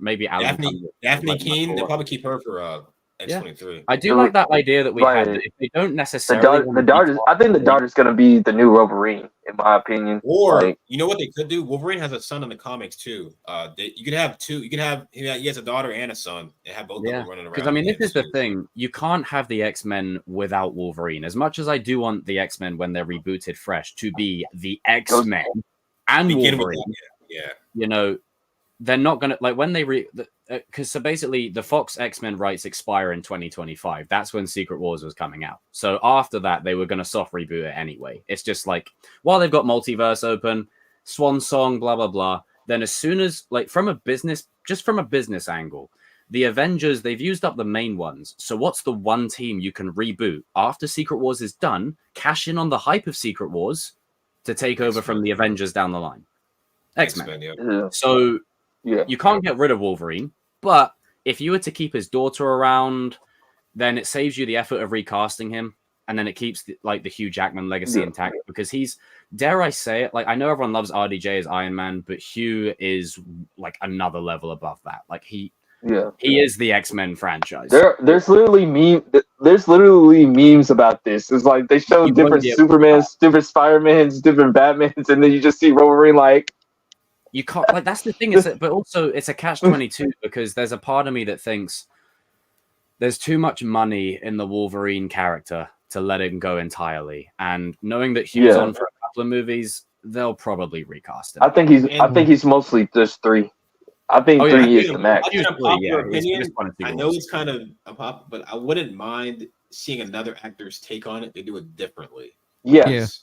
maybe Alan Daphne Keane. They'll probably keep her for X-23. Yeah. I do like that idea that we had. That if they don't necessarily, the daughter. I think the daughter's going to be the new Wolverine, in my opinion. Or you know what they could do? Wolverine has a son in the comics too. You could have two. You could have he has a daughter and a son, and have both of them running around. Because I mean, this is the thing. You can't have the X-Men without Wolverine. As much as I do want the X-Men when they're rebooted fresh to be the X-Men and Wolverine, you know, they're not gonna like when they because so basically the Fox X-Men rights expire in 2025. That's when Secret Wars was coming out. So after that, they were going to soft reboot it anyway. It's just like, while they've got multiverse open, Swan Song, blah, blah, blah. Then as soon as, like from a business angle, the Avengers, they've used up the main ones. So what's the one team you can reboot after Secret Wars is done, cash in on the hype of Secret Wars to take over from the Avengers down the line? X-Men. So you can't get rid of Wolverine. But if you were to keep his daughter around, then it saves you the effort of recasting him, and then it keeps the Hugh Jackman legacy intact because he's, dare I say it, like I know everyone loves RDJ as Iron Man, but Hugh is like another level above that. Like he is the X-Men franchise. There's literally memes about this. It's like they show different Supermans, different Spider-Mans, different Batmans, and then you just see Wolverine like. You can't like that's the thing is that, but also it's a catch-22 because there's a part of me that thinks there's too much money in the Wolverine character to let him go entirely. And knowing that Hugh's on for a couple of movies, they'll probably recast him. I think he's mostly just 3. I think 3 years the max. I know it's kind of a pop, but I wouldn't mind seeing another actor's take on it. They do it differently. Yes.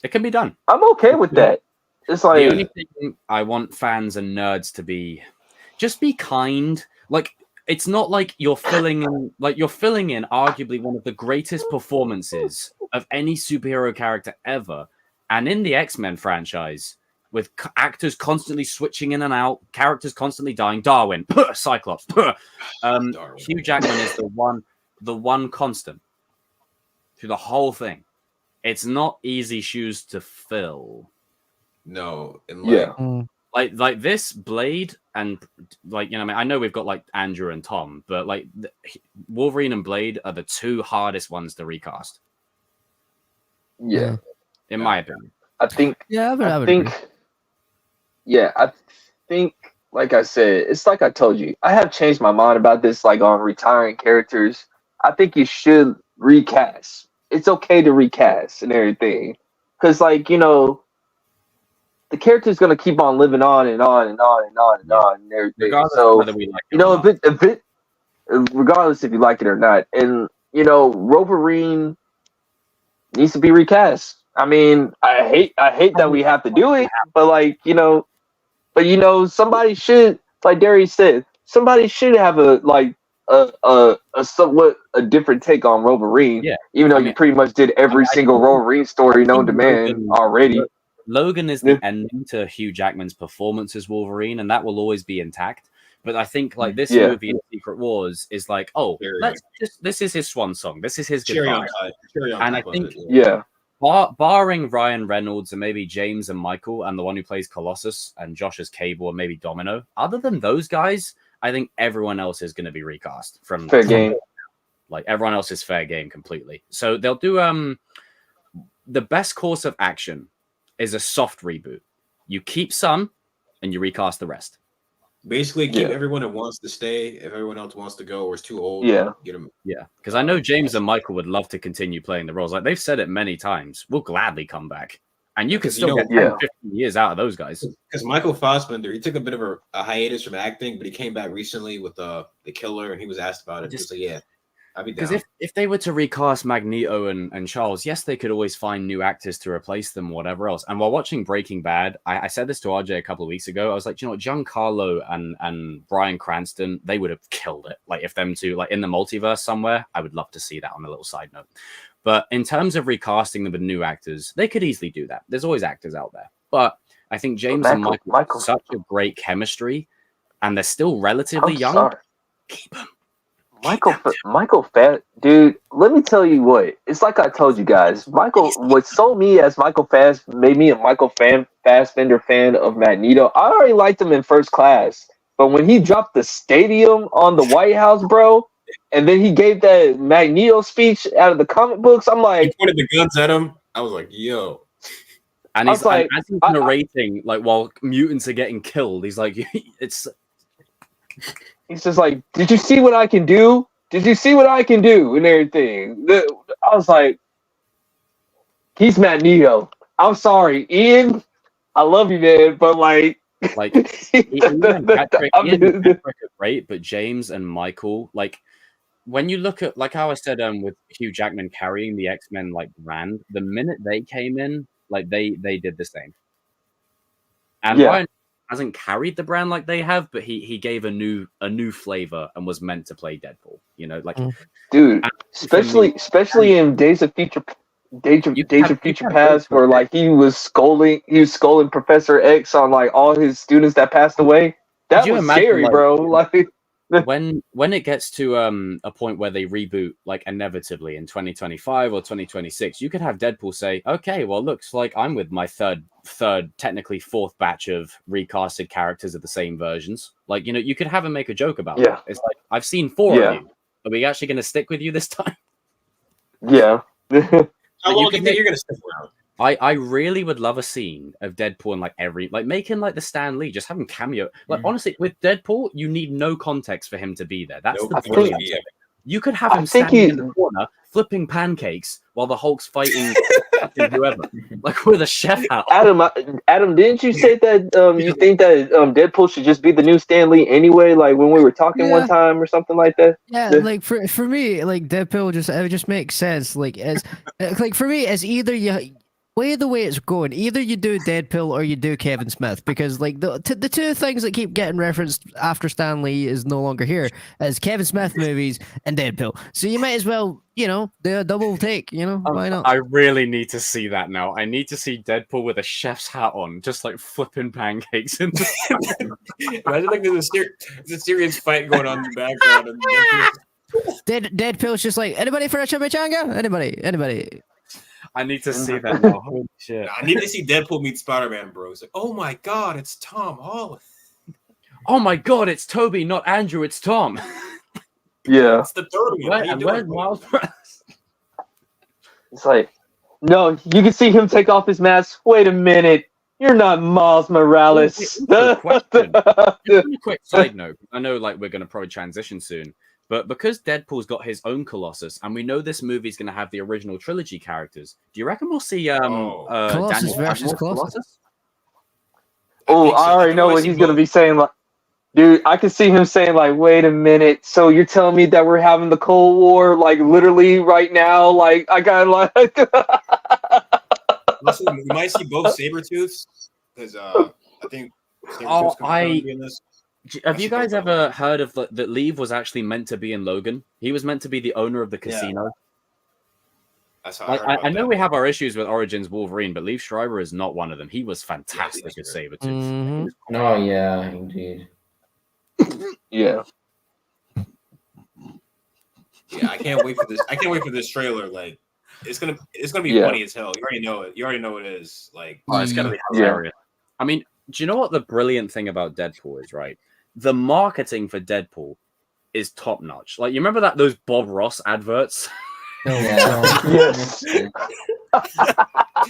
It can be done. I'm okay with that. It's like the only thing I want fans and nerds to be, just be kind. Like it's not like you're filling in arguably one of the greatest performances of any superhero character ever, and in the X-Men franchise, with actors constantly switching in and out, characters constantly dying. Darwin, Cyclops, Hugh Jackman is the one constant through the whole thing. It's not easy shoes to fill. No, and like this Blade and like I mean, I know we've got like Andrew and Tom, but like Wolverine and Blade are the two hardest ones to recast. Yeah, in my opinion. I think. Yeah, I would think. agree. Yeah, I think. Like I said, it's like I told you. I have changed my mind about this. Like on retiring characters, I think you should recast. It's okay to recast and everything, because like the character's gonna keep on living on and on and on and on and on and everything. Regardless so of whether we like it or not. a bit, regardless if you like it or not, and Wolverine needs to be recast. I mean, I hate that we have to do it, but like somebody should, like Darius said, somebody should have a somewhat a different take on Wolverine. Yeah, even though you pretty much did every single Wolverine story known to man already. Logan is the ending to Hugh Jackman's performance as Wolverine, and that will always be intact. But I think like this movie in Secret Wars is like, this is his swan song. This is his goodbye. And I think barring Ryan Reynolds and maybe James and Michael and the one who plays Colossus and Josh as Cable and maybe Domino, other than those guys, I think everyone else is going to be recast from fair game. Like everyone else is fair game completely. So they'll do the best course of action is a soft reboot. You keep some and you recast the rest. Basically, keep everyone that wants to stay. If everyone else wants to go or is too old, get them. Yeah, because I know James and Michael would love to continue playing the roles. Like they've said it many times. We'll gladly come back. And you can still get 10, 15 years out of those guys. Because Michael Fassbender, he took a bit of a hiatus from acting, but he came back recently with The Killer, and he was asked about it. Just like, I'd be down. Because if they were to recast Magneto and Charles, yes, they could always find new actors to replace them, whatever else. And while watching Breaking Bad, I said this to RJ a couple of weeks ago. I was like, Giancarlo and Bryan Cranston, they would have killed it. Like if them two, like in the multiverse somewhere, I would love to see that on a little side note. But in terms of recasting them with new actors, they could easily do that. There's always actors out there. But I think James and Michael have such a great chemistry, and they're still relatively young. Sorry. Keep them. Michael dude, let me tell you what. It's like I told you guys. What sold me as made me a Michael Fassbender fan of Magneto. I already liked him in First Class. But when he dropped the stadium on the White House, bro, and then he gave that Magneto speech out of the comic books, I'm like... He pointed the guns at him. I was like, yo. And he's like, as he's narrating, like, while mutants are getting killed, he's like, it's... He's just like, did you see what I can do? Did you see what I can do? And everything. I was like, he's Magneto. I'm sorry, Ian. I love you, man, but like Ian and Patrick are great, but James and Michael, like, when you look at, like how I said, with Hugh Jackman carrying the X-Men like brand, the minute they came in, like they did the same. And Ryan hasn't carried the brand like they have, but he gave a new flavor and was meant to play Deadpool. Dude, especially in Days of Future Past, where like he was scolding Professor X on like all his students that passed away. That was scary, bro. Like when it gets to a point where they reboot, like inevitably in 2025 or 2026, you could have Deadpool say, okay, well, looks like I'm with my third, technically fourth batch of recasted characters of the same versions. Like, you could have him make a joke about it. It's like, I've seen 4 of you. Are we actually going to stick with you this time? Yeah. How long do you think you're going to stick around? I really would love a scene of Deadpool and making like the Stan Lee, just have him cameo. Like honestly, with Deadpool, you need no context for him to be there. That's the point. You could have him standing in the corner flipping pancakes while the Hulk's fighting whoever, like with a chef hat. Adam, didn't you say that you think that Deadpool should just be the new Stan Lee anyway? Like when we were talking one time or something like that. Yeah, like for me, like Deadpool just makes sense. Like as like for me, as either the way it's going, either you do Deadpool or you do Kevin Smith, because like the two things that keep getting referenced after Stan Lee is no longer here is Kevin Smith movies and Deadpool. So you might as well, do a double take, why not? I really need to see that now. I need to see Deadpool with a chef's hat on, just like flipping pancakes. Imagine like there's a serious fight going on in the background. And Deadpool's just like, anybody for a chimichanga? Anybody? I need to see that now. Holy shit. I need to see Deadpool meet Spider-Man, bro. It's like, oh my god, it's Tom Holland. Oh my god, it's Toby, not Andrew, it's Tom. Yeah. It's the third one. And where's Miles Morales? It's like, no, you can see him take off his mask. Wait a minute. You're not Miles Morales. Just a quick side note. I know like we're going to probably transition soon, but because Deadpool's got his own Colossus, and we know this movie's going to have the original trilogy characters, do you reckon we'll see Colossus Daniel versus Radcliffe Colossus? Oh, I already know what he's going to be saying. Like, dude, I can see him saying, like, wait a minute. So you're telling me that we're having the Cold War, like, literally right now? Like, I got, like... Listen, we might see both Sabretooths, because I think Sabretooth's going to be in this. Have you guys ever heard of that Leave was actually meant to be in Logan? He was meant to be the owner of the casino. Yeah. That's how Like, I know we have our issues with Origins Wolverine, but Liev Schreiber is not one of them. He was fantastic as Sabretooth. Mm-hmm. Oh, yeah, indeed. Yeah. Yeah, I can't wait for this. I can't wait for this trailer. Like, it's gonna be funny as hell. You already know it. You already know it is. Like, it's gonna be hilarious. I mean, do you know what the brilliant thing about Deadpool is? Right, the marketing for Deadpool is top notch. Like, you remember those Bob Ross adverts? Oh, yeah. Yes.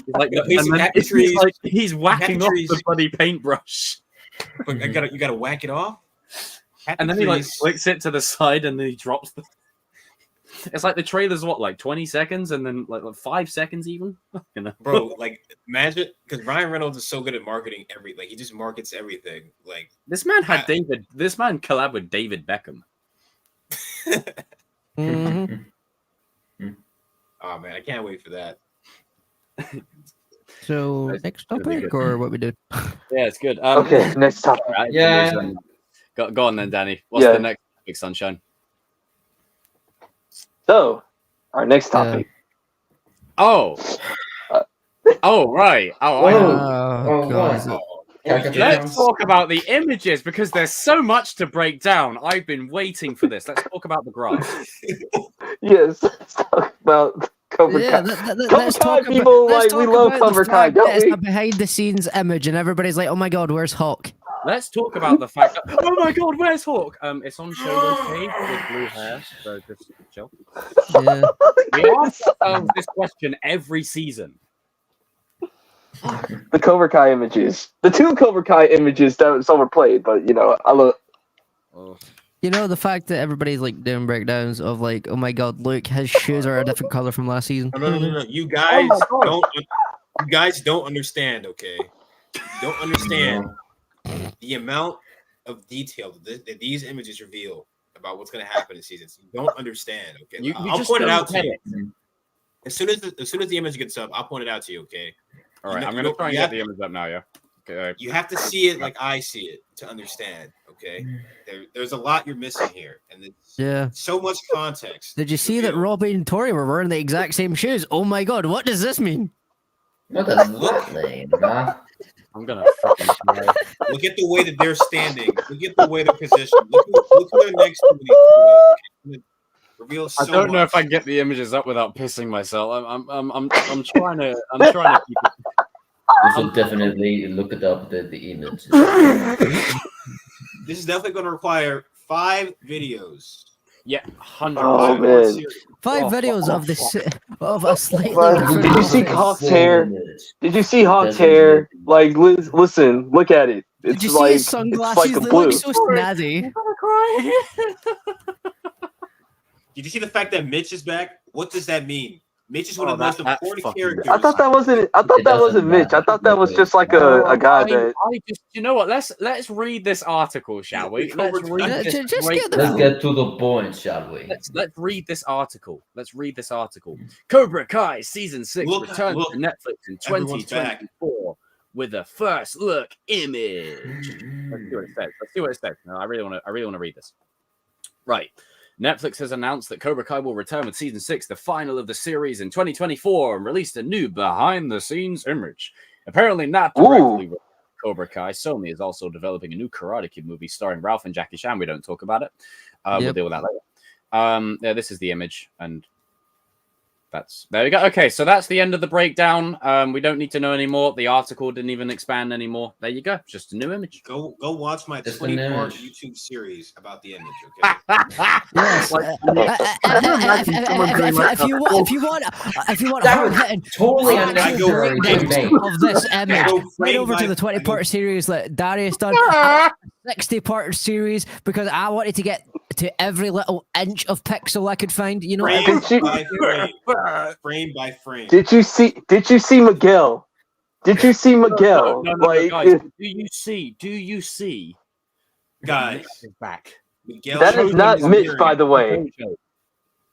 Like, he's whacking off the bloody paintbrush. you gotta whack it off. And then he like flicks it to the side and then he drops the. It's like the trailer's what, like 20 seconds and then like 5 seconds even. You know? Bro, like imagine, because Ryan Reynolds is so good at marketing like he just markets everything. Like this man had this man collabed with David Beckham. Mm-hmm. Oh man, I can't wait for that. So next topic or what we do? Yeah, it's good. Okay, next topic. Right, Yeah. Go on then, Danny. What's the next topic, Sunshine? So, our next topic. Oh, right. God. Let's talk about the images because there's so much to break down. I've been waiting for this. Let's talk about the graph. Yes, let's talk about Cobra Kai. Let's talk people about, we love Cobra Kai, don't it's we? a behind-the-scenes image, and everybody's like, "Oh my God, where's Hawk?" Let's talk about the fact that, oh my God, where's Hawk? It's on Showroom's page with blue hair, so just chill. Yeah. We ask ourselves this question every season. The Cobra Kai images. The 2 Cobra Kai images that was overplayed, but you know, I love. You know, the fact that everybody's like doing breakdowns of like, "Oh my God, look, his shoes are a different color from last season." No. You guys don't understand, okay? You don't understand the amount of detail that these images reveal about what's going to happen in seasons. You don't understand, okay? I'll point it out to you. As soon as the image gets up, I'll point it out to you, okay? All right, I'm going to try and get the image up now, yeah? Okay. You have to see it like I see it to understand, okay? There's a lot you're missing here, and so much context. Did you see that Robbie and Tori were wearing the exact same shoes? Oh my God, what does this mean? What does that mean, huh? I'm gonna fucking try. Look at the way that they're standing. Look at the way they're positioned. Look who they're next to. Reveals so I don't know much. if I can get the images up without pissing myself. I'm trying to keep it. You should definitely look it up, the image. This is definitely going to require 5 videos. Yeah, 100%. Oh man, 5 videos of a slightly. Did you see Hawk's hair? Did you see Hawk's hair? Like, listen, look at it. It's Did you like, see his sunglasses? It's like They blue. look so snazzy. Did you see the fact that Mitch is back? What does that mean? Mitch is one of the most important characters. I thought that wasn't Mitch. I thought that was just like a guy that. You know what? Let's read this article, shall we? Let's get to the point, shall we? Let's read this article. Cobra Kai season 6 returns to Netflix in 2024 with a first look image. Let's see what it says. No, I really want to read this. Right. Netflix has announced that Cobra Kai will return with season 6, the final of the series, in 2024, and released a new behind-the-scenes image. Apparently not directly with Cobra Kai, Sony is also developing a new Karate Kid movie starring Ralph and Jackie Chan. We don't talk about it. We'll deal with that later. Yeah, this is the image, and there we go. Okay, so that's the end of the breakdown. We don't need to know anymore. The article didn't even expand anymore. There you go. Just a new image. Go watch my Just 20-part YouTube series about the image. Okay. Yes. If you want That hard was hitting totally actual unnecessary. breakdowns of this image, go head frame over to by- the 20-part series that Darius done. 60-part series because I wanted to get to every little inch of pixel I could find. You know, Frame Did you- by frame by frame. Did you see Miguel? Did you see Miguel? No, Like, guys. Do you see? Guys, Is back. Miguel that is not Mitch, by the way.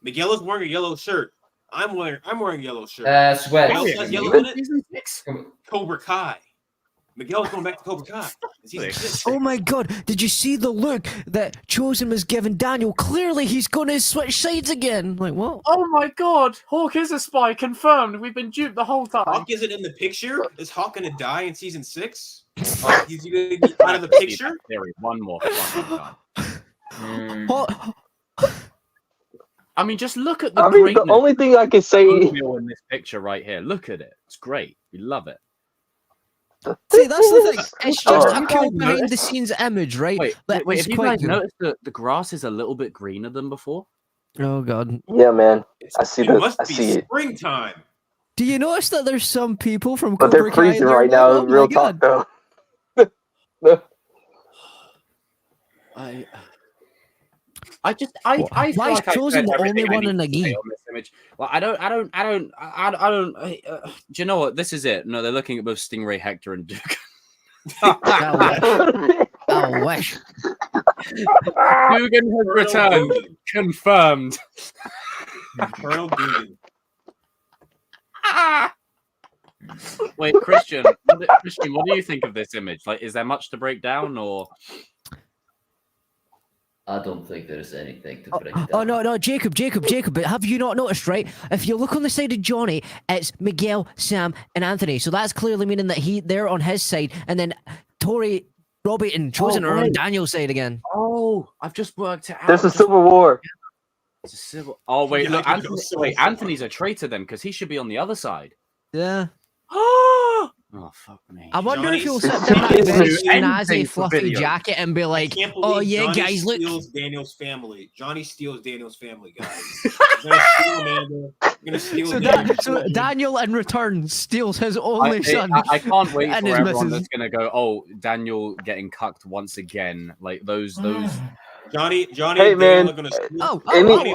Miguel is wearing a yellow shirt. I'm wearing a yellow shirt. Sweat. Miguel has yellow in it. Season 6. Cobra Kai. Miguel's going back to Cobra Kai. Season 6. oh my god, did you see the look that Chosen was giving Daniel? Clearly he's gonna switch sides again. Like, what? Oh my god, Hawk is a spy, confirmed. We've been duped the whole time. Hawk isn't in the picture. Is Hawk gonna die in season 6? He's gonna get out of the picture. Theory. One more time. Hawk- I mean, just look at the I mean, greatness the only thing I can say. in this picture right here. Look at it. It's great. We love it. See, that's the thing. It's just Oh. a cool behind-the-scenes image, right? Wait, That wait. is Have you quite guys cool. noticed that the grass is a little bit greener than before? Oh god. Yeah, man. I see It that. must I be see it. springtime. Do you notice that there's some people from But Cobra they're Kai freezing there? right now. Oh my Real God. talk, though. I feel Why is like I Chosen said the only everything I one need in the to say game? on this image. Well, I don't. Do you know what? This is it. No, they're looking at both Stingray, Hector, and Duke. I wish. Dugan has returned. Confirmed. Colonel Dugan. Wait, Christian, what do you think of this image? Like, is there much to break down, or? I don't think there's anything to break down. Oh no, Jacob, but have you not noticed, right? If you look on the side of Johnny, it's Miguel, Sam, and Anthony. So that's clearly meaning that they're on his side, and then Tori, Robbie, and Chosen are on right. Daniel's side again. Oh, I've just worked it out. There's a civil war. It's a civil. Oh wait, Yeah, look, I can go so far. Anthony's a traitor then, because he should be on the other side. Yeah. Oh fuck me. I wonder if Johnny's- he'll sit in that Johnny's very do anything snazzy, for fluffy video. jacket and be I like, can't "Oh believe yeah, Johnny guys, look." steals Daniel's family. Johnny steals Daniel's family, guys. He's gonna steal Amanda. He's gonna steal So, Daniel. Daniel, in return, steals his only son. I can't wait and for his everyone missus. that's gonna go. Oh, Daniel getting cucked once again. Like those. Johnny Hey, and man. Daniel are gonna steal. Oh, wait a minute!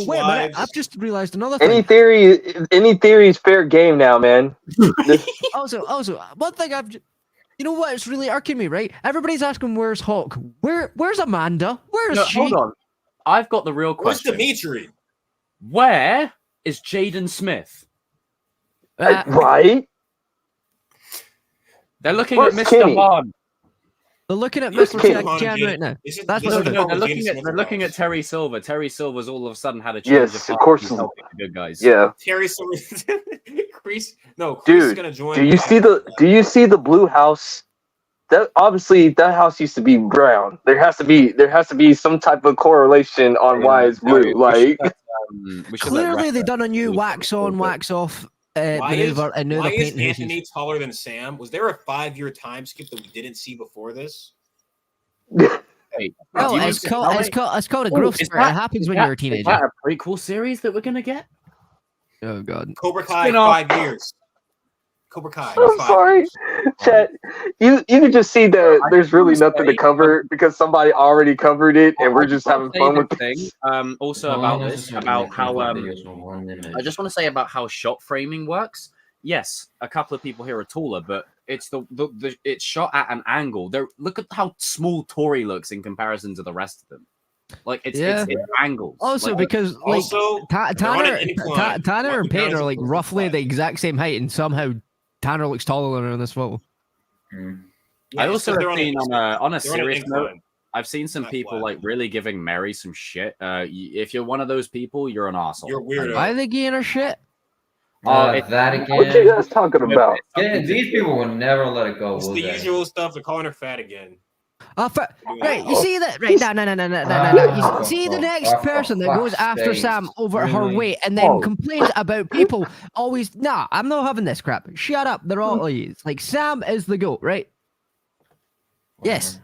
lives. I've just realized another Any thing. theory is fair game now, man. Also, one thing you know what? It's really irking me, right? Everybody's asking, "Where's Hawk? Where's Amanda? Where's she?" Hold on. I've got the real Where's question. Dimitri? Where is Jaden Smith? Right? They're looking Where's at Mr. Kenny? Hahn. They're looking at Where's Mr. Kenny? Jan right now. That's No, what they're looking at Terry Silver. Terry Silver's all of a sudden had a change Yes, of of heart. course. He's helping the good guys. Yeah. Terry Silver. Chris is Dude, gonna join. do you see the blue house? That obviously that house used to be brown. There has to be some type of correlation on why it's blue. Like, Clearly, they done a new wax on, wax off maneuver, and now why they're is painting Anthony houses. taller than Sam? Was there a 5-year time skip that we didn't see before this? Oh, it's called a growth spurt. It happens when you're a Is teenager. that a prequel series that we're gonna get? Oh god. Cobra Kai, Spin-off. 5 years. Cobra Kai. I'm 5 sorry, years. Chat. You can just see that there's really nothing to cover because somebody already covered it, and we're just having fun with thing. it. Also about this, about how I just want to say about how shot framing works. Yes, a couple of people here are taller, but it's it's shot at an angle. Look at how small Tori looks in comparison to the rest of them. Like it's angles. Also, like, because like Also, they're on Tanner, an incline. Tanner and Peyton are like Recognizable roughly flag. the exact same height, and somehow Tanner looks taller than her in this photo. I also they're have seen on a they're on an serious note. incline. I've seen some Not people flat. like really giving Mary some shit. If you're one of those people, you're an asshole. You're a weirdo. Why are they giving her shit? That What you again. guys talking about? Yeah, these people will never let it go. It's Will the they? usual stuff. They're calling her fat again. Right, you see that? Right, no. You see the next person that goes after Sam over her weight and then complains about people always. Nah, I'm not having this crap. Shut up. They're all like Sam is the GOAT, right? Yes.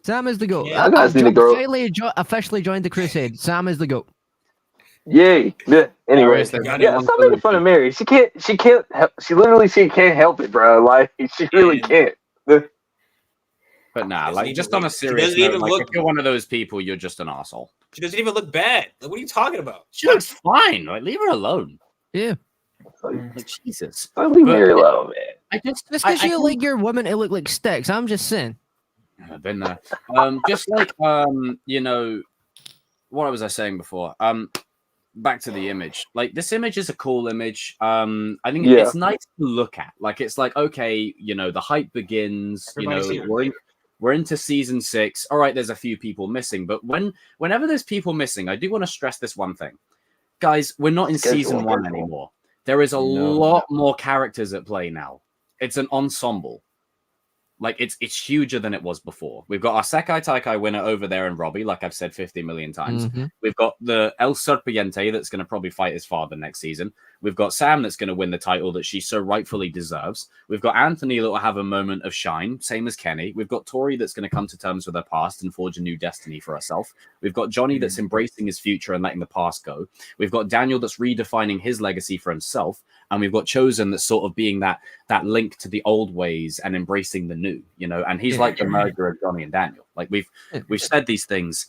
Sam is the GOAT. Yeah, I gotta see the GOAT. Officially joined the crusade. Sam is the GOAT. Yay! Yeah. Anyway, stop making fun of Mary. She can't. She literally can't help it, bro. Like she really can't. But nah, like just on a serious note, like if you're one of those people, you're just an asshole. She doesn't even look bad. Like, what are you talking about? She looks fine. Like leave her alone. Yeah. Like Jesus. Leave Mary alone, man. Just because you like your women to look like sticks. I'm just saying. I've been there. Just like you know, what was I saying before? Back to the image. Like this image is a cool image. I think it's nice to look at. Like it's like okay, you know, the hype begins. You know, we're into season 6. All right, there's a few people missing, but whenever there's people missing, I do want to stress this one thing, guys. We're not in season 1 anymore. There is a lot more characters at play now. It's an ensemble. Like it's huger than it was before. We've got our Sekai Taikai winner over there in Robbie, like I've said 50 million times. Mm-hmm. We've got the El Serpiente that's going to probably fight his father next season. We've got Sam that's going to win the title that she so rightfully deserves. We've got Anthony that will have a moment of shine, same as Kenny. We've got Tori that's going to come to terms with her past and forge a new destiny for herself. We've got Johnny that's embracing his future and letting the past go. We've got Daniel that's redefining his legacy for himself. And we've got Chosen that's sort of being that link to the old ways and embracing the new, you know, and he's like the merger of Johnny and Daniel. Like we've said these things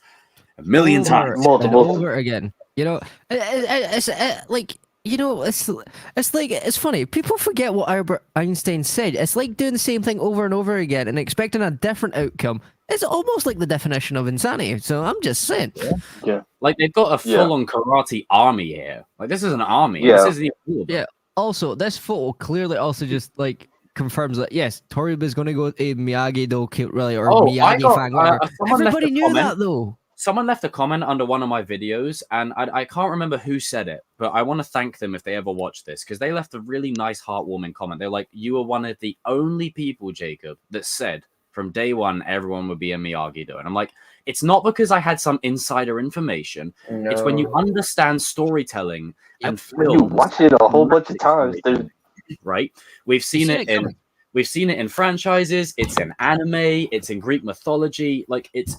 a million times. Over again. You know, it's like, you know, it's like, it's funny. People forget what Albert Einstein said. It's like doing the same thing over and over again and expecting a different outcome. It's almost like the definition of insanity. So I'm just saying. Yeah. Like they've got a full-on karate army here. Like this is an army. Yeah. This isn't even cool. Yeah. Also, this photo clearly also just like confirms that yes, Toriba is going to go to Miyagi-Do, really, or Miyagi-Fang. Everybody knew that though. Someone left a comment under one of my videos, and I can't remember who said it, but I want to thank them if they ever watch this, because they left a really nice, heartwarming comment. They're like, you were one of the only people, Jacob, that said from day one everyone would be a Miyagi-Do. And I'm like, it's not because I had some insider information. No. It's when you understand storytelling and film. You watch it a whole bunch of times, dude. Right? We've seen it in franchises, it's in anime, it's in Greek mythology. Like it's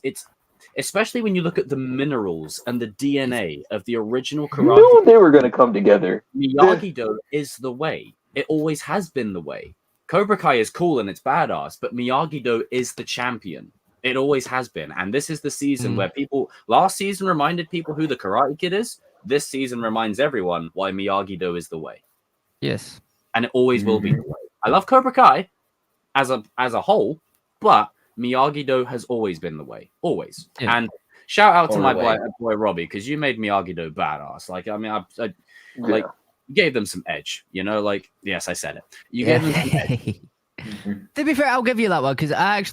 especially when you look at the minerals and the DNA of the original karate. You knew they were going to come together. Miyagi-Do is the way. It always has been the way. Cobra Kai is cool and it's badass, but Miyagi-Do is the champion. It always has been. And this is the season where people, last season reminded people who the Karate Kid is. This season reminds everyone why Miyagi-Do is the way. Yes. And it always will be the way. I love Cobra Kai as a whole, but Miyagi-Do has always been the way. Always. Yeah. And shout out to my boy Robbie, because you made Miyagi-Do badass. Like, I mean, I gave them some edge, you know? Like, yes, I said it. You gave them some edge. To be fair, I'll give you that one, because I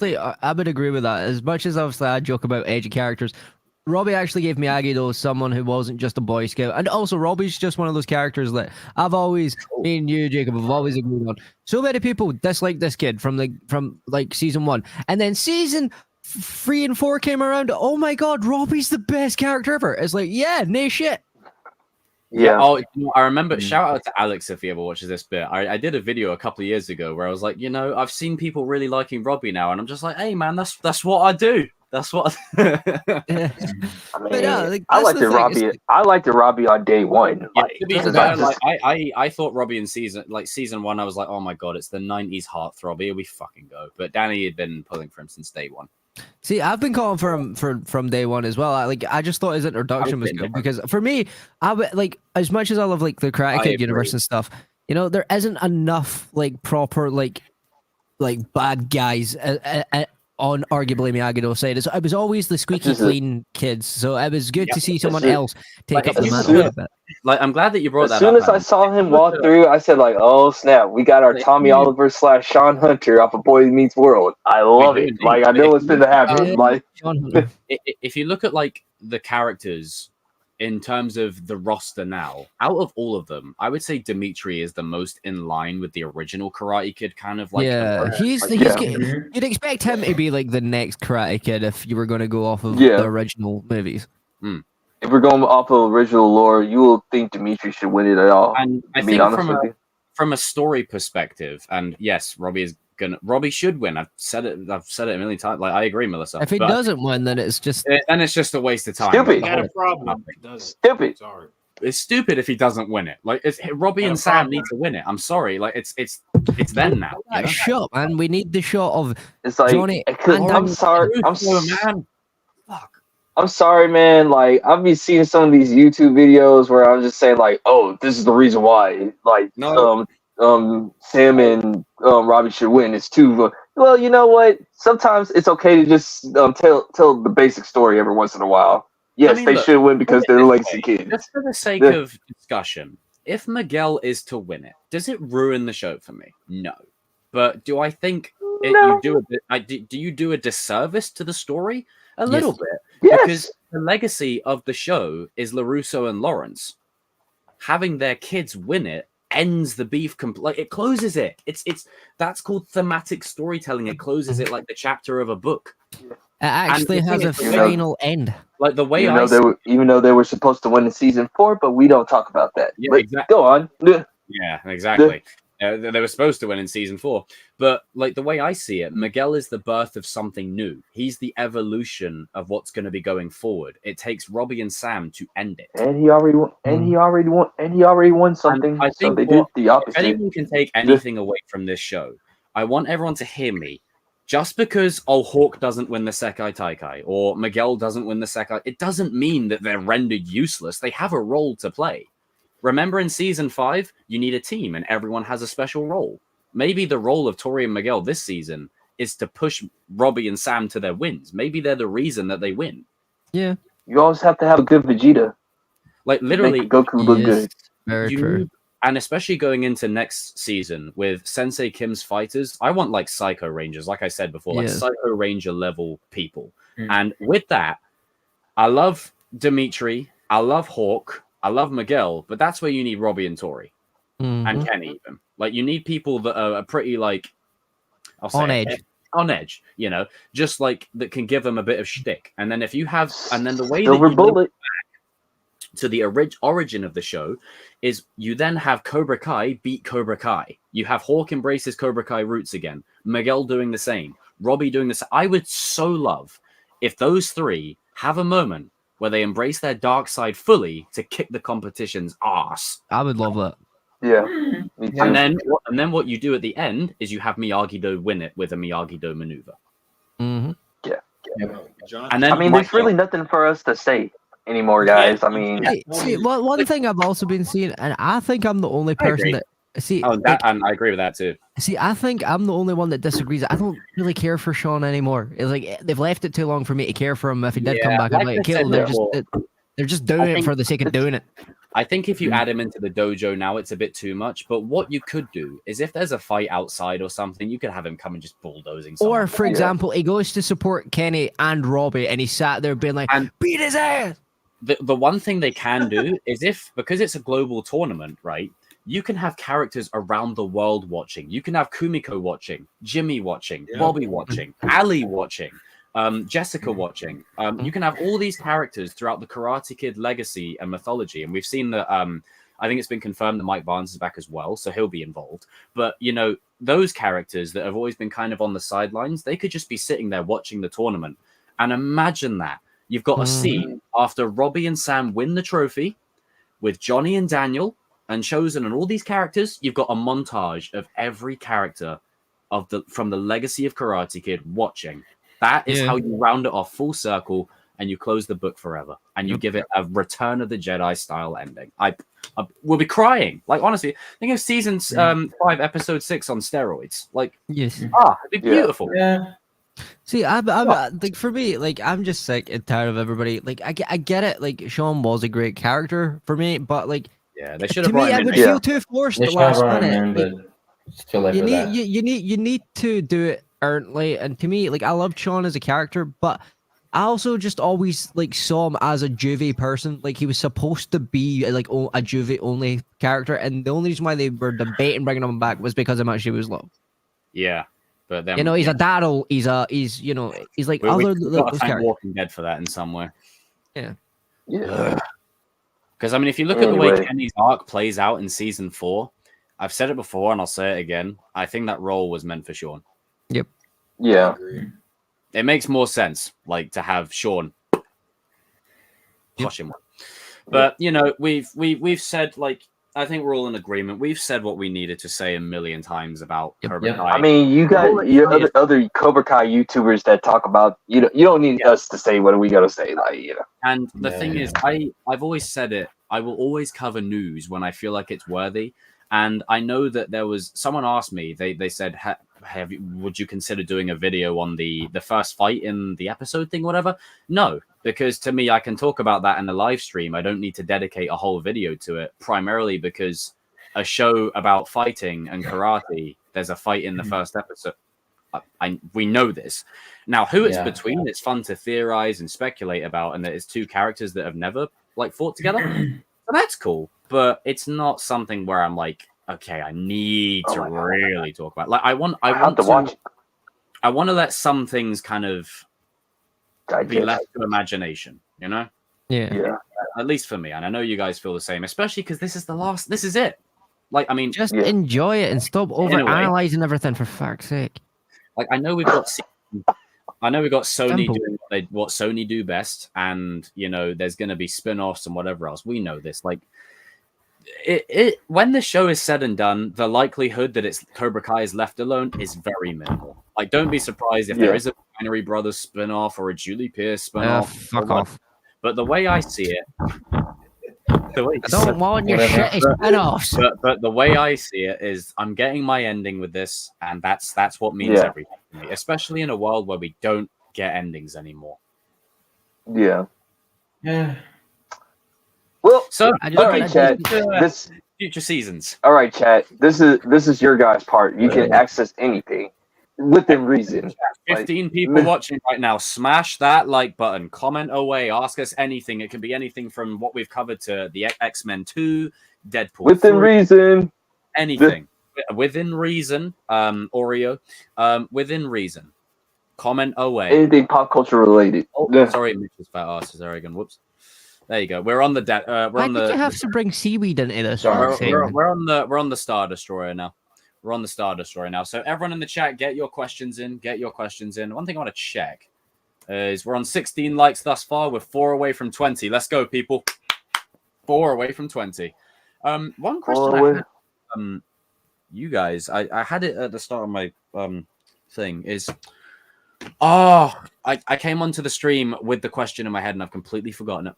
would agree with that. As much as obviously I joke about edgy characters, Robbie actually gave Miyagi-Do someone who wasn't just a Boy Scout. And also, Robbie's just one of those characters that I've always, me and you, Jacob, have always agreed on. So many people dislike this kid from season 1. And then season 3 and 4 came around. Oh my God, Robbie's the best character ever. It's like, yeah, nay shit. Yeah. Oh, I remember. Shout out to Alex if he ever watches this bit. I did a video a couple of years ago where I was like, you know, I've seen people really liking Robbie now, and I'm just like, hey man, that's what I do. That's what. I mean, I liked Robbie. I liked Robbie on day 1. Yeah, to be fair, I thought Robbie in season 1, I was like, oh my God, it's the 90s heartthrob. Here we fucking go. But Danny had been pulling for him since day 1. See, I've been calling for him from day 1 as well. I just thought his introduction was good because for me, I would like, as much as I love like the Karate Kid universe and stuff, you know, there isn't enough like proper like bad guys on arguably Miyagi-Do side. It was always the squeaky clean kids, so it was good to see someone else take up the mantle a bit. Like, I'm glad that you brought that up. As soon as I saw him walk through, I said, like, oh, snap. We got our Tommy Oliver / Sean Hunter off of Boy Meets World. I love it. Like, I know it's going to happen. Like, if you look at, like, the characters in terms of the roster now, out of all of them, I would say Dimitri is the most in line with the original Karate Kid kind of like. You'd expect him to be like the next Karate Kid if you were going to go off of the original movies. If we're going off of original lore, you will think Dimitri should win it at all. And I think from a story perspective, and yes, Robbie should win. I've said it a million times. Like, I agree, Melissa. If he doesn't win, then it's just a waste of time. Stupid. Got a problem. Stupid. Sorry. It's stupid if he doesn't win it. Like, Robbie and Sam need to win it. I'm sorry. Like, it's them now. That shot, man. We need the shot of Johnny. I'm sorry. Man. Fuck. I'm sorry, man. Like, I've been seeing some of these YouTube videos where I'm just saying, like, oh, this is the reason why. Like, Sam and Robbie should win. It's too. Well, you know what? Sometimes it's okay to just tell the basic story every once in a while. Yes, they should win because they're legacy kids. Just for the sake of discussion, if Miguel is to win it, does it ruin the show for me? No. But do I think you do a disservice to the story? A little bit. Yes. Because the legacy of the show is LaRusso and Lawrence. Having their kids win it ends the beef it closes it. That's called thematic storytelling. It closes it like the chapter of a book. It actually has a final end. Like the way even though they were supposed to win in season 4, but we don't talk about that. Yeah, exactly. Go on. Yeah, exactly. They were supposed to win in season 4, but like the way I see it, Miguel is the birth of something new. He's the evolution of what's going to be going forward. It takes Robbie and Sam to end it. And he already won. And he already won something. And I think they did the opposite. If anyone can take anything away from this show, I want everyone to hear me. Just because Hawk doesn't win the Sekai Taikai or Miguel doesn't win the Sekai, it doesn't mean that they're rendered useless. They have a role to play. Remember in season 5, you need a team and everyone has a special role. Maybe the role of Tori and Miguel this season is to push Robbie and Sam to their wins. Maybe they're the reason that they win. Yeah. You always have to have a good Vegeta. Like, literally, make Goku look good. Very true. And especially going into next season with Sensei Kim's fighters, I want like Psycho Rangers, like I said before, like Psycho Ranger level people. And with that, I love Dimitri, I love Hawk, I love Miguel, but that's where you need Robbie and Tori and Kenny even. Like, you need people that are pretty like on edge, you know, just like that can give them a bit of shtick. And then if you have, and then the way Silver that you bullet. look back to the origin of the show is you then have Cobra Kai beat Cobra Kai. You have Hawk embraces Cobra Kai roots again. Miguel doing the same. Robbie doing the same. I would so love if those three have a moment where they embrace their dark side fully to kick the competition's ass. I would love that. Yeah. Me too. And then what you do at the end is you have Miyagi-Do win it with a Miyagi-Do maneuver. And then there's really nothing for us to say anymore, guys. I mean, see, one thing I've also been seeing, and I think I'm the only person that see. And I agree with that too. See, I think I'm the only one that disagrees. I don't really care for Sean anymore. It's like they've left it too long for me to care for him. If he did come back, I'd like to kill him. They're just doing it for the sake of doing it. I think if you add him into the dojo now, it's a bit too much. But what you could do is if there's a fight outside or something, you could have him come and just bulldozing someone. Or, for example, he goes to support Kenny and Robbie, and he sat there being like, beat his ass! The one thing they can do is because it's a global tournament, right? You can have characters around the world watching. You can have Kumiko watching, Jimmy watching, Bobby watching, Ali watching, Jessica watching. You can have all these characters throughout the Karate Kid legacy and mythology. And we've seen that, I think it's been confirmed that Mike Barnes is back as well, so he'll be involved. But, you know, those characters that have always been kind of on the sidelines, they could just be sitting there watching the tournament. And imagine that. You've got a scene after Robbie and Sam win the trophy with Johnny and Daniel and Chosen and all these characters. You've got a montage of every character from the legacy of Karate Kid watching. That is how you round it off full circle and you close the book forever and you give it a Return of the Jedi style ending. I will be crying. Like, honestly, think of season 5, episode 6 on steroids. Like, it'd be beautiful. Yeah. See, I'm like, for me, like, I'm just sick and tired of everybody. Like, I get it. Like, Sean was a great character for me, but like, they should have. To me, I would feel too forced at last minute. You need to do it earnestly. And to me, like, I love Sean as a character, but I also just always like saw him as a juvie person. Like he was supposed to be like a juvie only character, and the only reason why they were debating bringing him back was because how much he was low. Yeah, but then He's yeah. a daddle. He's like we other got like, to those thank characters. Walking Dead for that in some way. Yeah. Because I mean, if you look at the way Kenny's arc plays out in season 4, I've said it before and I'll say it again. I think that role was meant for Sean. Yep. Yeah. It makes more sense, like to have Sean push him. But we've said, like, I think we're all in agreement. We've said what we needed to say a million times about Cobra Kai. I mean, you got your other Cobra Kai YouTubers that talk about you don't need us to say what we gotta say, like And the thing is, I've always said it. I will always cover news when I feel like it's worthy. And I know that there was someone asked me. They said, would you consider doing a video on the first fight in the episode thing, whatever? No, because to me, I can talk about that in the live stream. I don't need to dedicate a whole video to it, primarily because a show about fighting and karate, there's a fight in the first episode. We know this. Now, who it's between, it's fun to theorize and speculate about, and that it's two characters that have never like fought together. So that's cool, but it's not something where I'm like, okay, I need to really talk about. Like, I want to watch. I want to let some things kind of be left to imagination, Yeah. At least for me, and I know you guys feel the same, especially because this is the last. This is it. Like, I mean, just enjoy it and stop over analyzing everything, for fuck's sake. Like, I know we've got Sony doing what Sony do best, and there's going to be spin-offs and whatever else. We know this. Like, it when the show is said and done, the likelihood that it's Cobra Kai is left alone is very minimal. Like, don't be surprised if there is a Binary Brothers spin-off or a Julie Pierce spin-off. Fuck off. But the way I see it, I don't want your shitty spin-offs. But the way I see it is, I'm getting my ending with this, and that's what means everything to me. Especially in a world where we don't get endings anymore. Yeah. Yeah. Well, so all right, chat. Future seasons. All right, chat. This is your guys' part. You can access anything within reason. 15 people watching right now. Smash that like button. Comment away. Ask us anything. It can be anything from what we've covered to the X-Men 2, Deadpool. Within reason. Anything. Within reason. Oreo. Within reason. Comment away. Anything pop culture related. Sorry, Mitchell's fat ass is arrogant. Whoops. There you go. We're on the. Why did you have to bring seaweed into this? We're on the Star Destroyer now. We're on the Star Destroyer now. So everyone in the chat, get your questions in. One thing I want to check is we're on 16 likes thus far. We're 4 away from 20. Let's go, people. 4 away from 20. One question I had, you guys, I had it at the start of my thing is, I came onto the stream with the question in my head and I've completely forgotten it.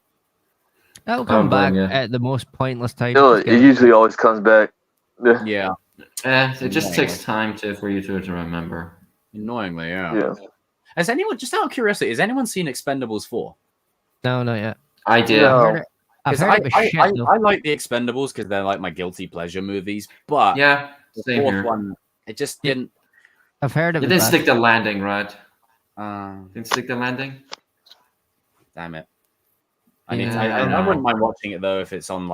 That'll come back at the most pointless time. It usually always comes back. Yeah. It just takes time for you to remember. Annoyingly, yeah. Has anyone, just out of curiosity, has anyone seen Expendables 4? No, not yet. I did. No. I've heard it was shit, I like the Expendables because they're like my guilty pleasure movies, but the fourth one, it just didn't. I've heard it. It didn't stick the landing, right? Didn't stick the landing. Damn it! I wouldn't mind watching it though if it's on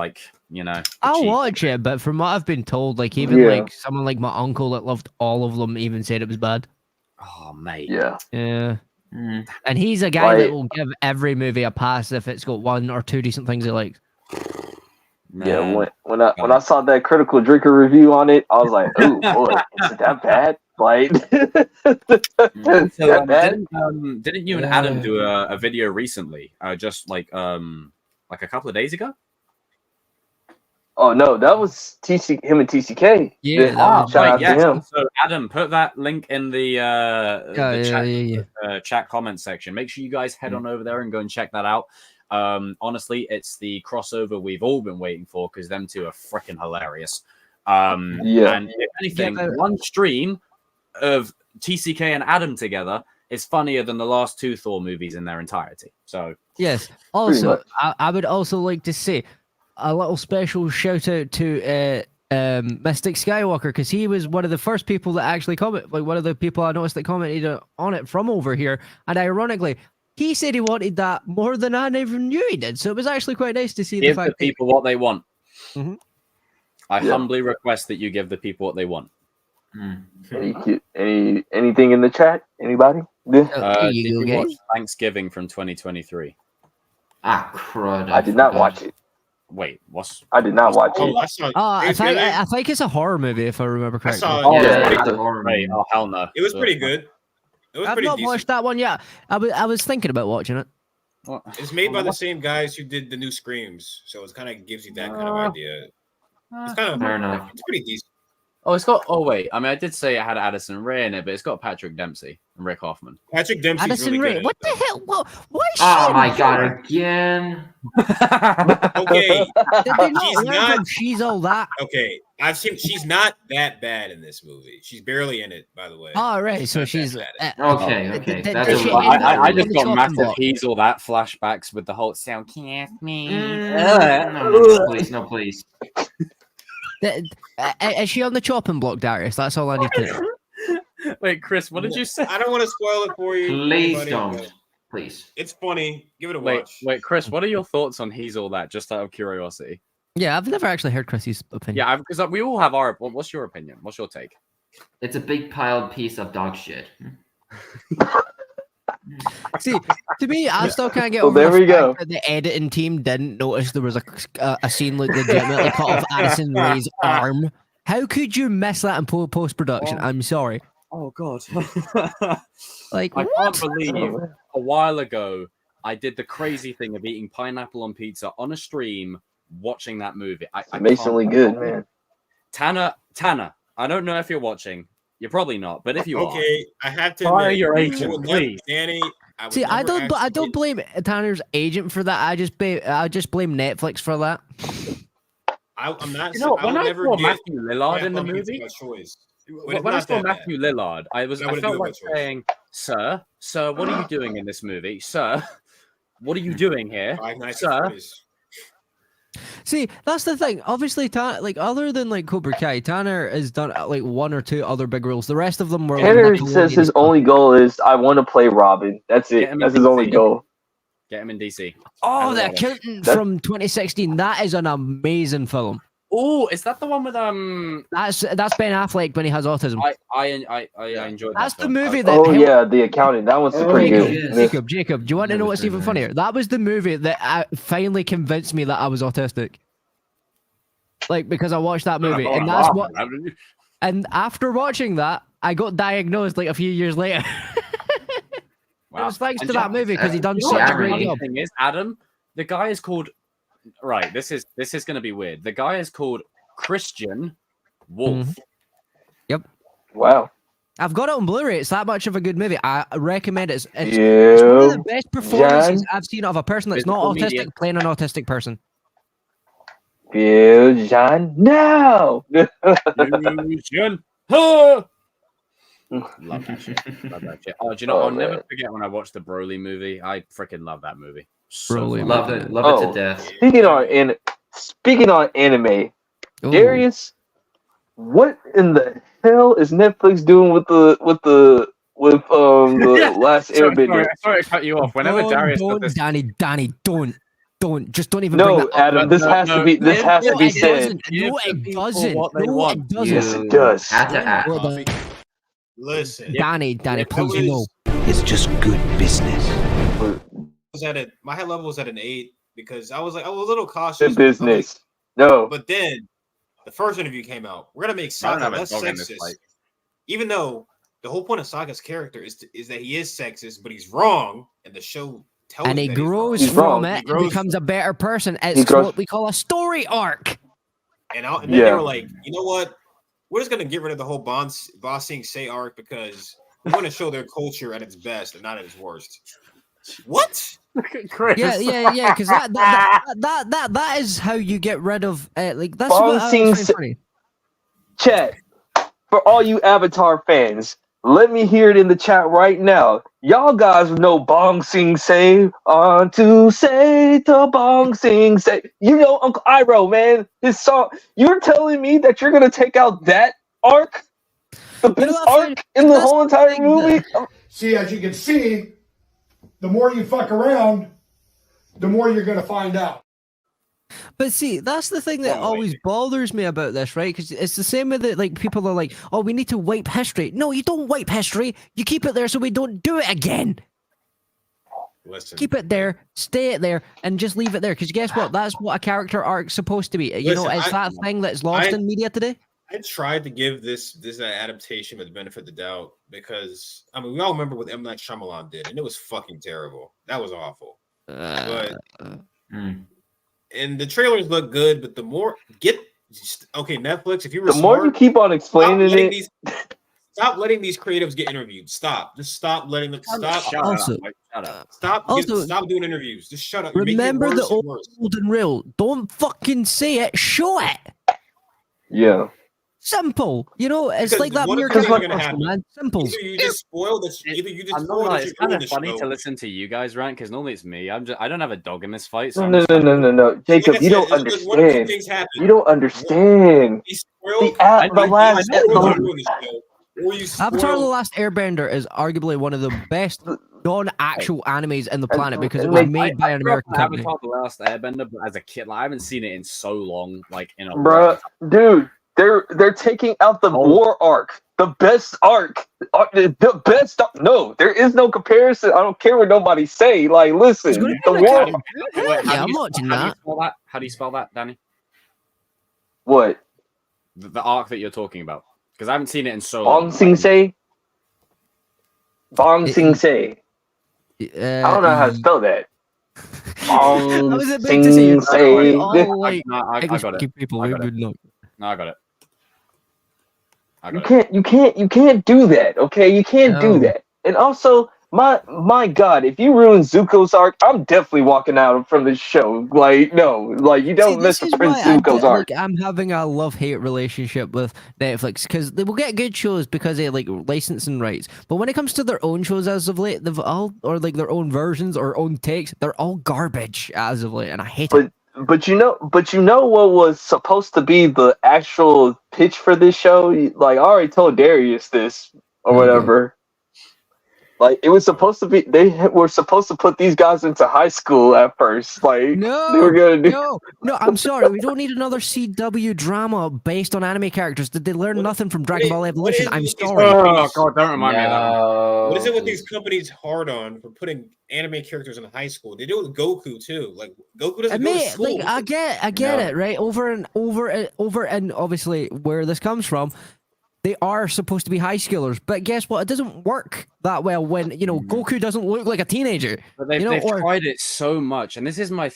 I'll watch it, but from what I've been told, like even like someone like my uncle that loved all of them even said it was bad. Oh mate. Yeah. And he's a guy that will give every movie a pass if it's got 1 or 2 decent things he likes. Yeah, when I saw that critical drinker review on it, I was like, "Oh boy, is it that bad?" Like, didn't you and Adam do a video recently? Just like a couple of days ago. Oh no, that was him and TCK. Yeah, shout out to him. So Adam, put that link in the chat comment section. Make sure you guys head on over there and go and check that out. Honestly, it's the crossover we've all been waiting for because them two are freaking hilarious. And if anything, one stream of TCK and Adam together is funnier than the last 2 Thor movies in their entirety. So yes. Also, I would also like to say a little special shout out to Mystic Skywalker because he was one of the first people that actually commented. Like one of the people I noticed that commented on it from over here. And ironically, he said he wanted that more than I never knew he did. So it was actually quite nice to see Give the the fact that people what they want. Mhm. I humbly request that you give the people what they want. Anything in the chat? Anybody? there Did you you go, watch guys. Thanksgiving from 2023? Ah, crud. I did not watch it. Wait, what's? I did not watch Oh, it. I saw. I think it's a horror movie, if I remember I correctly. saw. Oh, it. Yeah, Yeah, it's a horror Right. movie. Oh hell no! it was pretty good. It was I've pretty not decent. watched that one yet. I was thinking about watching it. What? It's made by the same guys who did the new Screams, so it kind of gives you that kind of idea. It's kind of Fair enough. It's pretty decent. Oh, it's got. Oh wait, I mean, I did say it had Addison Rae in it, but it's got Patrick Dempsey and Rick Hoffman. Patrick Dempsey's Addison really Rae. good. What the hell? Why is she Oh in my it? god, again. Okay, Did they not She's learn not- from She's All That? okay. I've seen. She's not that bad in this movie. She's barely in it, by the way. Oh, right. She's So not that she's. bad. Okay, Did- okay. did- That's did a she lot. end up I in just the got chopping massive block? He's all that flashbacks with the whole sound. Kiss me. No, please, no, please. Is she on the chopping block, Darius? That's all I need to know. Wait, Chris, what did you say? I don't want to spoil it for you. Please anybody, don't. but Please. It's funny. Give it a Wait, watch. wait, Chris, what are your thoughts on He's All That? Just out of curiosity. Yeah, I've never actually heard Chrissy's opinion. Yeah, because we all have our. What's your opinion? What's your take? It's a big piled piece of dog shit. See, to me, I still can't get Well, over there the we fact go. that the editing team didn't notice there was a scene like legitimately cut off Addison Rae's arm. How could you miss that in post production? Oh. I'm sorry. Oh God! Like, I what? can't believe a while ago I did the crazy thing of eating pineapple on pizza on a stream, watching that movie. I Amazingly can't- good, man. Tanner, I don't know if you're watching. You're probably not, but if you are, Okay, I have to fire admit, your I agent, would never- please. Danny. I would See, I never don't blame Tanner's agent for that. I just blame Netflix for that. I'm not. You know, I when would I never saw get Matthew Lillard in the pineapple on pizza movie, by choice. But when it's I not saw that bad. Matthew Lillard, I wouldn't felt do it like by choice. saying, "Sir, what are you doing in this movie, sir? What are you doing here, Five Nights sir?" at Freddy's. See, that's the thing. Obviously, like other than like Cobra Kai, Tanner has done like one or two other big roles. The rest of them were. Tanner like, says his Nickelodeon only goal is I want to play Robin. That's Get it. him That's in his only DC. goal. Get him in DC. Oh, The Colorado. Accountant That- from 2016. That is an amazing film. Oh, is that the one with That's Ben Affleck when he has autism. I enjoyed that. That's the film. movie that. Oh yeah, The Accountant. That one's pretty yes. good. Jacob, do you want to know what's even funnier? That was the movie that finally convinced me that I was autistic. Like, because I watched that movie, and that's what. And after watching that, I got diagnosed like a few years later. It was thanks to that movie because he done You know such what a the great funny job. thing is, Adam, the guy is called. Right, this is going to be weird. The guy is called Christian Wolf. Wow. I've got it on Blu-ray. It's that much of a good movie. I recommend it. It's one of the Yeah. best performances Jan? I've seen of a person that's Physical not autistic media. playing an autistic person. Bill John. No. Fusion. Huh! Love that shit. Love that shit. Oh, do you know? Oh, I'll never man. forget when I watched the Broly movie. I freaking love that movie. So Broly, fun. Love it. Love it Oh. to death. Speaking on anime, Ooh. Darius, what in the hell is Netflix doing with the Yeah. last Airbender? Sorry to cut you off. Whenever Darius does Don't, this, Danny, don't. Just don't even bring No, that up. Adam, this has to be Give it said. doesn't. Give No, the it people doesn't. what they No, want. it doesn't. Yes, it does. Had to act. Well, the- Listen, Danny, please, you know. It's just good business. my head level was at an 8 because I was a little cautious. The business. No. But then the first interview came out. We're gonna make I don't Sokka have a less dog in this sexist, fight. even though the whole point of Sokka's character is that he is sexist, but he's wrong, and the show tells And you he that grows He's from wrong. it He and grows becomes a better person. He It's grows- what we call a story arc. And then they Yeah. were like, you know what? We're just gonna get rid of the whole Boss Sing Say arc because we want to show their culture at its best and not at its worst. What? Chris. Yeah, because that is how you get rid of like that's what I was Bouncing saying funny. Chat, for all you Avatar fans, let me hear it in the chat right now. Y'all guys know Bong Sing Say on to say to Bong Sing Say. You know Uncle Iroh, man. His song. You're telling me that you're gonna take out that arc? The You know best what, arc in the that's whole the entire thing, movie? See, as you can see, the more you fuck around, the more you're going to find out. But see, that's the thing that always bothers me about this, right? Because it's the same with it. Like people are like, "Oh, we need to wipe history." No, you don't wipe history. You keep it there so we don't do it again. Listen, keep it there, stay it there, and just leave it there. Because guess what? That's what a character arc's supposed to be. You know, it's that thing that's lost in media today. I tried to give this adaptation the benefit of the doubt because I mean we all remember what M. Night Shyamalan did, and it was fucking terrible. That was awful. And the trailers look good, but the more Netflix, if you were the more you keep on explaining it, stop letting these creatives get interviewed. Just stop letting them. Stop. Shut up. Stop doing interviews. Just shut up. You're remember the old and real. Don't fucking say it. Show it. Yeah. Simple, you know. It's because like that weird man. Simple. Either you just spoil this. It's kind of funny to listen to you guys rant because normally it's me. I don't have a dog in this fight. So No, Jacob, you don't understand. You don't understand. Avatar: The Last Airbender is arguably one of the best non-actual animes in the planet because it was made by an American company. Avatar: The Last Airbender, but as a kid, I haven't seen it in so long. Like in a bruh, dude. They're taking out the war arc, the best arc, the best. No, there is no comparison. I don't care what nobody say. Like, listen, the war. Yeah, I'm watching that. How do you spell that, Danny? What? The arc that you're talking about, because I haven't seen it in so long. Bong Sing Se. I don't know how to spell that. Bong Sing Se. I got it. People, I got it. No, I got it. You can't do that. Okay, you can't do that. And also, my God, if you ruin Zuko's arc, I'm definitely walking out from the show. Like, no, like you don't miss Prince Zuko's arc. I'm having a love-hate relationship with Netflix because they will get good shows because they like licensing rights. But when it comes to their own shows as of late, they've all or like their own versions or own takes, they're all garbage as of late, and I hate it. But you know what was supposed to be the actual pitch for this show? Like I already told Darius this or whatever. Like it was supposed to be, they were supposed to put these guys into high school at first. Like they were gonna do. No, I'm sorry. We don't need another CW drama based on anime characters. Did they learn nothing from Dragon Ball Evolution? I'm sorry. Oh God, don't remind me of that. What is it with these companies hard on for putting anime characters in high school? They do it with Goku too. Like Goku doesn't go to school. Like, I get it, right? Over and obviously where this comes from. They are supposed to be high schoolers, but guess what? It doesn't work that well when, you know, Goku doesn't look like a teenager. But they've tried it so much. And this is my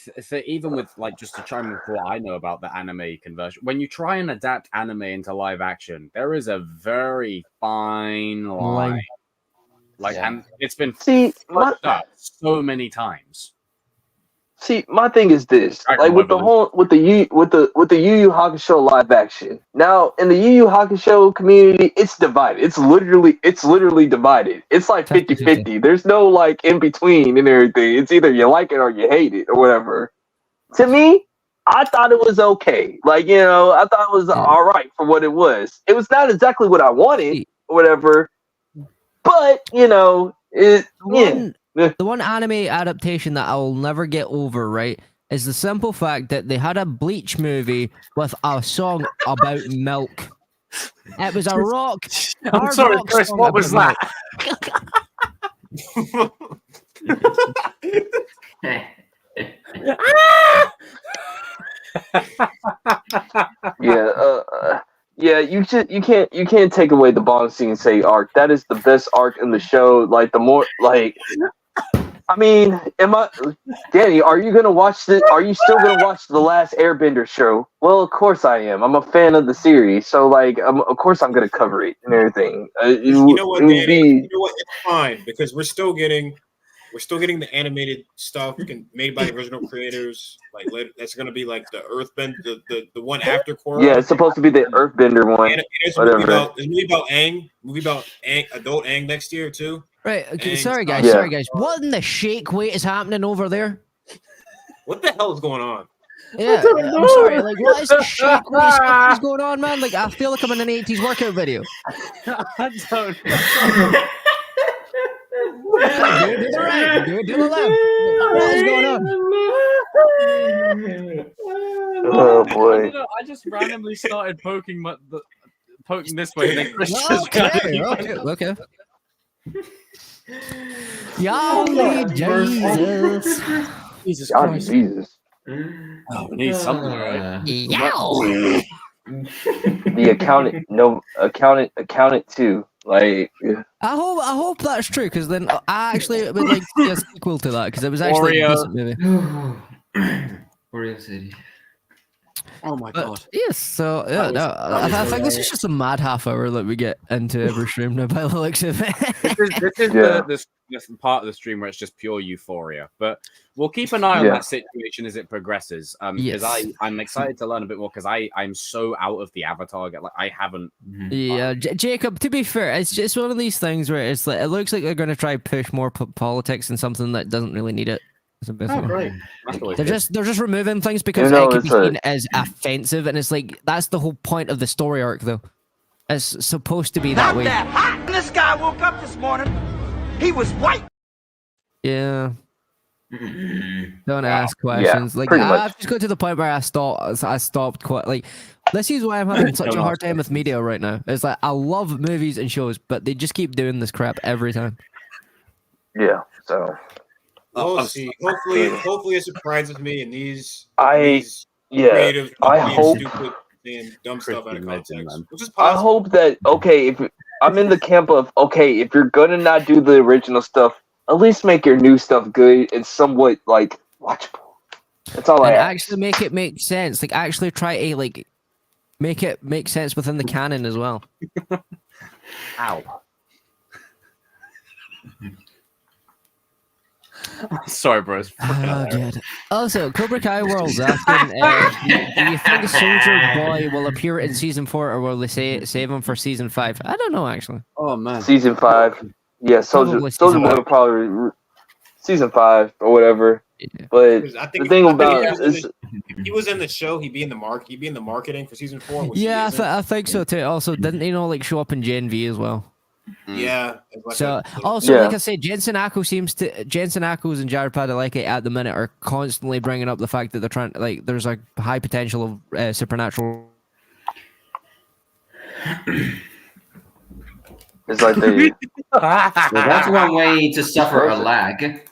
even with, like, just to chime with what I know about the anime conversion. When you try and adapt anime into live action, there is a very fine line. And it's been fucked up so many times. See, my thing is this: like with the Yu Yu Hakusho live action. Now, in the Yu Yu Hakusho community, it's divided. It's literally divided. It's like 50-50. There's no like in between and everything. It's either you like it or you hate it or whatever. To me, I thought it was okay. Like, you know, I thought it was all right for what it was. It was not exactly what I wanted or whatever, but you know, the one anime adaptation that I'll never get over, right, is the simple fact that they had a Bleach movie with a song about milk. It was a rock. I'm sorry, Chris, what was that? Yeah, you can't take away the Bong Sing Se arc. That is the best arc in the show. Like the more like, I mean, Danny? Are you gonna watch this? Are you still gonna watch the Last Airbender show? Well, of course I am. I'm a fan of the series, so like, of course I'm gonna cover it and everything. You know what, Danny? You know what? It's fine because we're still getting the animated stuff made by the original creators. Like that's gonna be like the Earthbend, the one after Korra. Yeah, it's supposed to be the Earthbender one. And it's a movie about Aang, adult Aang next year too. Right. Okay. Sorry guys. What in the shake weight is happening over there? What the hell is going on? Yeah, I'm sorry. Like, what is the shake weight stuff going on, man? Like, I feel like I'm in an 80s workout video. I don't know. Do the right. Do the left. What is going on? Oh boy. I just randomly started poking this way, and then Chris just Okay. Yahweh Jesus. Jesus God, Christ. Jesus. Oh, we need something, right? Yow. The accountant too. Like, I hope that's true, because then I actually would like to see a sequel to that, because it was actually a decent movie. Oreo City. Oh my god. Yes, so yeah, I think this is just a mad half hour that we get into every stream now by the looks of it. This is this part of the stream where it's just pure euphoria. But we'll keep an eye on that situation as it progresses. Because I'm excited to learn a bit more, because I'm so out of the Avatar. Like, I haven't. Yeah, Jacob. To be fair, it's just one of these things where it's like it looks like they're going to try push more politics and something that doesn't really need it. Oh, great. They're just removing things because it could be seen as offensive, and it's like that's the whole point of the story arc, though. It's supposed to be that way. That hot. This guy woke up this morning. He was white. Yeah. Don't ask questions. Like I've just got to the point where I stopped quite. Like, this is why I'm having such a hard time with media right now. It's like I love movies and shows, but they just keep doing this crap every time. Yeah. So. We'll see. Hopefully it surprises me and these creative, I hope stupid and dumb stuff out of context. I hope that if I'm in the camp of if you're gonna not do the original stuff, at least make your new stuff good and somewhat like watchable. That's all I ask. Actually make it make sense. Like actually try to make it make sense within the canon as well. Ow. Sorry, bros. Oh, good. Also, Cobra Kai World's asking, do you think Soldier Boy will appear in season 4, or will they save him for season 5? I don't know, actually. Oh man, season 5. Yeah, Soldier Boy will probably season 5 or whatever. Yeah. But the thing about is, he was in the show. He'd be in the marketing for season 4. Yeah, I think so too. Also, didn't he show up in Gen V as well? Yeah. So like I said, Jensen Ackles and Jared Padalecki at the minute are constantly bringing up the fact that they're trying, like, there's a high potential of supernatural. It's like they. That's one way to suffer a lag.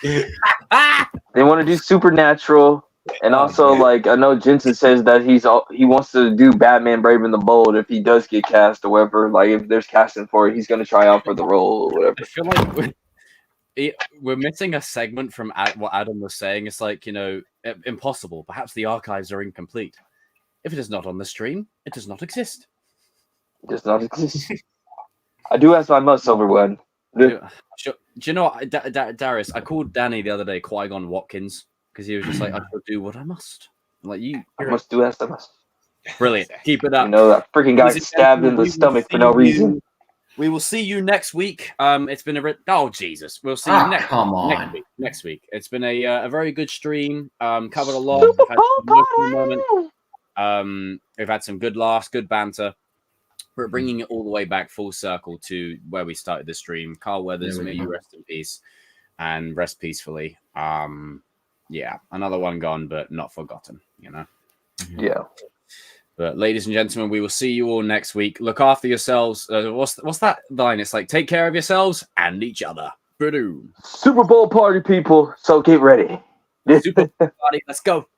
They want to do supernatural. And also, like, I know Jensen says that he wants to do Batman Brave and the Bold if he does get cast or whatever. Like, if there's casting for it, he's going to try out for the role or whatever. I feel like we're missing a segment from what Adam was saying. It's like, impossible. Perhaps the archives are incomplete. If it is not on the stream, it does not exist. It does not exist. I do ask my must over one. Do you know what, Darius? I called Danny the other day Qui-Gon Watkins. Because he was just like, I shall do what I must. I'm like, I must do as I must. Brilliant. Keep it up. That freaking guy stabbed in the stomach for no reason. We will see you next week. It's been Jesus. We'll see you next week. It's been a very good stream. Covered a lot. We've had some good laughs, good banter. We're bringing it all the way back full circle to where we started the stream. Carl Weathers, may you rest in peace and rest peacefully. Yeah, another one gone, but not forgotten, Yeah. But ladies and gentlemen, we will see you all next week. Look after yourselves. What's that line? It's like, take care of yourselves and each other. Boom. Super Bowl party, people. So get ready. Super Bowl party. Let's go.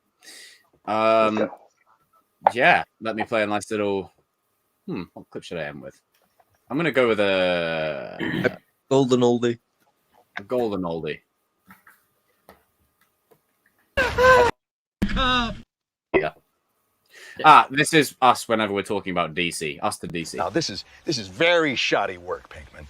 Yeah, let me play a nice little... what clip should I end with? I'm going to go with a golden oldie. A golden oldie. Yeah. This is us whenever we're talking about DC. Us to DC. Now this is very shoddy work, Pinkman.